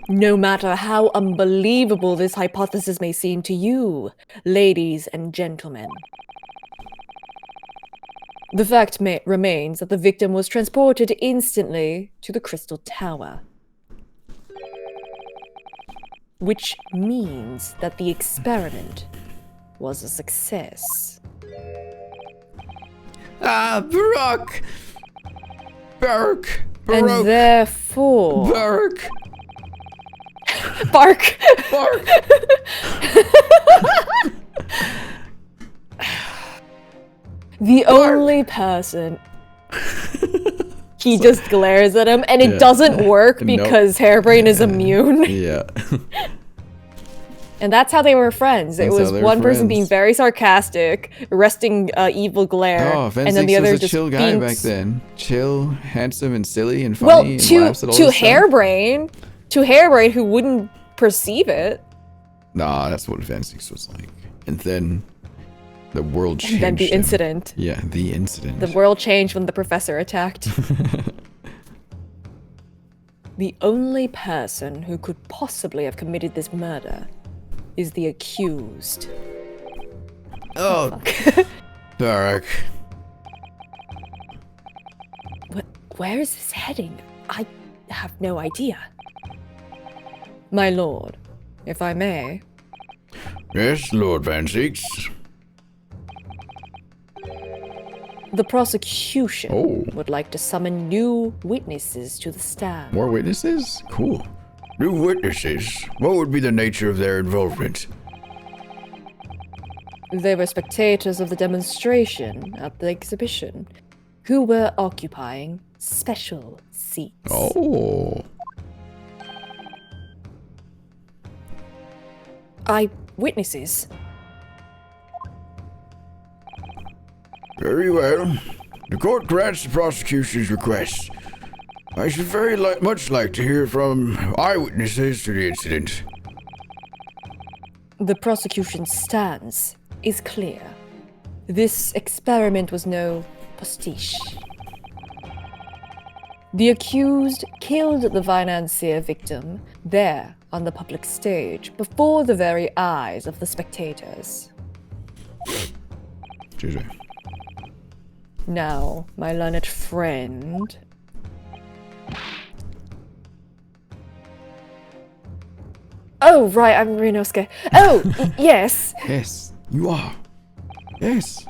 No matter how unbelievable this hypothesis may seem to you, ladies and gentlemen. The fact remains that the victim was transported instantly to the Crystal Tower. Which means that the experiment was a success. Baroque. And therefore... Baroque. Bark! Bark. The only person... He just glares at him, and it doesn't work because Harebrain is immune. Yeah. And that's how they were friends. It That's was how they were one person friends. being very sarcastic, arresting evil glare, Oh, Van and then the Zix other was a just chill guy being back then. Chill, handsome, and silly, and Well, funny, and to laughs at all this stuff. Harebrain, who wouldn't perceive it, Nah, that's what Van Zix was like. And then the world changed. and then the him. incident. Yeah, the incident. The world changed when the professor attacked. The only person who could possibly have committed this murder is the accused. Oh, Barak. Where is this heading? I have no idea. My lord, if I may, Yes, Lord Van Zix. the prosecution Oh. would like to summon new witnesses to the stand. More witnesses? Cool. New witnesses. What would be the nature of their involvement? They were spectators of the demonstration at the exhibition, who were occupying special seats. Oh. Eyewitnesses? Very well. The court grants the prosecution's request. I should very much like to hear from eyewitnesses to the incident. The prosecution's stance is clear. This experiment was no pastiche. The accused killed the financier victim there on the public stage before the very eyes of the spectators. GG. Now, my learned friend. Oh, right, I'm Rinosuke. Oh, yes. Yes, you are. Yes.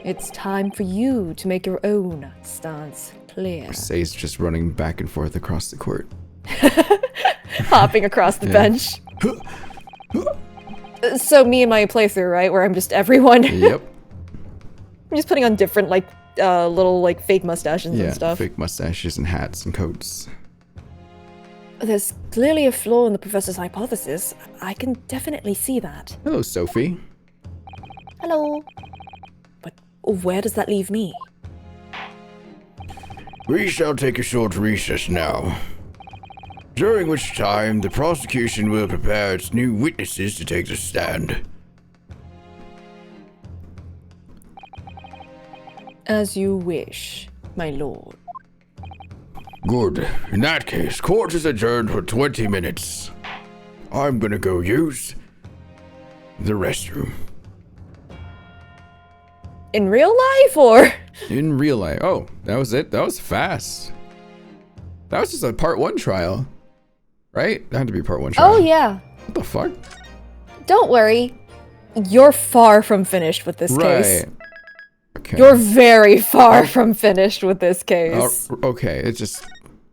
It's time for you to make your own stance clear. Say's just running back and forth across the court. Hopping across the bench. So me and my playthrough, right? Where I'm just everyone. Yep. I'm just putting on different, like, little, like, fake mustaches and stuff. Fake mustaches and hats and coats. There's clearly a flaw in the professor's hypothesis. I can definitely see that. Hello, Sophie. Hello. But where does that leave me? We shall take a short recess now, during which time the prosecution will prepare its new witnesses to take the stand. As you wish, my lord. Good. In that case, court is adjourned for 20 minutes. I'm gonna go use the restroom. In real life, or? In real life. Oh, that was it? That was fast. That was just a part 1 trial. Right? That had to be part 1 trial. Oh, yeah. What the fuck? Don't worry. You're far from finished with this case. Right. Okay. You're very far from finished with this case. Okay, it's just...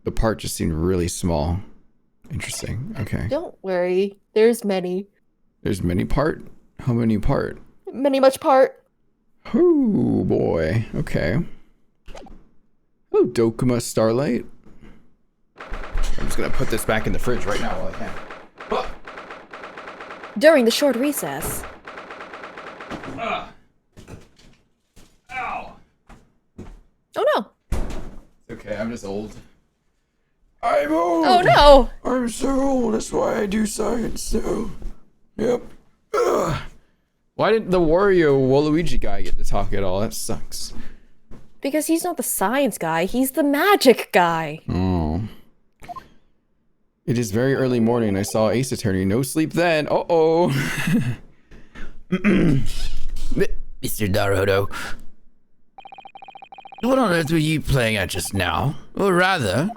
The part just seemed really small. Interesting. Okay. Don't worry. There's many. There's many part? How many part? Many much part. Oh, boy. Okay. Oh, Dokuma Starlight. I'm just gonna put this back in the fridge right now while I can. During the short recess. Ow! Oh no. Okay, I'm just old. I'm old! Oh no! I'm so old, that's why I do science, so... Yep. Ugh. Why didn't the Wario Waluigi guy get to talk at all? That sucks. Because he's not the science guy, he's the magic guy. Oh. It is very early morning. I saw Ace Attorney. No sleep then. Uh-oh. Mr. Naruto. What on earth were you playing at just now? Or rather,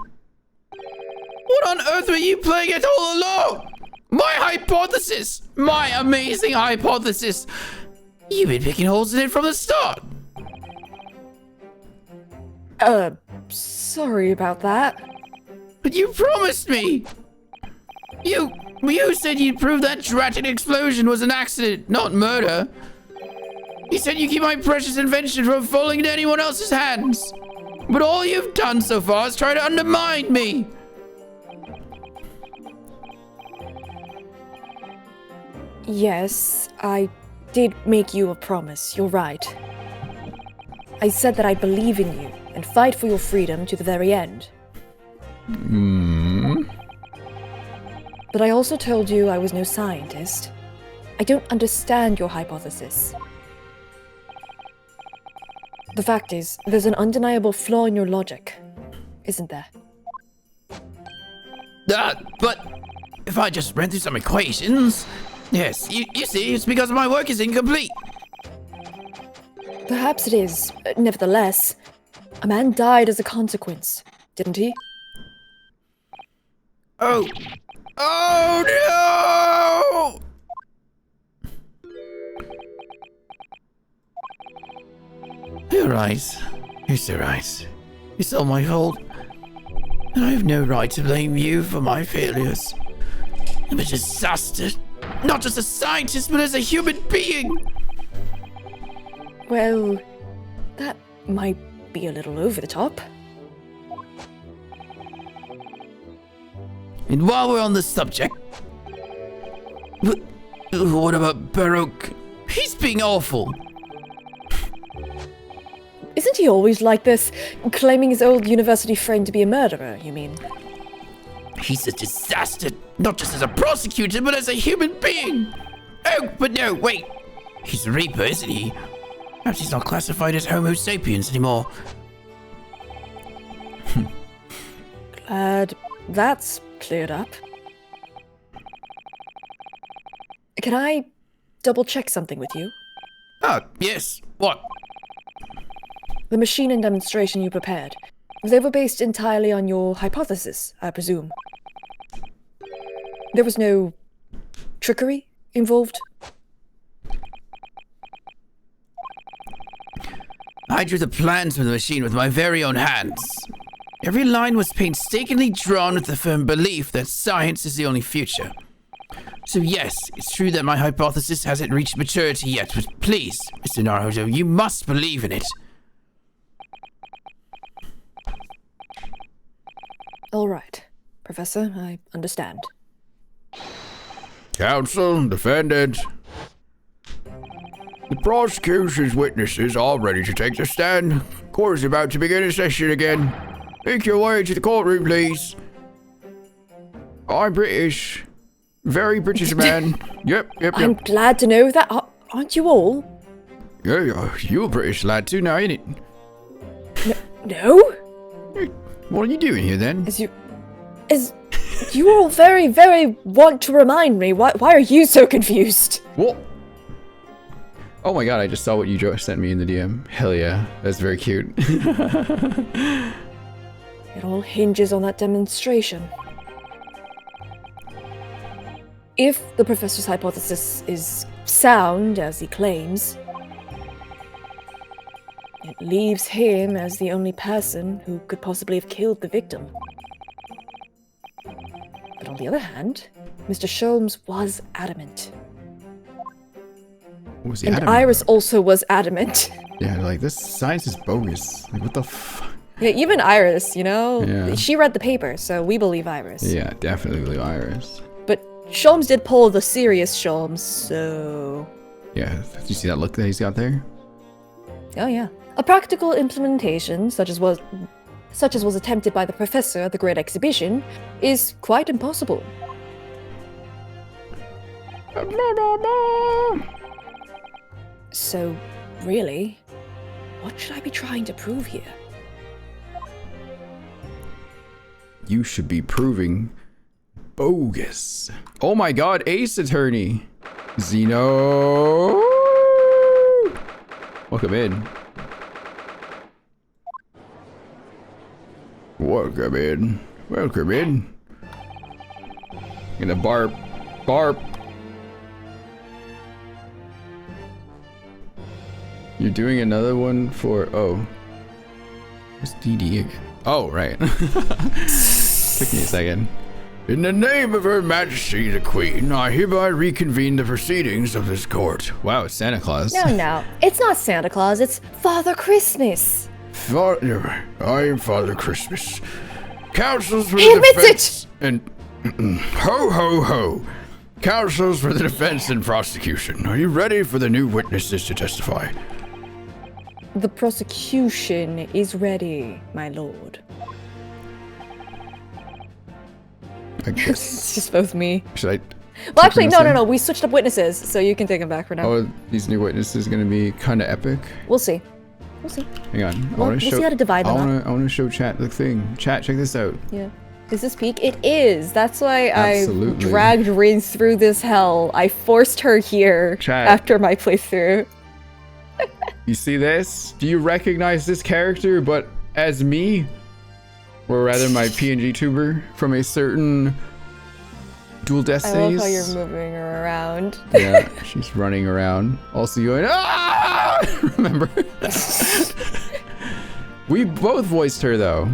what on earth were you playing at all along? My hypothesis! My amazing hypothesis! You've been picking holes in it from the start! Sorry about that. But you promised me! You said you'd prove that tragic explosion was an accident, not murder. You said you keep my precious invention from falling into anyone else's hands. But all you've done so far is try to undermine me. Yes, I did make you a promise. You're right. I said that I believe in you and fight for your freedom to the very end. But I also told you I was no scientist. I don't understand your hypothesis. The fact is, there's an undeniable flaw in your logic, isn't there? But if I just ran through some equations... Yes, you see, it's because my work is incomplete. Perhaps it is. Nevertheless, a man died as a consequence, didn't he? Oh no! You're right. You're so right. It's all my fault. And I have no right to blame you for my failures. I'm a disaster. Not just a scientist, but as a human being. Well, that might be a little over the top. And while we're on the subject, what about Baroque? He's being awful. he always like this? Claiming his old university friend to be a murderer, you mean? He's a disaster, not just as a prosecutor, but as a human being. Oh, but no, wait. He's a Reaper, isn't he? Perhaps he's not classified as Homo sapiens anymore. Glad that's cleared up. Can I double check something with you? Oh, yes. What? The machine and demonstration you prepared, they were based entirely on your hypothesis, I presume. There was no trickery involved? I drew the plans for the machine with my very own hands. Every line was painstakingly drawn with the firm belief that science is the only future. So yes, it's true that my hypothesis hasn't reached maturity yet, but please, Mr. Naruto, you must believe in it. All right, Professor, I understand. Counsel, defendant. The prosecution's witnesses are ready to take the stand. Court is about to begin a session again. Make your way to the courtroom, please. I'm British. Very British man. Yep. I'm glad to know that. Aren't you all? Yeah, you're a British lad too now, ain't it? No? What are you doing here then? As you all very, very want to remind me. Why are you so confused? What? Oh my god, I just saw what you just sent me in the DM. Hell yeah, that's very cute. It all hinges on that demonstration. If the professor's hypothesis is sound, as he claims, it leaves him as the only person who could possibly have killed the victim. But on the other hand, Mr. Sholmes was adamant. What was he And adamant? Iris also was adamant. Yeah, like, this science is bogus. Like, what the fuck? Yeah, even Iris, you know? Yeah. She read the paper, so we believe Iris. Yeah, definitely believe Iris. But Sholmes did pull the serious Sholmes, so... Yeah, did you see that look that he's got there? Oh yeah. A practical implementation, such as was attempted by the professor at the Great Exhibition, is quite impossible. So, really, what should I be trying to prove here? You should be proving bogus. Oh my god, Ace Attorney. Zeno. Welcome in. Welcome in. Welcome in. Gonna barp. Barp. You're doing another one for... Oh. What's DD again? Oh, right. Took me a second. In the name of Her Majesty the Queen, I hereby reconvene the proceedings of this court. Wow, it's Santa Claus. No, it's not Santa Claus, it's Father Christmas. I am Father Christmas. Counsels for He the admits defense and ho ho ho. Counsels for the defense and prosecution. Are you ready for the new witnesses to testify? The prosecution is ready, my lord. I guess. It's just both me. Should I... Well, actually, take them no. in? We switched up witnesses, so you can take them back for now. Oh, these new witnesses gonna be kind of epic. We'll see. We'll see. Hang on. We'll see how to divide them up. I want to show chat the thing. Chat, check this out. Yeah. Is this peak? It is. That's why Absolutely. I dragged Rin through this hell. I forced her here Chat. after my playthrough. You see this? Do you recognize this character, but as me? Or rather, my PNG tuber from a certain Dual I Destinies. love how you're moving her around. Yeah, she's running around. Also going, ah! Remember? We both voiced her though,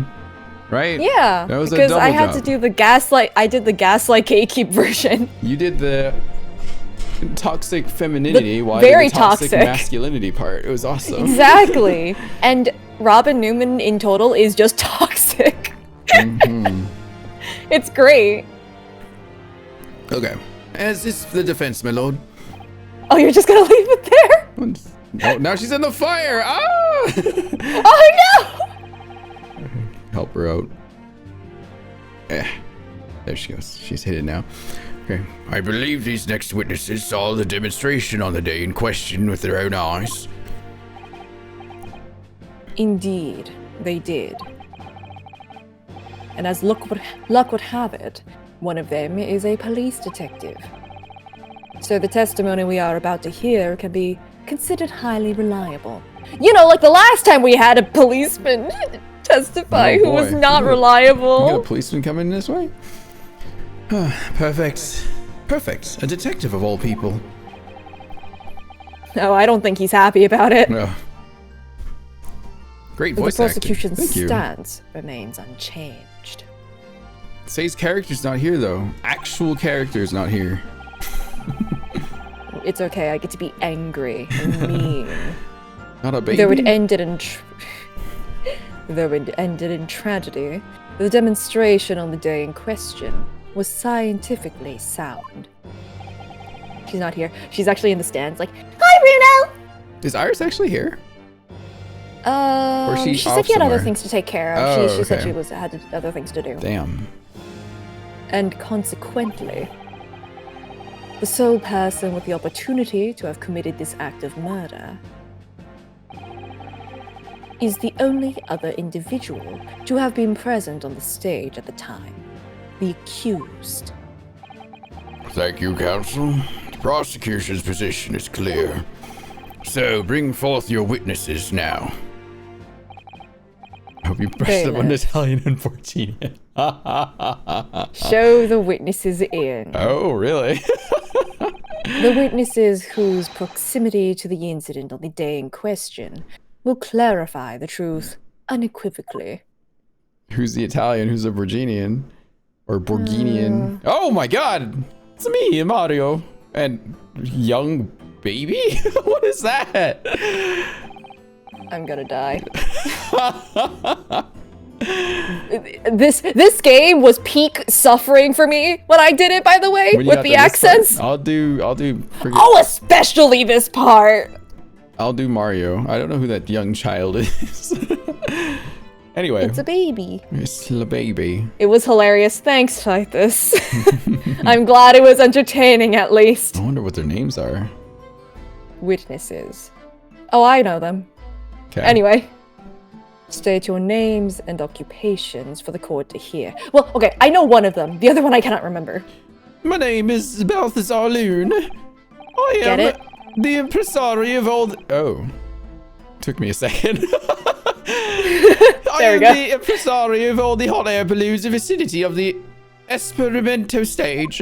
right? Yeah, That was a because I double had to jump. do the gaslight. I did the gaslight gatekeep version. You did the toxic femininity, while I very did the toxic toxic. masculinity part. It was awesome. Exactly. And Robin Newman in total is just toxic. Mhm. It's great. Okay. As is the defense, my lord. Oh, you're just gonna leave it there? Oh, now she's in the fire! Ah! Oh no! Help her out. There she goes. She's hit it now. Okay. I believe these next witnesses saw the demonstration on the day in question with their own eyes. Indeed, they did. And as luck would have it, one of them is a police detective. So the testimony we are about to hear can be considered highly reliable. You know, like the last time we had a policeman testify Oh, who was boy. not You got reliable. a policeman coming this way? Perfect. Perfect. A detective of all people. No, I don't think he's happy about it. No. Great But the voice acting. prosecution's Thank you. stance remains unchanged. Say's character's not here though. Actual character's not here. It's okay, I get to be angry and mean. Not a baby. Though it ended in tragedy, the demonstration on the day in question was scientifically sound. She's not here. She's actually in the stands, like, Hi, Bruno! Is Iris actually here? she she off said she had other somewhere? things to take care of. Oh, She said okay. she had other things to do. Damn. And consequently, the sole person with the opportunity to have committed this act of murder is the only other individual to have been present on the stage at the time, the accused. Thank you, counsel. The prosecution's position is clear. So bring forth your witnesses now. I hope you pressed up on Bailiff. Italian and Porcini. Show the witnesses in. Oh, really? The witnesses whose proximity to the incident on the day in question will clarify the truth unequivocally. Who's the Italian? Who's the Borginian? Or Borginian? Oh my god! It's me, Mario. And young baby? What is that? I'm gonna die. This game was peak suffering for me when I did it, by the way, When you with got the to this part, accents. I'll do friggin- Oh, especially this part. I'll do Mario. I don't know who that young child is. Anyway, It's a baby. it's the baby. It was hilarious. Thanks, Titus. I'm glad it was entertaining at least. I wonder what their names are. Witnesses. Oh, I know them. Okay. Anyway. State your names and occupations for the court to hear. Well, okay, I know one of them. The other one I cannot remember. My name is Balthazar Loon. I Get am it? the impresario of all the... Oh. Took me a second. I There am we go. the impresario of all the hot air balloons in the vicinity of the Esperimento stage.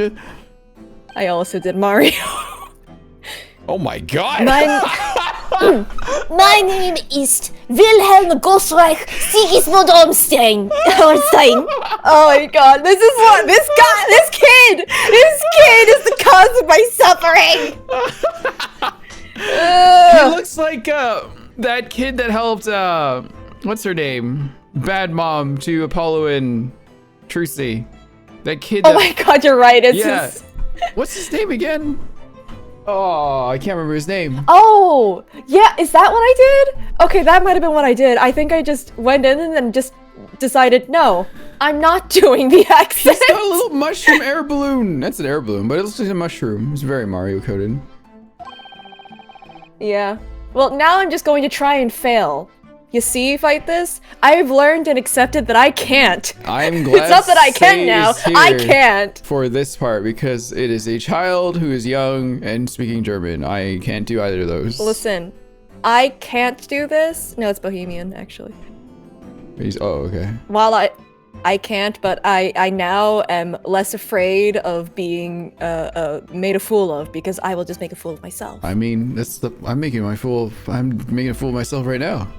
I also did Mario. Oh my god! My name is Wilhelm Gosreich Sigismund Ormstein. Ormstein. Oh my god, this is what this kid is the cause of my suffering. He looks like that kid that helped what's her name? Bad mom to Apollo and Trucy. That kid that, Oh my god, you're right. It's yeah. just... What's his name again? Oh, I can't remember his name. Oh, yeah, is that what I did? Okay, that might have been what I did. I think I just went in and then just decided, no, I'm not doing the accent. It's got a little mushroom air balloon. That's an air balloon, but it looks like a mushroom. It's very Mario coded. Yeah. Well, now I'm just going to try and fail. You see, fight this? I've learned and accepted that I can't. I'm glad It's not that I can Say now. is here I can't. for this part because it is a child who is young and speaking German. I can't do either of those. Listen, I can't do this. No, it's Bohemian, actually. Oh, okay. While I can't, but I now am less afraid of being made a fool of because I will just make a fool of myself. I mean, I'm making a fool of myself right now.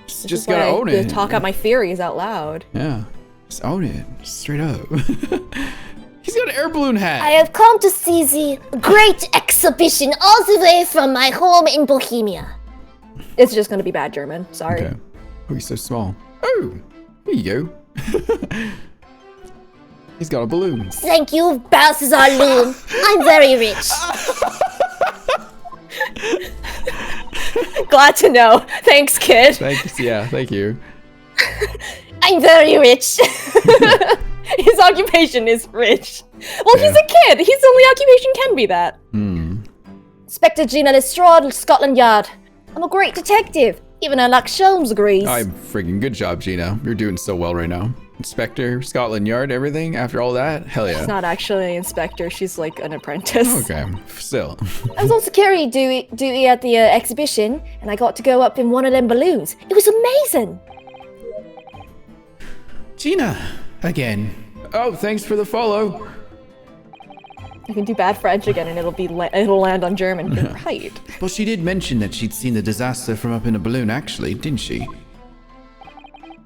This Just is why gotta I own it. Talk out my theories out loud. Yeah. Just own it. Straight up. He's got an air balloon hat. I have come to see the great exhibition all the way from my home in Bohemia. It's just gonna be bad German. Sorry. Okay. Oh, he's so small. Oh, here you go. He's got a balloon. Thank you, Balthazar Loon. I'm very rich. Glad to know. Thanks, kid. Thank you. I'm very rich. His occupation is rich. Well, he's a kid. His only occupation can be that. Inspector Gina Lestrade, Scotland Yard. I'm a great detective. Even Sherlock Holmes agrees. I'm freaking good job, Gina. You're doing so well right now. Inspector, Scotland Yard, everything after all that? Hell yeah. She's not actually an inspector. She's like an apprentice. Okay, still. I was on security duty at the exhibition, and I got to go up in one of them balloons. It was amazing. Gina, again. Oh, thanks for the follow. You can do bad French again, and it'll land on German. You're right. Well, she did mention that she'd seen the disaster from up in a balloon, actually, didn't she?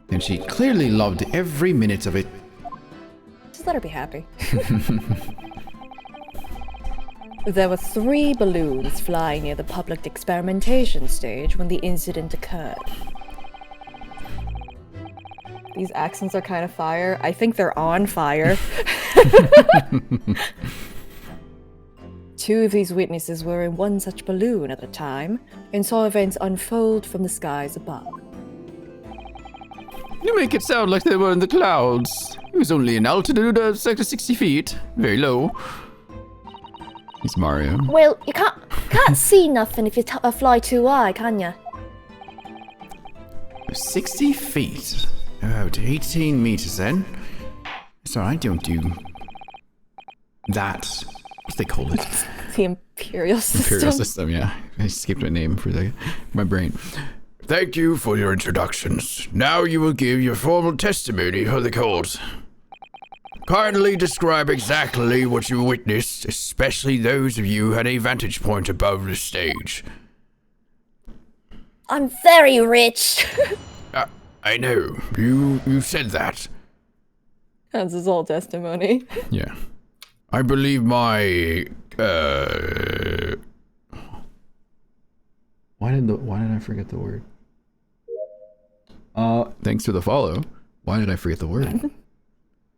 And she clearly loved every minute of it. Just let her be happy. There were 3 balloons flying near the public experimentation stage when the incident occurred. These accents are kind of fire. I think they're on fire. 2 of these witnesses were in one such balloon at the time and saw events unfold from the skies above. You make it sound like they were in the clouds. It was only an altitude of 60 feet. Very low. He's Mario. Well, you can't see nothing if you fly too high, can you? 60 feet. About 18 meters then. Sorry, I don't do that. What do they call it? The Imperial System. Imperial System, yeah. I skipped my name for my brain. Thank you for your introductions. Now you will give your formal testimony for the court. Kindly describe exactly what you witnessed, especially those of you who had a vantage point above the stage. I'm very rich. I know. You said that. That's his whole testimony. Yeah. I believe my Why did I forget the word? Thanks for the follow. Why did I forget the word?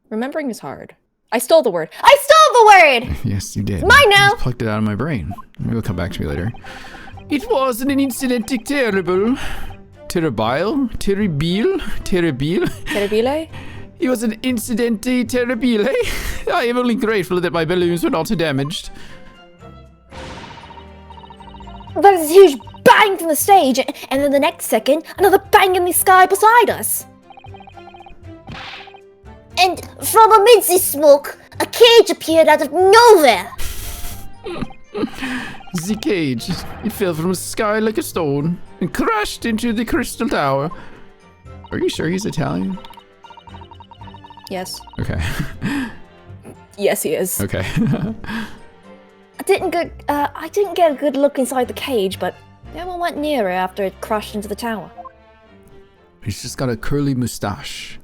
Remembering is hard. I stole the word. I stole the word! Yes, you did. Mine now! I just plucked it out of my brain. Maybe it'll come back to me later. It was an incident terrible. Terrible? Terrible? Terribile? It was an incident terrible. I am only grateful that my balloons were not damaged. There was a huge bang from the stage, and then the next second, another bang in the sky beside us. And from amidst this smoke, a cage appeared out of nowhere. The cage, it fell from the sky like a stone and crashed into the crystal tower. Are you sure he's Italian? Yes. Okay. Yes, he is. Okay. I didn't get a good look inside the cage, but no one went near it after it crashed into the tower. He's just got a curly mustache.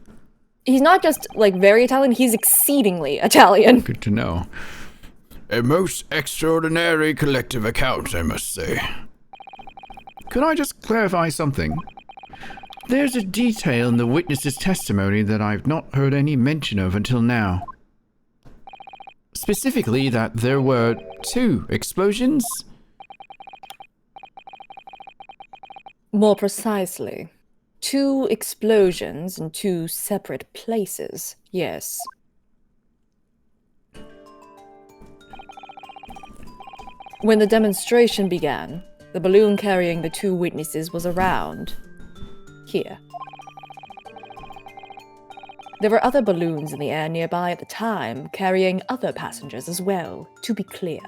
He's not just, like, very Italian, he's exceedingly Italian. Good to know. A most extraordinary collective account, I must say. Could I just clarify something? There's a detail in the witness's testimony that I've not heard any mention of until now. Specifically that there were 2 explosions? More precisely, 2 explosions in 2 separate places, yes. When the demonstration began, the balloon carrying the 2 witnesses was around here. There were other balloons in the air nearby at the time, carrying other passengers as well, to be clear.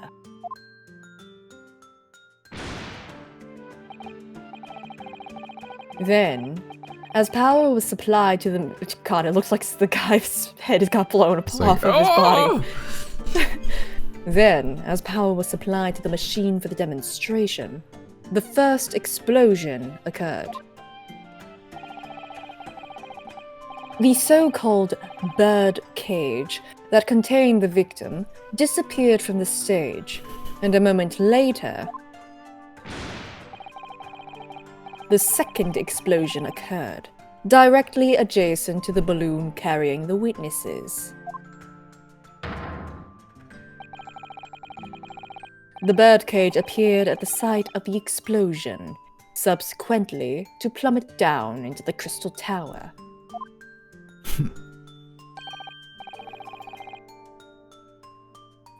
Then, as power was supplied to the... God, it looks like the guy's head got blown off of his body. Then, as power was supplied to the machine for the demonstration, the first explosion occurred. The so-called bird cage that contained the victim disappeared from the stage, and a moment later, the second explosion occurred, directly adjacent to the balloon carrying the witnesses. The birdcage appeared at the site of the explosion, subsequently to plummet down into the Crystal Tower.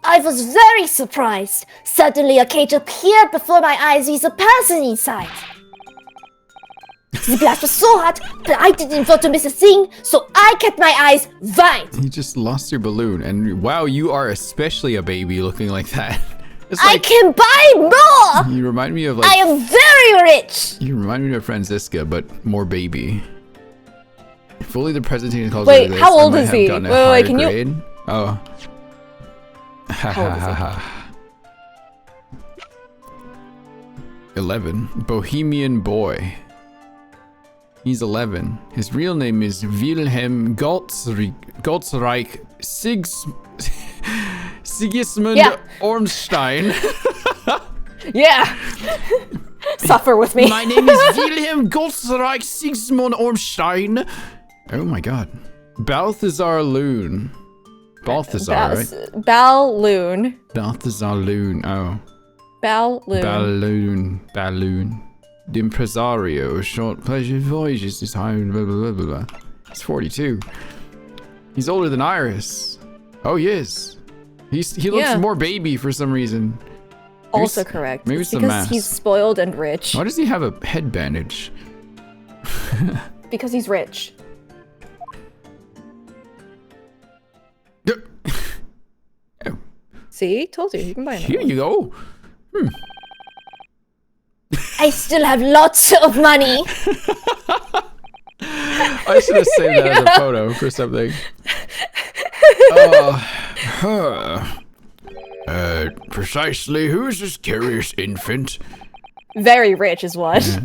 I was very surprised. Suddenly a cage appeared before my eyes with a person inside. The blast was so hot, but I didn't want to miss a thing, so I kept my eyes wide. You just lost your balloon, and wow, you are especially a baby looking like that. It's I like, can buy more! you remind me of I like, am very rich! you remind me of Franziska, but more baby. If only the presentation calls Wait, like this, how I old might is have he? gotten a Wait, higher can you- grade. Oh. How old is he? 11. Bohemian boy. He's 11. His real name is Wilhelm Goldsreich Sigismund Yeah. Ormstein. Yeah! Suffer with me. My name is Wilhelm Goldsreich Sigismund Ormstein. Oh my god. Balthazar Loon. Balthazar, right? Balloon. Balthazar Loon. Oh. Balloon. Balloon. The impresario. Short pleasure voyages this time. Blah, blah, blah, blah, blah. He's 42. He's older than Iris. Oh, he is. He looks Yeah. more baby for some reason. Also Maybe correct. maybe It's it's the because mask. he's spoiled and rich. Why does he have a head bandage? Because he's rich. See? Told you. You can buy another Here one. you go. I still have lots of money. I should have saved that as a photo for something. Precisely who is this curious infant? Very rich is what.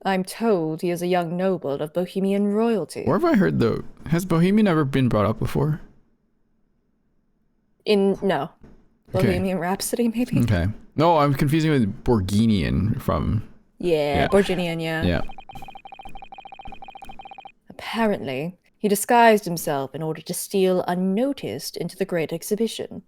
I'm told he is a young noble of Bohemian royalty. Where have I heard though? Has Bohemian ever been brought up before? No. Okay. Bohemian Rhapsody, maybe? Okay. No, I'm confusing with Borginian from. Yeah, Borginian, yeah. Yeah. Apparently, he disguised himself in order to steal unnoticed into the Great Exhibition.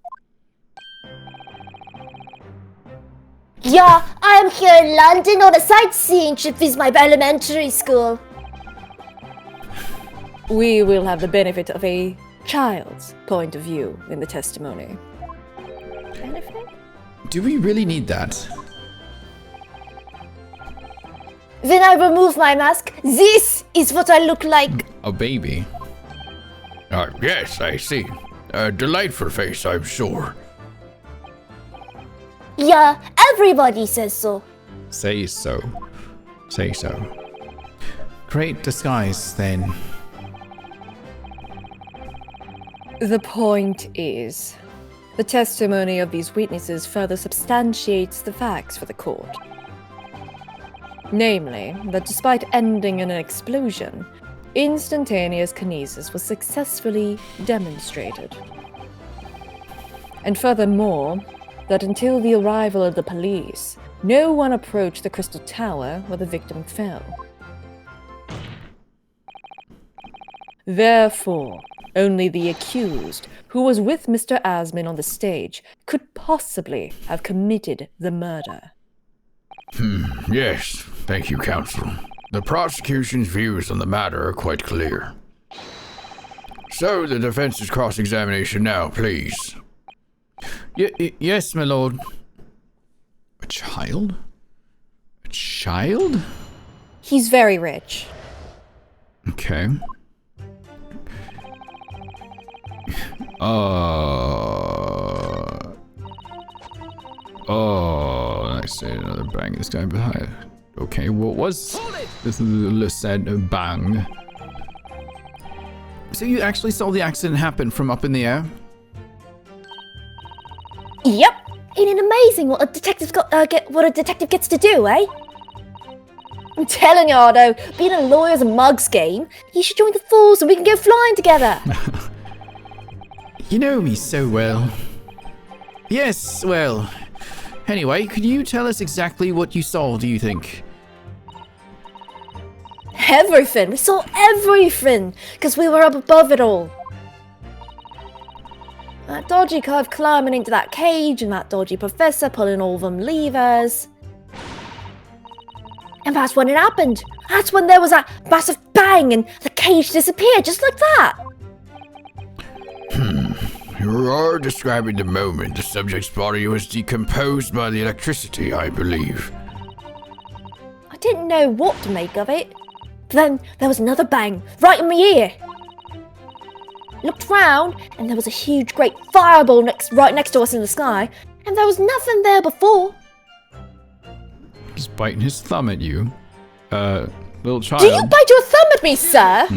Yeah, I am here in London on a sightseeing trip with my elementary school. We will have the benefit of a child's point of view in the testimony. Benefit? Do we really need that? When I remove my mask, this is what I look like. A baby. Yes, I see. A delightful face, I'm sure. Yeah, everybody says so. Say so. Say so. Great disguise, then. The point is, the testimony of these witnesses further substantiates the facts for the court. Namely, that despite ending in an explosion, instantaneous kinesis was successfully demonstrated. And furthermore, that until the arrival of the police, no one approached the Crystal Tower where the victim fell. Therefore, only the accused, who was with Mr. Asmin on the stage, could possibly have committed the murder. Yes, thank you, counsel. The prosecution's views on the matter are quite clear. So, the defense's cross-examination now, please. Yes, my lord. A child? A child? He's very rich. Okay. I say another bang this guy behind. Okay, what was this? Said bang. So you actually saw the accident happen from up in the air? Yep. Ain't it amazing what a detective gets to do, eh? I'm telling you, Otto, being a lawyer's a mug's game. You should join the force and we can go flying together. You know me so well. Yes, well. Anyway, could you tell us exactly what you saw, do you think? Everything. We saw everything because we were up above it all. That dodgy curve climbing into that cage and that dodgy professor pulling all them levers. And that's when it happened. That's when there was that massive bang and the cage disappeared just like that. You are describing the moment the subject's body was decomposed by the electricity, I believe. I didn't know what to make of it. Then there was another bang right in my ear. Looked round and there was a huge great fireball right next to us in the sky, and there was nothing there before. He's biting his thumb at you. Little child. Do you bite your thumb at me, sir?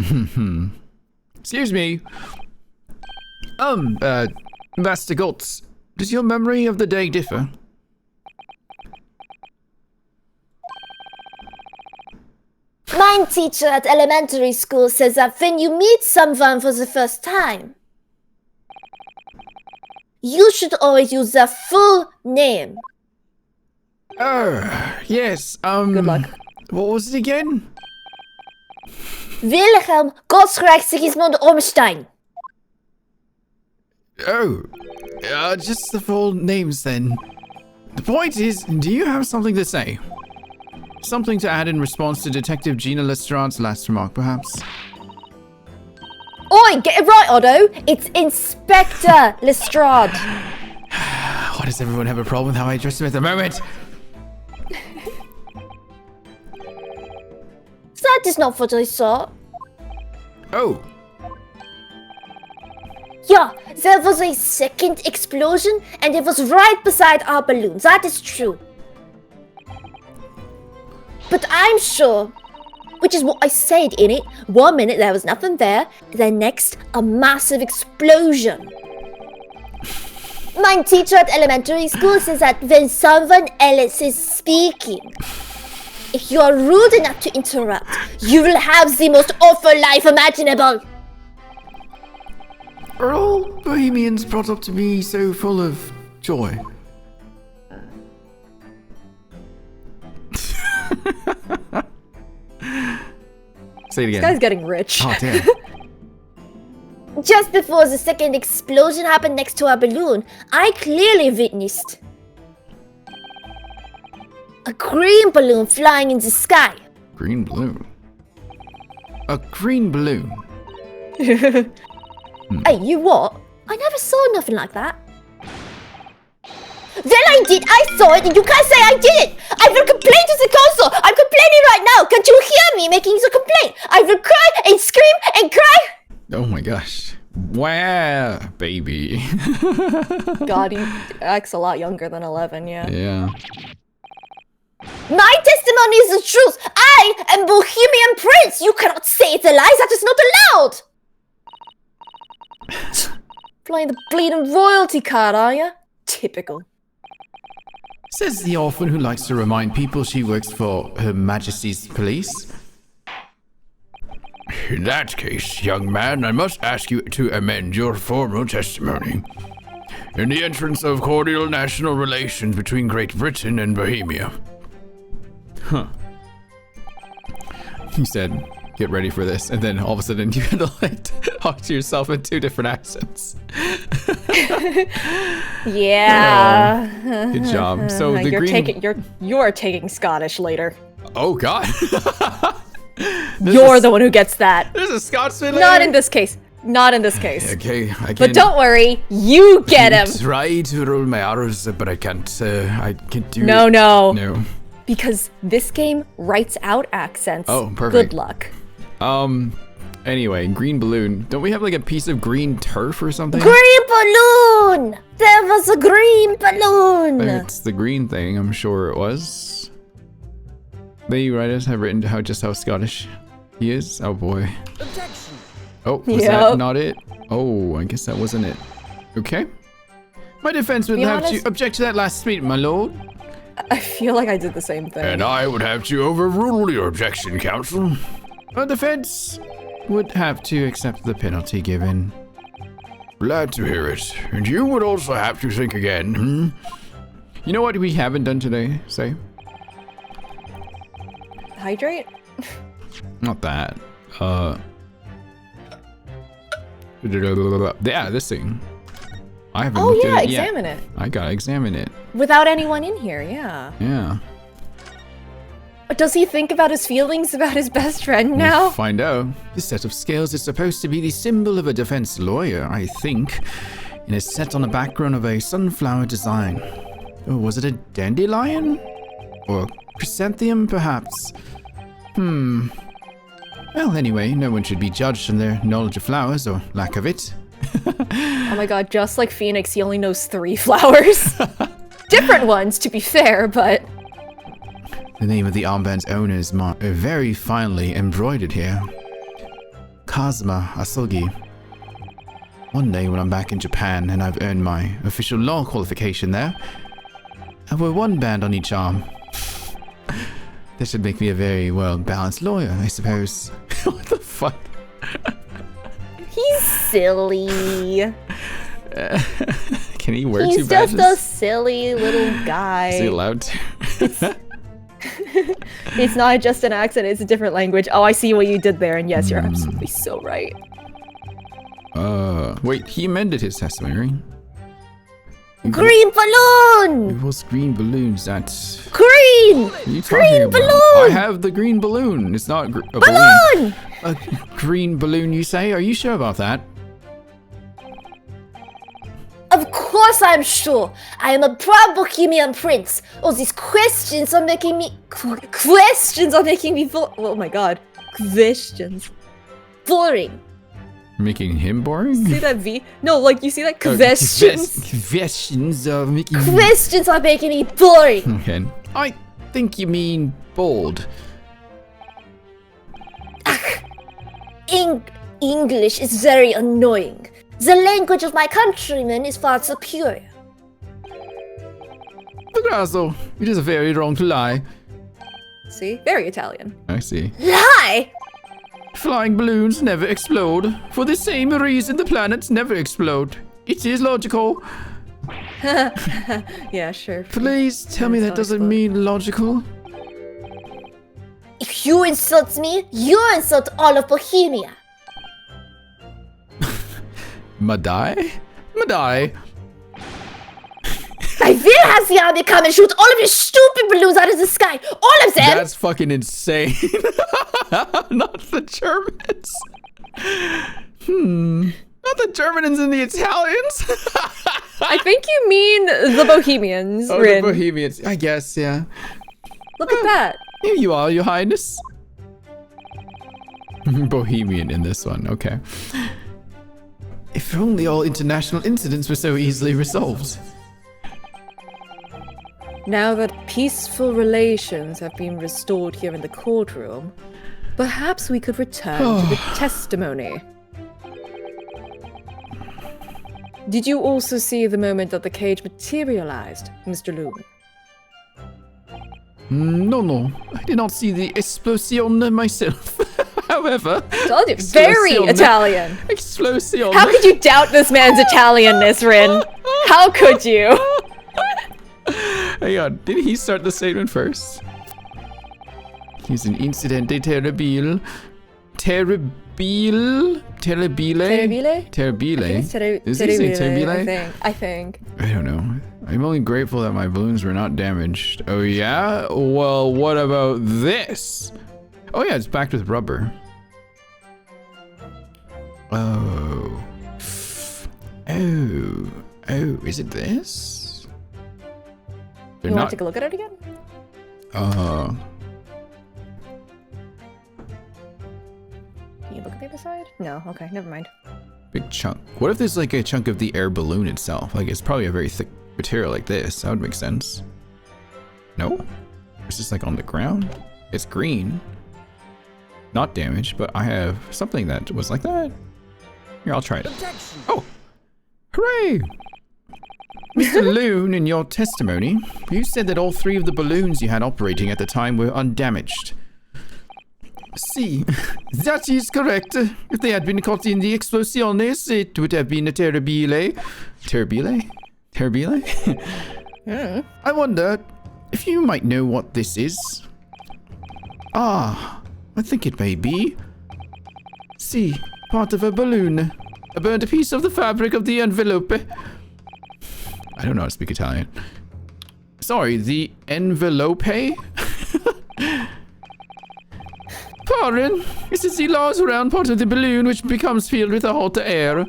Excuse me. Master Gotts, does your memory of the day differ? My teacher at elementary school says that when you meet someone for the first time, you should always use their full name. Yes, Good luck. What was it again? Wilhelm Gottschalk Sigismund Ormstein. Oh, just the full names then. The point is, do you have something to say? Something to add in response to Detective Gina Lestrade's last remark, perhaps? Oi, get it right, Otto. It's Inspector Lestrade. Why does everyone have a problem with how I address him at the moment? That is not what I saw. Oh, Yeah, there was a second explosion and it was right beside our balloon. That is true. But I'm sure, which is what I said in it, 1 minute there was nothing there, then next a massive explosion. My teacher at elementary school says that when someone else is speaking, if you are rude enough to interrupt, you will have the most awful life imaginable. are all Bohemians brought up to be so full of joy? Say it again. This guy's getting rich. Oh, damn. Just before the second explosion happened next to our balloon, I clearly witnessed a green balloon flying in the sky. Green balloon. A green balloon. Hey, you what? I never saw nothing like that. Then I did. I saw it, and you can't say I didn't. I will complain to the council. I'm complaining right now. Can't you hear me making the complaint? I will cry and scream and cry. Oh my gosh. Wow, baby. God, he acts a lot younger than 11, yeah. Yeah. My testimony is the truth. I am Bohemian Prince. You cannot say it's a lie. That is not allowed. Playing the bleeding royalty card, are you? Typical. Says the orphan who likes to remind people she works for Her Majesty's police. In that case, young man, I must ask you to amend your formal testimony. In the entrance of cordial national relations between Great Britain and Bohemia. Huh. He said, get ready for this. And then all of a sudden you had to like talk to yourself in 2 different accents. Yeah. Good job. So the you are taking Scottish later. Oh God. You're the one who gets that. There's a Scotsman Not later? in this case. Not in this case. Okay, I can But don't worry, you get him. try to roll my R's, but I can't do No, it. no. No. Because this game writes out accents. Oh, perfect. Good luck. Anyway, green balloon. Don't we have like a piece of green turf or something? Green balloon. There was a green balloon. It's the green thing, I'm sure it was. The writers have written how Scottish he is. Oh boy. Objection. Oh, was Yep. that not it? Oh, I guess that wasn't it. Okay. My defense would Be have honest- to object to that last speech, my lord. I feel like I did the same thing. And I would have to overrule your objection, counsel. My defense would have to accept the penalty given. Glad to hear it. And you would also have to think again, You know what we haven't done today, say? Hydrate? Not that. Yeah, this thing. I haven't Oh looked yeah, at it yet. examine it. I gotta examine it. Without anyone in here, yeah. Yeah. Does he think about his feelings about his best friend We'll now? find out. This set of scales is supposed to be the symbol of a defense lawyer, I think. And is set on the background of a sunflower design. Oh, was it a dandelion? Or chrysanthemum, perhaps? Well, anyway, no one should be judged on their knowledge of flowers, or lack of it. Oh my god, just like Phoenix, he only knows 3 flowers. Different ones, to be fair, but... The name of the armband's owner is very finely embroidered here. Kazuma Asogi. One day when I'm back in Japan and I've earned my official law qualification there, I wear one band on each arm. That should make me a very well-balanced lawyer, I suppose. What the fuck? He's silly. Can he wear 2 He's badges? just a silly little guy. Is he allowed to? It's not just an accent, it's a different language. Oh, I see what you did there, and yes, you're absolutely so right. Wait, he amended his testimony. Green balloon! It was green balloons, that's... Green! What are you Green talking about? balloon! I have the green balloon. It's not a balloon. Balloon! A green balloon, you say? Are you sure about that? Of course I'm sure. I am a proud Bohemian prince. All these questions are making me... Oh my god. Questions. Boring. Making him boring? See that V? No, like, you see that? Questions. Questions are making... Questions are making me boring. Okay. I think you mean bold. English is very annoying. The language of my countrymen is far superior. Grasso, it is very wrong to lie. See? Very Italian. I see. Lie! Flying balloons never explode. For the same reason the planets never explode. It is logical. Yeah, sure. Please tell me that doesn't mean logical. If you insult me, you insult all of Bohemia. Madai? Madai? I will have the army come and shoot all of your stupid balloons out of the sky. All of them! That's fucking insane. Not the Germans. Not the Germans and the Italians. I think you mean the Bohemians, Oh, Rin. the Bohemians. I guess, yeah. Look at that. Here you are, your highness. Bohemian in this one, okay. If only all international incidents were so easily resolved. Now that peaceful relations have been restored here in the courtroom, perhaps we could return to the testimony. Did you also see the moment that the cage materialized, Mr. Loon? No. I did not see the explosion myself. However... Told you, very Italian. Explosion. How could you doubt this man's Italianness, Rin? How could you? Hang on, did he start the statement first? He's an incidente terribile. Terribile? Terribile? Terribile? Is he saying terribile? I think. I don't know. I'm only grateful that my balloons were not damaged. Oh yeah? Well, what about this? Oh yeah, it's backed with rubber. Oh. Oh, is it this? You want to take a look at it again? Uh-huh. Can you look at the other side? No, okay, never mind. Big chunk. What if there's like a chunk of the air balloon itself? Like it's probably a very thick material like this. That would make sense. No? It's just like on the ground. It's green. Not damaged, but I have something that was like that. Here, I'll try it. Oh! Hooray! Mr. Loon, in your testimony, you said that all 3 of the balloons you had operating at the time were undamaged. See, that is correct. If they had been caught in the explosiones, it would have been a terribile. Terribile? Terribile? I wonder if you might know what this is. Ah, I think it may be. See, part of a balloon. A burnt piece of the fabric of the envelope. I don't know how to speak Italian. Sorry, the envelope? pardon. This is the large round part of the balloon which becomes filled with hot air.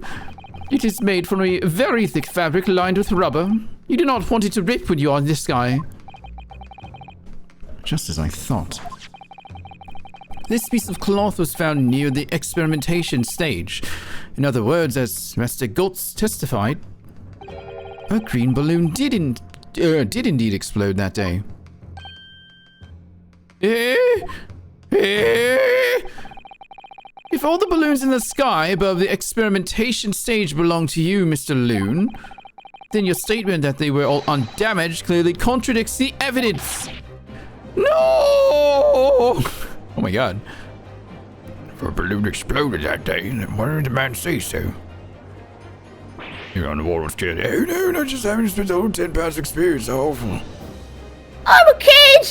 It is made from a very thick fabric lined with rubber. You do not want it to rip when you are in the sky. Just as I thought. This piece of cloth was found near the experimentation stage. In other words, as Master Gotz testified, a green balloon did indeed explode that day. If all the balloons in the sky above the experimentation stage belong to you, Mr. Loon, then your statement that they were all undamaged clearly contradicts the evidence. No! Oh my god. If a balloon exploded that day, then why did the man say so? You're on the wall was scared. Oh no, not just having spent the whole 10 pounds experience. So awful. I'm a kid!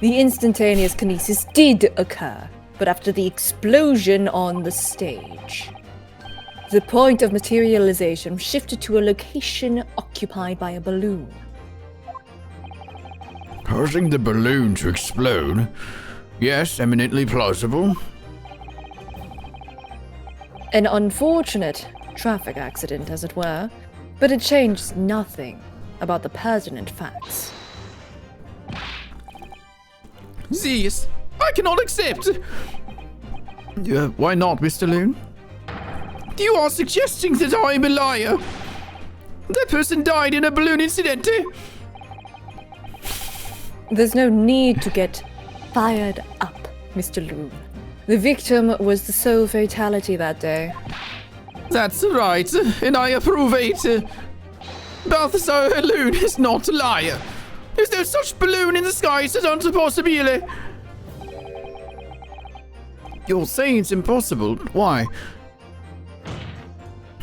The instantaneous kinesis did occur, but after the explosion on the stage. The point of materialization shifted to a location occupied by a balloon. Causing the balloon to explode? Yes, eminently plausible. An unfortunate traffic accident, as it were, but it changed nothing about the pertinent facts. This, I cannot accept. Why not, Mr. Loon? You are suggesting that I am a liar. That person died in a balloon incident. There's no need to get fired up, Mr. Loon. The victim was the sole fatality that day. That's right, and I approve it. Balthasar Loon is not a liar. There's no such balloon in the sky, so don't impossible. You're saying it's impossible. Why?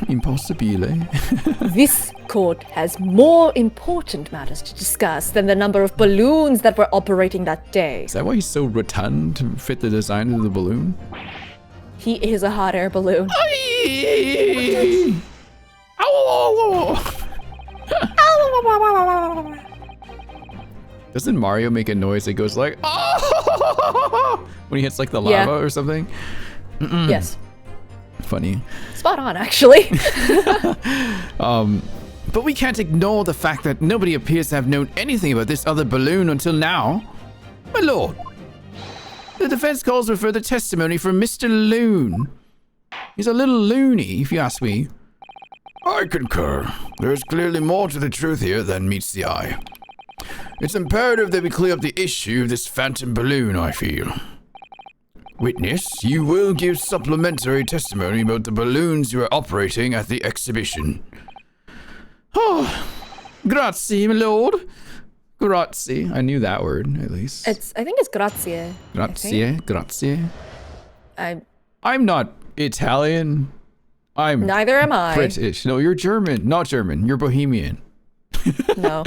Impossibile. This court has more important matters to discuss than the number of balloons that were operating that day. Is that why he's so rotund to fit the design of the balloon? He is a hot air balloon. Doesn't Mario make a noise that goes like when he hits like the lava or something? Yes. Funny. Spot on, actually. But we can't ignore the fact that nobody appears to have known anything about this other balloon until now. My lord, the defense calls for further testimony from Mr. Loon. He's a little loony, if you ask me. I concur. There is clearly more to the truth here than meets the eye. It's imperative that we clear up the issue of this phantom balloon, I feel. Witness, you will give supplementary testimony about the balloons you are operating at the exhibition. Oh, grazie, my lord. Grazie. I knew that word, at least. I think it's grazie. Grazie. I'm not Italian. I'm neither am I. British. No, you're German. Not German. You're Bohemian. No.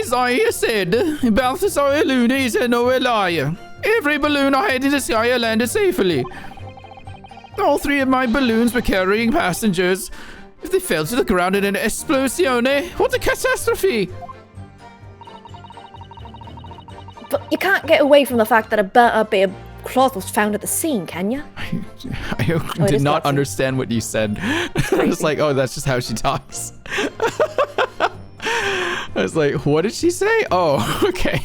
As I said, Balthasar Loon is no liar. Every balloon I had in the sky I landed safely. All three of my balloons were carrying passengers. If they fell to the ground in an esplosione, what a catastrophe! But you can't get away from the fact that a burnt up bit of cloth was found at the scene, can you? I did not understand what you said. I was like, oh, that's just how she talks. I was like, what did she say? Oh, okay.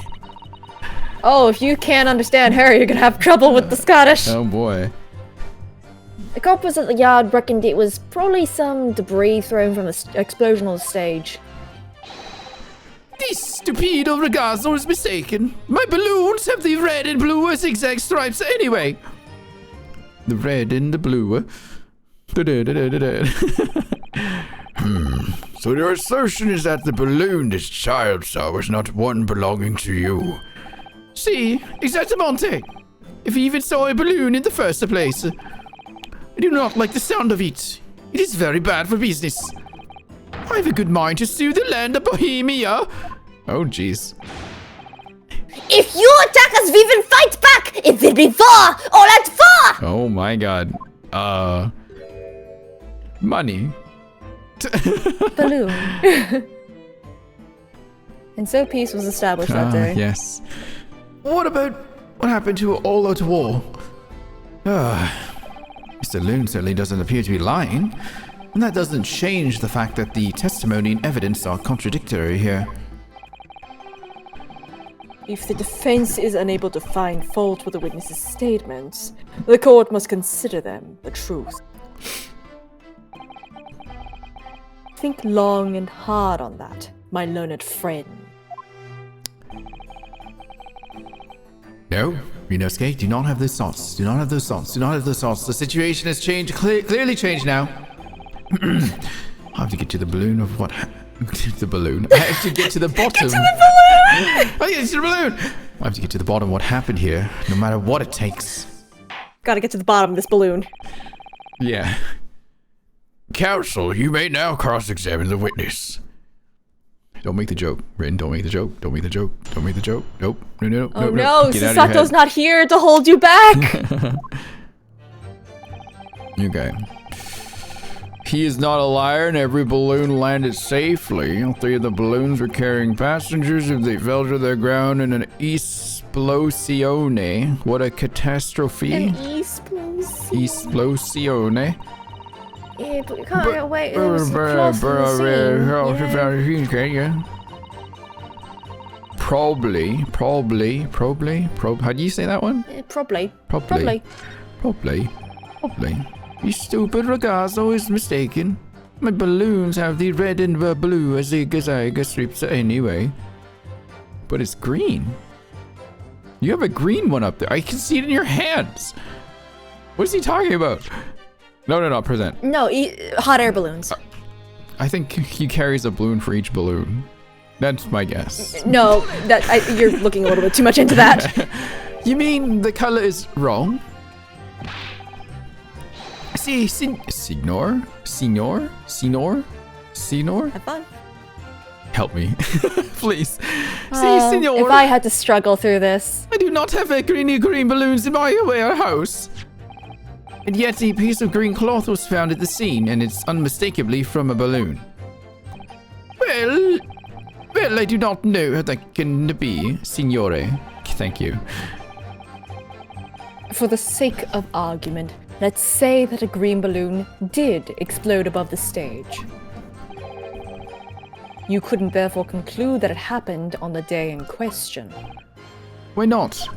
Oh, if you can't understand her, you're gonna have trouble with the Scottish. Oh boy. The coppers at the yard reckoned it was probably some debris thrown from the explosion on the stage. This stupido ragazzo is mistaken. My balloons have the red and blue zigzag stripes anyway. The red and the blue. So your assertion is that the balloon this child saw was not one belonging to you? See, exactamente. If he even saw a balloon in the first place. I do not like the sound of it. It is very bad for business. I have a good mind to sue the land of Bohemia. Oh, jeez. If you attack us, we will fight back! It will be war! All at war! Oh my god. Money. Balloon. And so peace was established that day. Yes. What about what happened to all out war? Mr. Loon certainly doesn't appear to be lying. And that doesn't change the fact that the testimony and evidence are contradictory here. If the defense is unable to find fault with the witness's statements, the court must consider them the truth. Think long and hard on that, my learned friend. No, Rinosuke, do not have those thoughts. Do not have those thoughts. Do not have those thoughts. The situation has changed, clearly changed now. I have to get to the balloon of what the balloon. I have to get to the bottom. Get to the balloon! I get to the balloon! I have to get to the bottom of what happened here, no matter what it takes. Gotta get to the bottom of this balloon. Yeah. Counsel, you may now cross-examine the witness. Don't make the joke, Rin. Don't make the joke. Don't make the joke. Don't make the joke. Nope. No. Oh no, Sasato's not here to hold you back! Okay. He is not a liar and every balloon landed safely. All 3 of the balloons were carrying passengers if they fell to their ground in an esplosione. What a catastrophe. An esplosione? Esplosione. Yeah, but we can't get away. It was close to the scene. Yeah. Probably. How do you say that one? Probably. You stupid ragazzo is mistaken. My balloons have the red and the blue as the Gazaga strips anyway. But it's green. You have a green one up there. I can see it in your hands. What is he talking about? No, present. No, hot air balloons. I think he carries a balloon for each balloon. That's my guess. No, you're looking a little bit too much into that. You mean the color is wrong? See, Signor? Have fun. Help me, please. Oh, Signor. if I had to struggle through this. I do not have a green balloons in my warehouse. And yet a piece of green cloth was found at the scene, and it's unmistakably from a balloon. Well, I do not know how that can be, Signore. Thank you. For the sake of argument, let's say that a green balloon did explode above the stage. You couldn't therefore conclude that it happened on the day in question. Why not?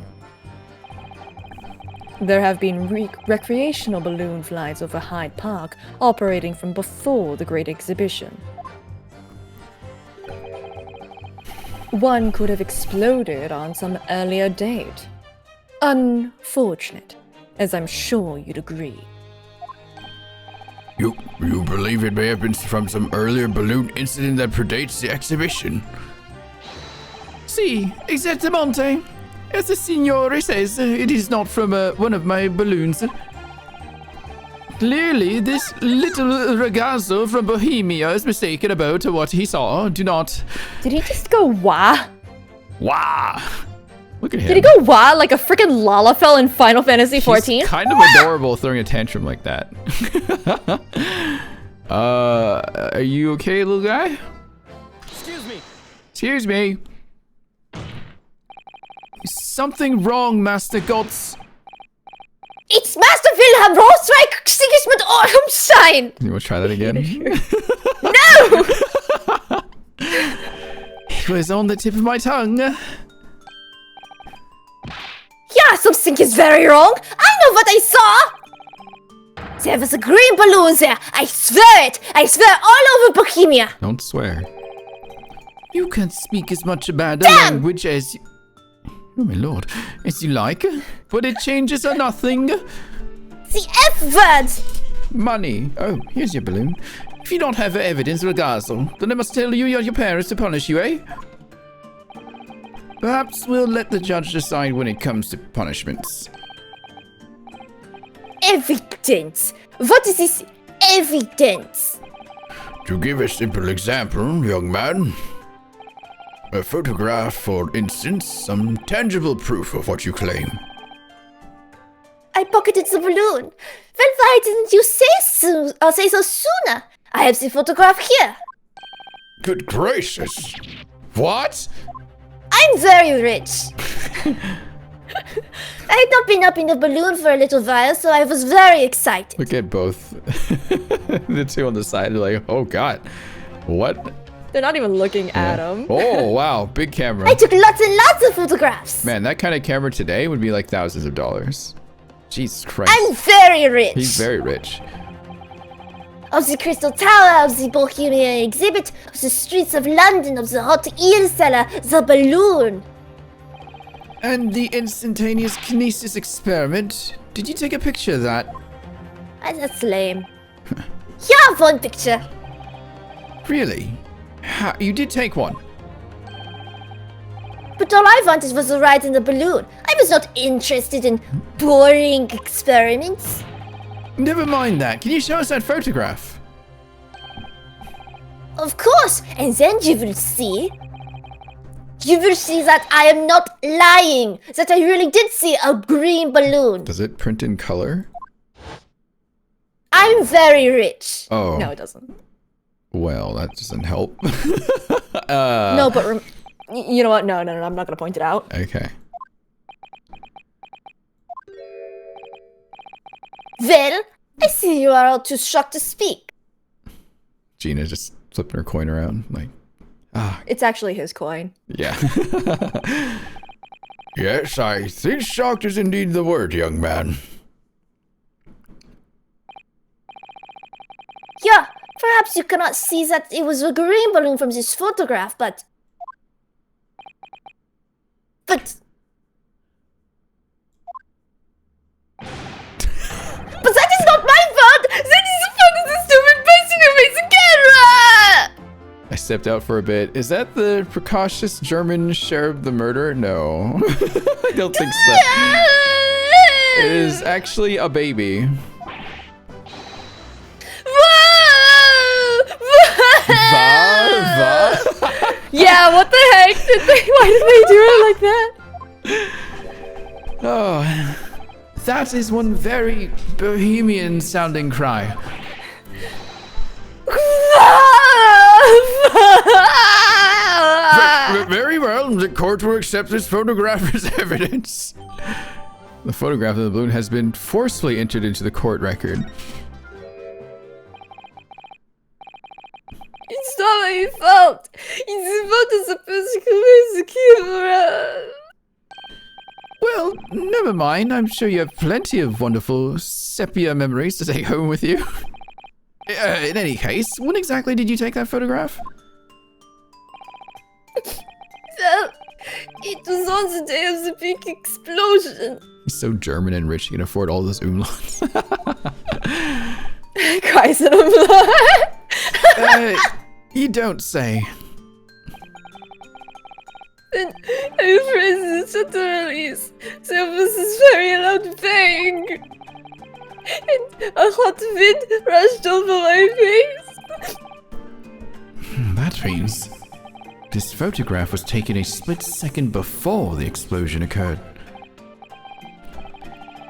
There have been recreational balloon flights over Hyde Park operating from before the Great Exhibition. One could have exploded on some earlier date. Unfortunate, as I'm sure you'd agree. You believe it may have been from some earlier balloon incident that predates the exhibition? Si, exactamente. As the Signore says, it is not from one of my balloons. Clearly, this little ragazzo from Bohemia is mistaken about what he saw. Do not... Did he just go wah? Wah! Look at him. Did he go wah like a freaking Lalafell in Final Fantasy XIV? He's kind of adorable throwing a tantrum like that. Are you okay, little guy? Excuse me. Is something wrong, Master Gotts? It's Master Wilhelm Rostrike Sigismund Ormstein! You want to try that again? No! It was on the tip of my tongue. Yeah, something is very wrong. I know what I saw. There was a green balloon there. I swear it. I swear all over Bohemia. Don't swear. You can speak as much bad a Damn! language as... Oh my lord. As you like. But it changes are nothing. The F word. Money. Oh, here's your balloon. If you don't have evidence, ragazzo, then I must tell you you're your parents to punish you, eh? Perhaps we'll let the judge decide when it comes to punishments. Evidence. What is this evidence? To give a simple example, young man. A photograph, for instance, some tangible proof of what you claim. I pocketed the balloon. Well, why didn't you say so sooner? I have the photograph here. Good gracious! What? I'm very rich. I had not been up in the balloon for a little while, so I was very excited. Look at both. The two on the side are like, oh god. What? They're not even looking at him. Oh, wow. Big camera. I took lots and lots of photographs. Man, that kind of camera today would be like thousands of dollars. Jesus Christ. I'm very rich. He's very rich. Of the Crystal Tower, of the Bohemian exhibit, of the streets of London, of the hot eel cellar, the balloon. And the instantaneous kinesis experiment? Did you take a picture of that? That's lame. Here, one picture. Really? You did take one? But all I wanted was a ride in the balloon. I was not interested in boring experiments. Never mind that. Can you show us that photograph? Of course, and then you will see. You will see that I am not lying. That I really did see a green balloon. Does it print in color? I'm very rich. Oh. No, it doesn't. Well, that doesn't help. No, but you know what? No, I'm not gonna point it out. Okay. Well, I see you are all too shocked to speak. Gina just flipping her coin around. Like, It's actually his coin. yeah. Yes, I think shocked is indeed the word, young man. Yeah, perhaps you cannot see that it was a green balloon from this photograph, but... But that is not my fault! That is the fault of the stupid basic amazing camera! I stepped out for a bit. Is that the precocious German sheriff the murderer? No. I don't think so. It is actually a baby. Yeah, what the heck? Why did they do it like that? Oh, that is one very bohemian sounding cry. Very well, the court will accept this photograph as evidence. The photograph of the balloon has been forcefully entered into the court record. It's not my fault. It's the fault of the person who is the camera. Well, never mind. I'm sure you have plenty of wonderful sepia memories to take home with you. In any case, when exactly did you take that photograph? Well, it was on the day of the big explosion. He's so German and rich, he can afford all those umlauts. Cries in blood. You don't say. Then I pressed the shutter release. There was this very loud bang. And a hot wind rushed over my face. That means this photograph was taken a split second before the explosion occurred.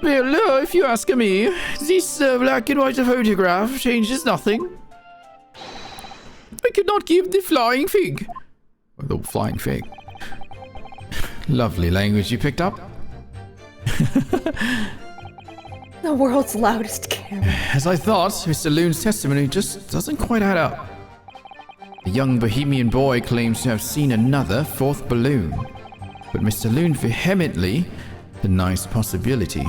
Well, if you ask me, this black and white photograph changes nothing. I could not give the flying fig. The flying fig. Lovely language you picked up. The world's loudest camera. As I thought, Mr. Loon's testimony just doesn't quite add up. The young bohemian boy claims to have seen another fourth balloon, but Mr. Loon vehemently denies possibility.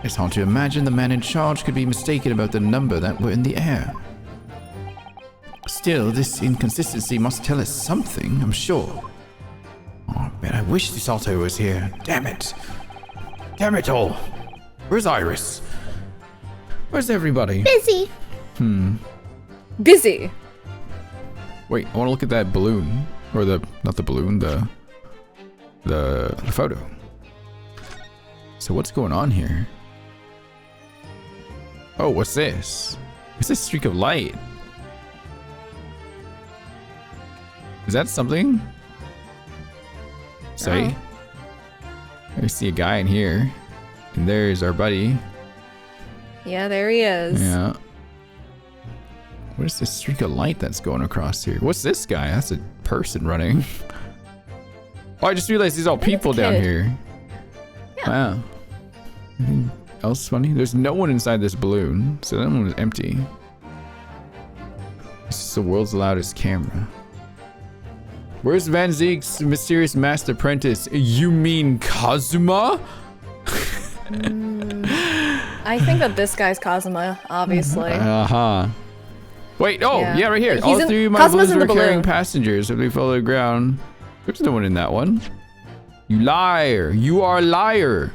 It's hard to imagine the man in charge could be mistaken about the number that were in the air. Still, this inconsistency must tell us something, I'm sure. Oh, man, I wish this Alto was here. Damn it. Damn it all. Where's Iris? Where's everybody? Busy. Busy. Wait, I want to look at that balloon. Or not the balloon, the photo. So what's going on here? Oh, what's this? What's this streak of light? Is that something? Say? I see a guy in here. And there's our buddy. Yeah, there he is. Yeah. What is this streak of light that's going across here? What's this guy? That's a person running. Oh, I just realized these are all people down here. Yeah. Wow. Anything else funny? There's no one inside this balloon, so that one was empty. This is the world's loudest camera. Where's Van Zieg's mysterious master apprentice? You mean Kazuma? I think that this guy's Kazuma, obviously. Uh-huh. Wait, oh, yeah, right here. He's All in- three of my Kazuma's balloons in were the carrying balloon. passengers. If they follow the ground, there's no one in that one. You liar. You are a liar.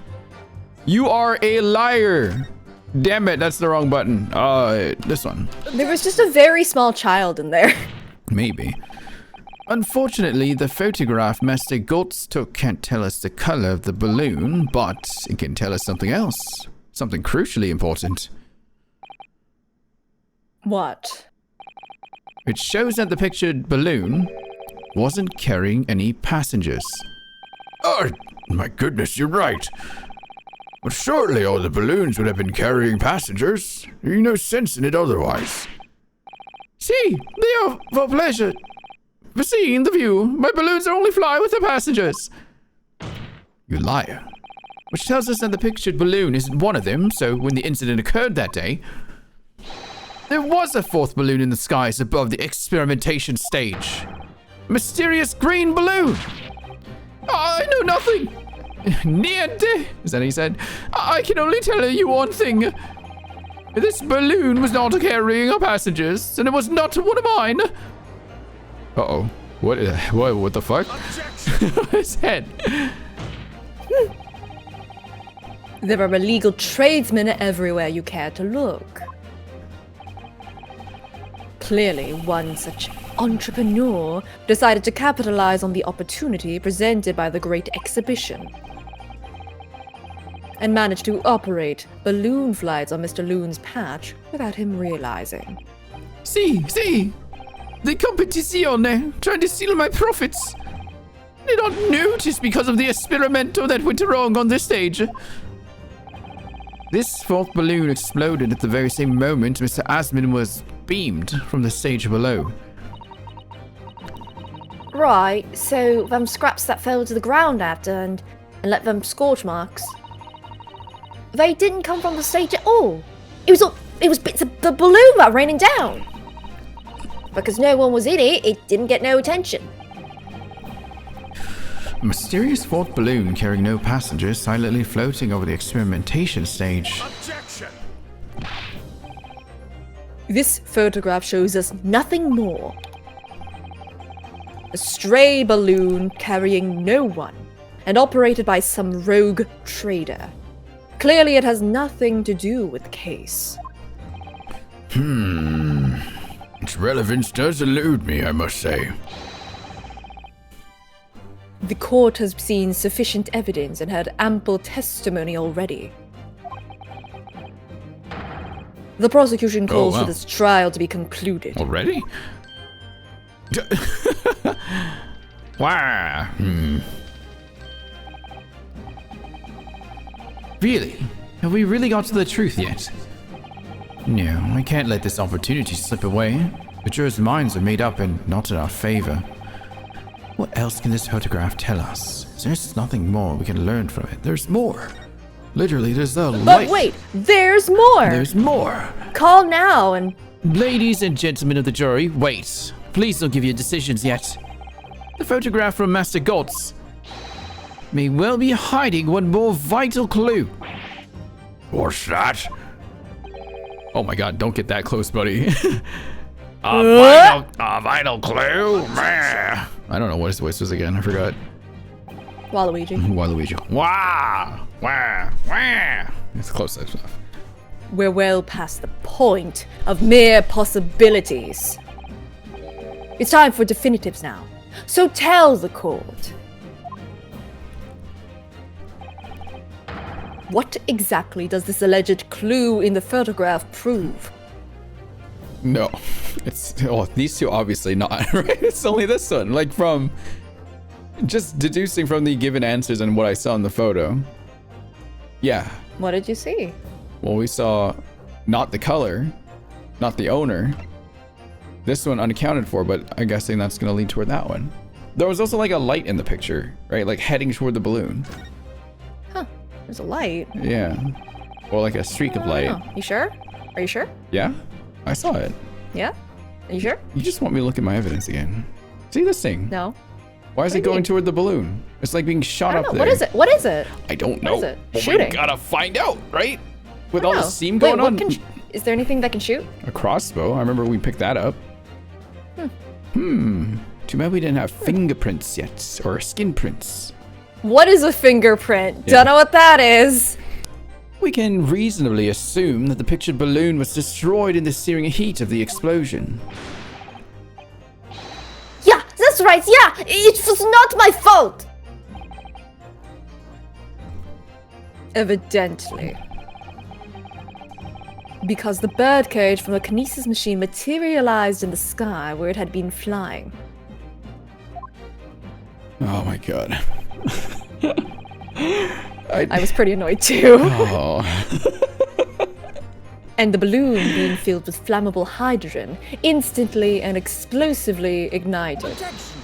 You are a liar. Damn it, that's the wrong button. This one. There was just a very small child in there. Maybe. Unfortunately, the photograph Master Gotz took can't tell us the color of the balloon, but it can tell us something else. Something crucially important. What? It shows that the pictured balloon wasn't carrying any passengers. Oh, my goodness, you're right. But surely all the balloons would have been carrying passengers. There's no sense in it otherwise. See, they are for pleasure. For seeing the view, my balloons only fly with the passengers. You liar. Which tells us that the pictured balloon isn't one of them, so when the incident occurred that day, there was a fourth balloon in the skies above the experimentation stage. Mysterious green balloon. I know nothing. Niente, is that what he said? I can only tell you one thing. This balloon was not carrying our passengers, and it was not one of mine. Uh-oh. What the fuck? His head. There are illegal tradesmen everywhere you care to look. Clearly, one such entrepreneur decided to capitalize on the opportunity presented by the Great Exhibition and managed to operate balloon flights on Mr. Loon's patch without him realizing. See, the competizione trying to steal my profits. Did not notice because of the experimento that went wrong on this stage. This fourth balloon exploded at the very same moment Mr. Asman was beamed from the stage below. Right, so them scraps that fell to the ground after and left them scorch marks, they didn't come from the stage at all. It was bits of the balloon that were raining down. Because no one was in it, it didn't get no attention. A mysterious fourth balloon carrying no passengers silently floating over the experimentation stage. Objection! This photograph shows us nothing more. A stray balloon carrying no one and operated by some rogue trader. Clearly it has nothing to do with the case. Its relevance does elude me, I must say. The court has seen sufficient evidence and had ample testimony already. The prosecution calls wow. for this trial to be concluded. Already? Wow. Really? Have we really got to the truth yet? No, I can't let this opportunity slip away. The jurors' minds are made up and not in our favor. What else can this photograph tell us? There's nothing more we can learn from it. There's more. Literally, there's a light. But wait, there's more! There's more. Call now and... Ladies and gentlemen of the jury, wait. Please don't give your decisions yet. The photograph from Master Gotz may well be hiding one more vital clue. What's that? Oh my god, don't get that close, buddy. A vital clue? Meh. I don't know what his voice was again, I forgot. Waluigi. Waluigi. Wah! Wah! Wah! It's close enough. We're well past the point of mere possibilities. It's time for definitives now. So tell the court. What exactly does this alleged clue in the photograph prove? No. It's, oh, these two obviously not, right? It's only this one. Like from, just deducing from the given answers and what I saw in the photo. Yeah. What did you see? Well, we saw not the color, not the owner, This one unaccounted for, but I'm guessing that's going to lead toward that one. There was also like a light in the picture, right? Like heading toward the balloon. Huh. There's a light. Yeah. Or like a streak of light. Oh, you sure? Are you sure? Yeah? I saw it. Yeah? Are you sure? You just want me to look at my evidence again. See this thing? No. Why is What it do you going mean? toward the balloon? It's like being I shot don't up know. there. What is it? What is it? I don't know. What is it? But Shooting. we gotta find out, right? With I all don't the know. steam Wait, going what on. can is there anything that can shoot? A crossbow. I remember we picked that up. Too bad we didn't have fingerprints yet, or skin prints. What is a fingerprint? Yeah. Don't know what that is. We can reasonably assume that the pictured balloon was destroyed in the searing heat of the explosion. Yeah, that's right, yeah! It was not my fault! Evidently. Because the birdcage from the kinesis machine materialized in the sky where it had been flying. Oh my god. I was pretty annoyed too. Oh. And the balloon being filled with flammable hydrogen instantly and explosively ignited. Protection.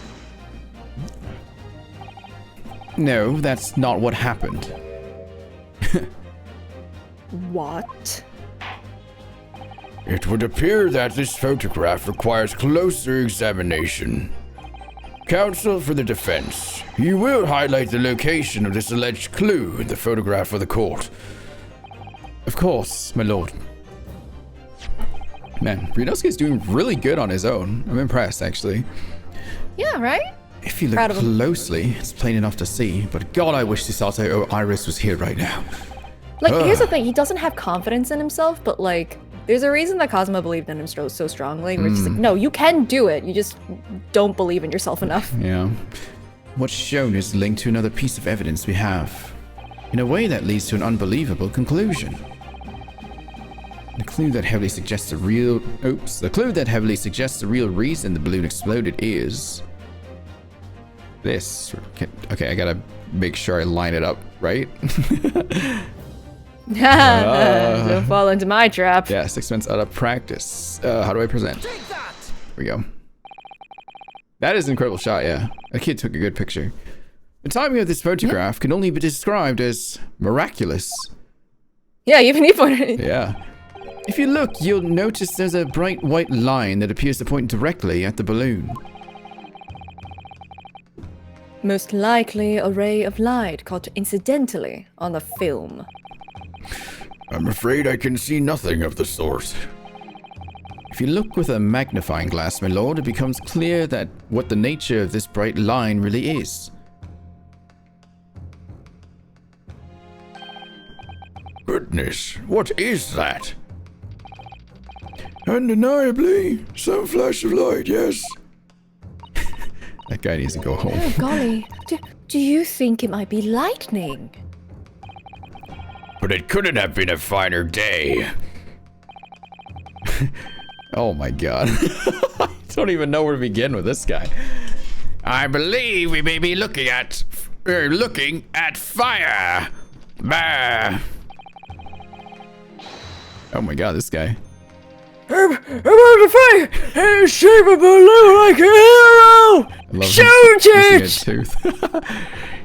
No, that's not what happened. What? It would appear that this photograph requires closer examination. Counsel for the defense, you will highlight the location of this alleged clue in the photograph for the court. Of course, my lord. Man, Ryunosuke's doing really good on his own. I'm impressed, actually. Yeah, right? If you look Proud of him. closely, it's plain enough to see, but God, I wish Susato Iris was here right now. Like, here's the thing, he doesn't have confidence in himself, but like, there's a reason that Cosmo believed in him so strongly. We're just like, no, you can do it. You just don't believe in yourself enough. Yeah. What's shown is linked to another piece of evidence we have. In a way that leads to an unbelievable conclusion. The clue that heavily suggests the real... Oops. The clue that heavily suggests the real reason the balloon exploded is... this. Okay, I gotta make sure I line it up, right? Don't fall into my trap. Yeah, 6 months out of practice. How do I present? Take that! Here we go. That is an incredible shot, yeah. That kid took a good picture. The timing of this photograph can only be described as miraculous. Yeah, even he pointed it. Yeah. If you look, you'll notice there's a bright white line that appears to point directly at the balloon. Most likely a ray of light caught incidentally on the film. I'm afraid I can see nothing of the sort. If you look with a magnifying glass, my lord, it becomes clear that what the nature of this bright line really is. Goodness, what is that? Undeniably, some flash of light, yes. That guy needs to go home. Oh, golly. Do you think it might be lightning? But it couldn't have been a finer day. Oh my god. I don't even know where to begin with this guy. I believe we may be looking at fire. Bah. Oh my god, this guy. I'm about to fight and shape a balloon like a hero! I love Shoot him it! missing a tooth.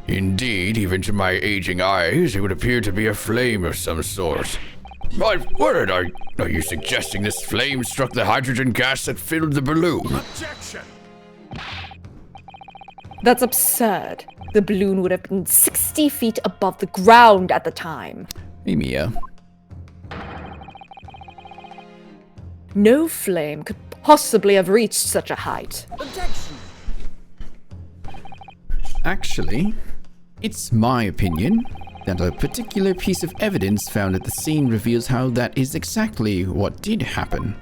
Indeed, even to my aging eyes, it would appear to be a flame of some sort. My word, are you suggesting this flame struck the hydrogen gas that filled the balloon? Objection! That's absurd. The balloon would have been 60 feet above the ground at the time. Hey, Mia. No flame could possibly have reached such a height. Objection! Actually, it's my opinion that a particular piece of evidence found at the scene reveals how that is exactly what did happen.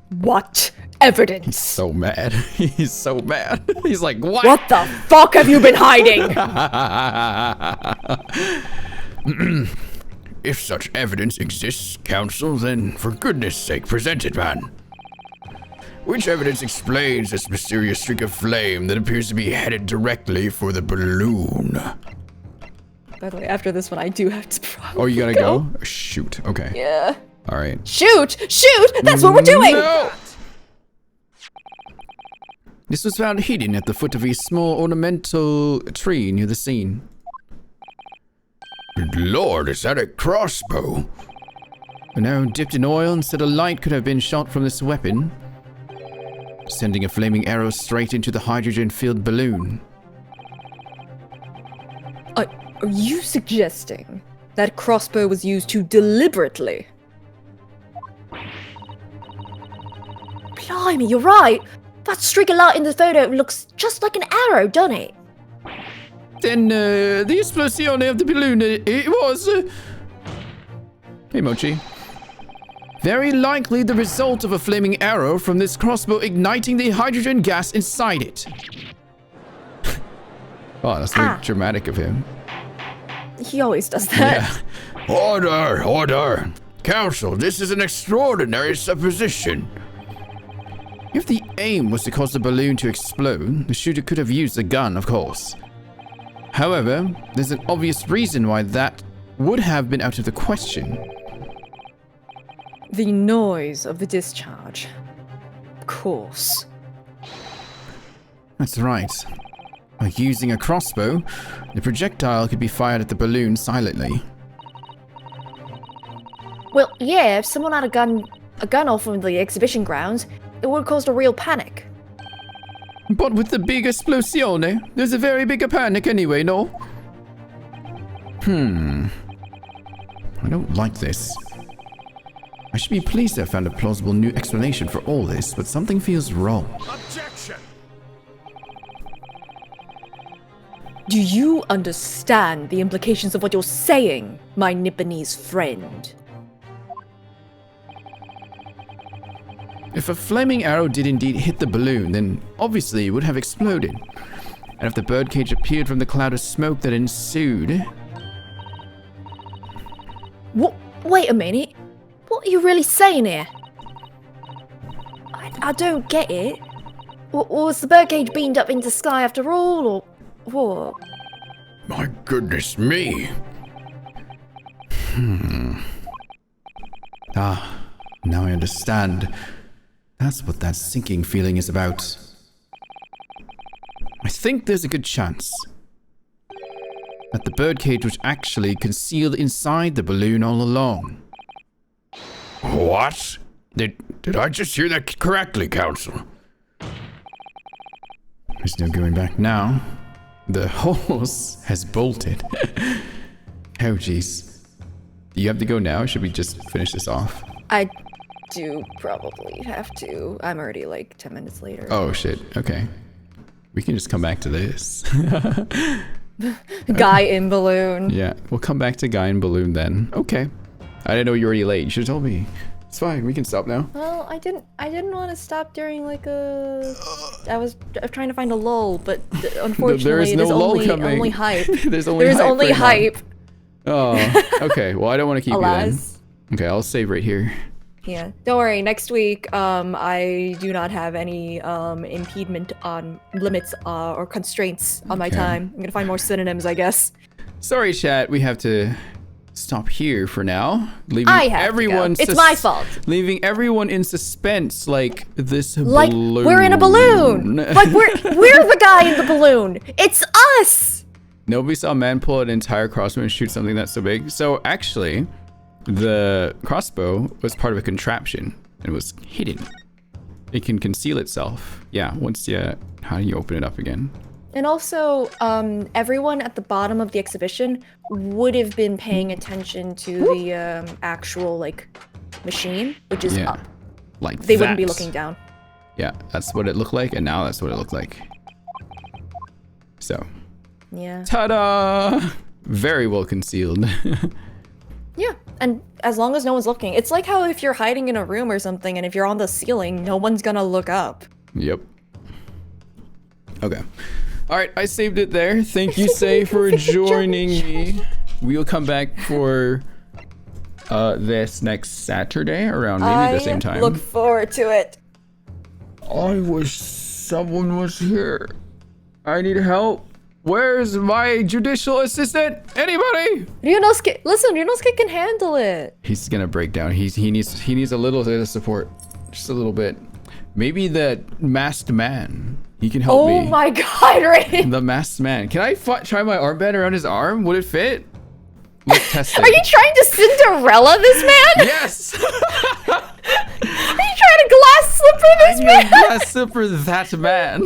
What evidence? So mad. He's so mad. He's like, what? What the fuck have you been hiding? If such evidence exists, counsel, then for goodness sake, present it, man. Which evidence explains this mysterious streak of flame that appears to be headed directly for the balloon? By the way, after this one, I do have to probably Oh, you gotta go? Shoot. Okay. Yeah. All right. Shoot! Shoot! That's what we're doing! No! This was found hidden at the foot of a small ornamental tree near the scene. Good Lord, is that a crossbow? An arrow dipped in oil and said a light could have been shot from this weapon, sending a flaming arrow straight into the hydrogen-filled balloon. Are you suggesting that crossbow was used to deliberately? Blimey, you're right! That streak of light in the photo looks just like an arrow, doesn't it? Then, the explosione of the balloon, it was... Hey, Mochi. Very likely the result of a flaming arrow from this crossbow igniting the hydrogen gas inside it. Oh, that's very dramatic of him. He always does that. Yeah. Order, order. Council, this is an extraordinary supposition. If the aim was to cause the balloon to explode, the shooter could have used a gun, of course. However, there's an obvious reason why that would have been out of the question. The noise of the discharge. Of course. That's right. By using a crossbow, the projectile could be fired at the balloon silently. Well, yeah, if someone had a gun off from the exhibition grounds, it would have caused a real panic. But with the big esplosione, there's a very big panic anyway, no? I don't like this. I should be pleased to have found a plausible new explanation for all this, but something feels wrong. Objection! Do you understand the implications of what you're saying, my Nipponese friend? If a flaming arrow did indeed hit the balloon, then obviously it would have exploded. And if the birdcage appeared from the cloud of smoke that ensued... What? Wait a minute. What are you really saying here? I don't get it. Was the birdcage beamed up into the sky after all, or what? My goodness me. Ah, now I understand. That's what that sinking feeling is about. I think there's a good chance that the birdcage was actually concealed inside the balloon all along. What? Did I just hear that correctly, Council? There's no going back now. The horse has bolted. Oh, jeez. Do you have to go now, or should we just finish this off? I do probably have to. I'm already like 10 minutes later. Oh, shit. Okay. We can just come back to this. Guy in balloon. Yeah, we'll come back to Guy in Balloon then. Okay. I didn't know you were already late. You should have told me. It's fine. We can stop now. Well, I didn't want to stop during like a... I was trying to find a lull, but unfortunately There is no lull coming. only hype. There's only There's hype only right now. hype. Oh, okay. Well, I don't want to keep you then. Alas. Okay, I'll save right here. Yeah, don't worry. Next week, I do not have any impediment on limits or constraints on my Okay. time. I'm gonna find more synonyms, I guess. Sorry, chat. We have to stop here for now. Leaving I have everyone to go. It's my fault. Leaving everyone in suspense like this Like balloon. we're in a balloon. Like we're the guy in the balloon. It's us. Nobody saw a man pull an entire crossbow and shoot something that's so big. So actually, the crossbow was part of a contraption. It was hidden. It can conceal itself. Yeah, once you... How do you open it up again? And also, everyone at the bottom of the exhibition would have been paying attention to the actual like machine, which is Yeah. up. Like They wouldn't be that. looking down. Yeah, that's what it looked like, and now that's what it looked like. So, Yeah. ta-da! Very well concealed. Yeah, and as long as no one's looking. It's like how if you're hiding in a room or something, and if you're on the ceiling, no one's gonna look up. Yep. Okay. All right, I saved it there. Thank you, Say, for joining me. We'll come back for this next Saturday around maybe the same time. Look forward to it. I wish someone was here. I need help. Where's my judicial assistant? Anybody? Ryunosuke, listen, Ryunosuke can handle it. He's gonna break down. He needs a little bit of support, just a little bit. Maybe the masked man. He can help me. Oh my god, Ray. The masked man. Can I try my armband around his arm? Would it fit? Let's test it. Are you trying to Cinderella this man? Yes. Are you trying to glass slipper this man? Glass slipper that man.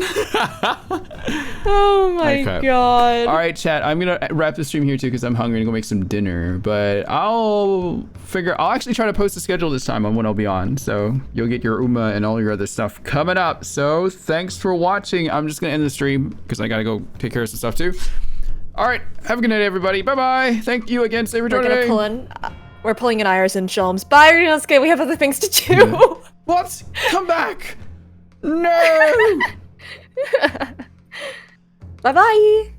Oh my Okay. god. All right, chat. I'm gonna wrap the stream here too because I'm hungry and go make some dinner. But I'll actually try to post a schedule this time on when I'll be on. So you'll get your Uma and all your other stuff coming up. So thanks for watching. I'm just gonna end the stream because I gotta go take care of some stuff too. All right. Have a good night, everybody. Bye bye. Thank you again, Saber We're Jordan. gonna pull in. We're pulling in Iris and Shelms. Bye, Ryunosuke. We have other things to do. What? Come back. No. Bye bye.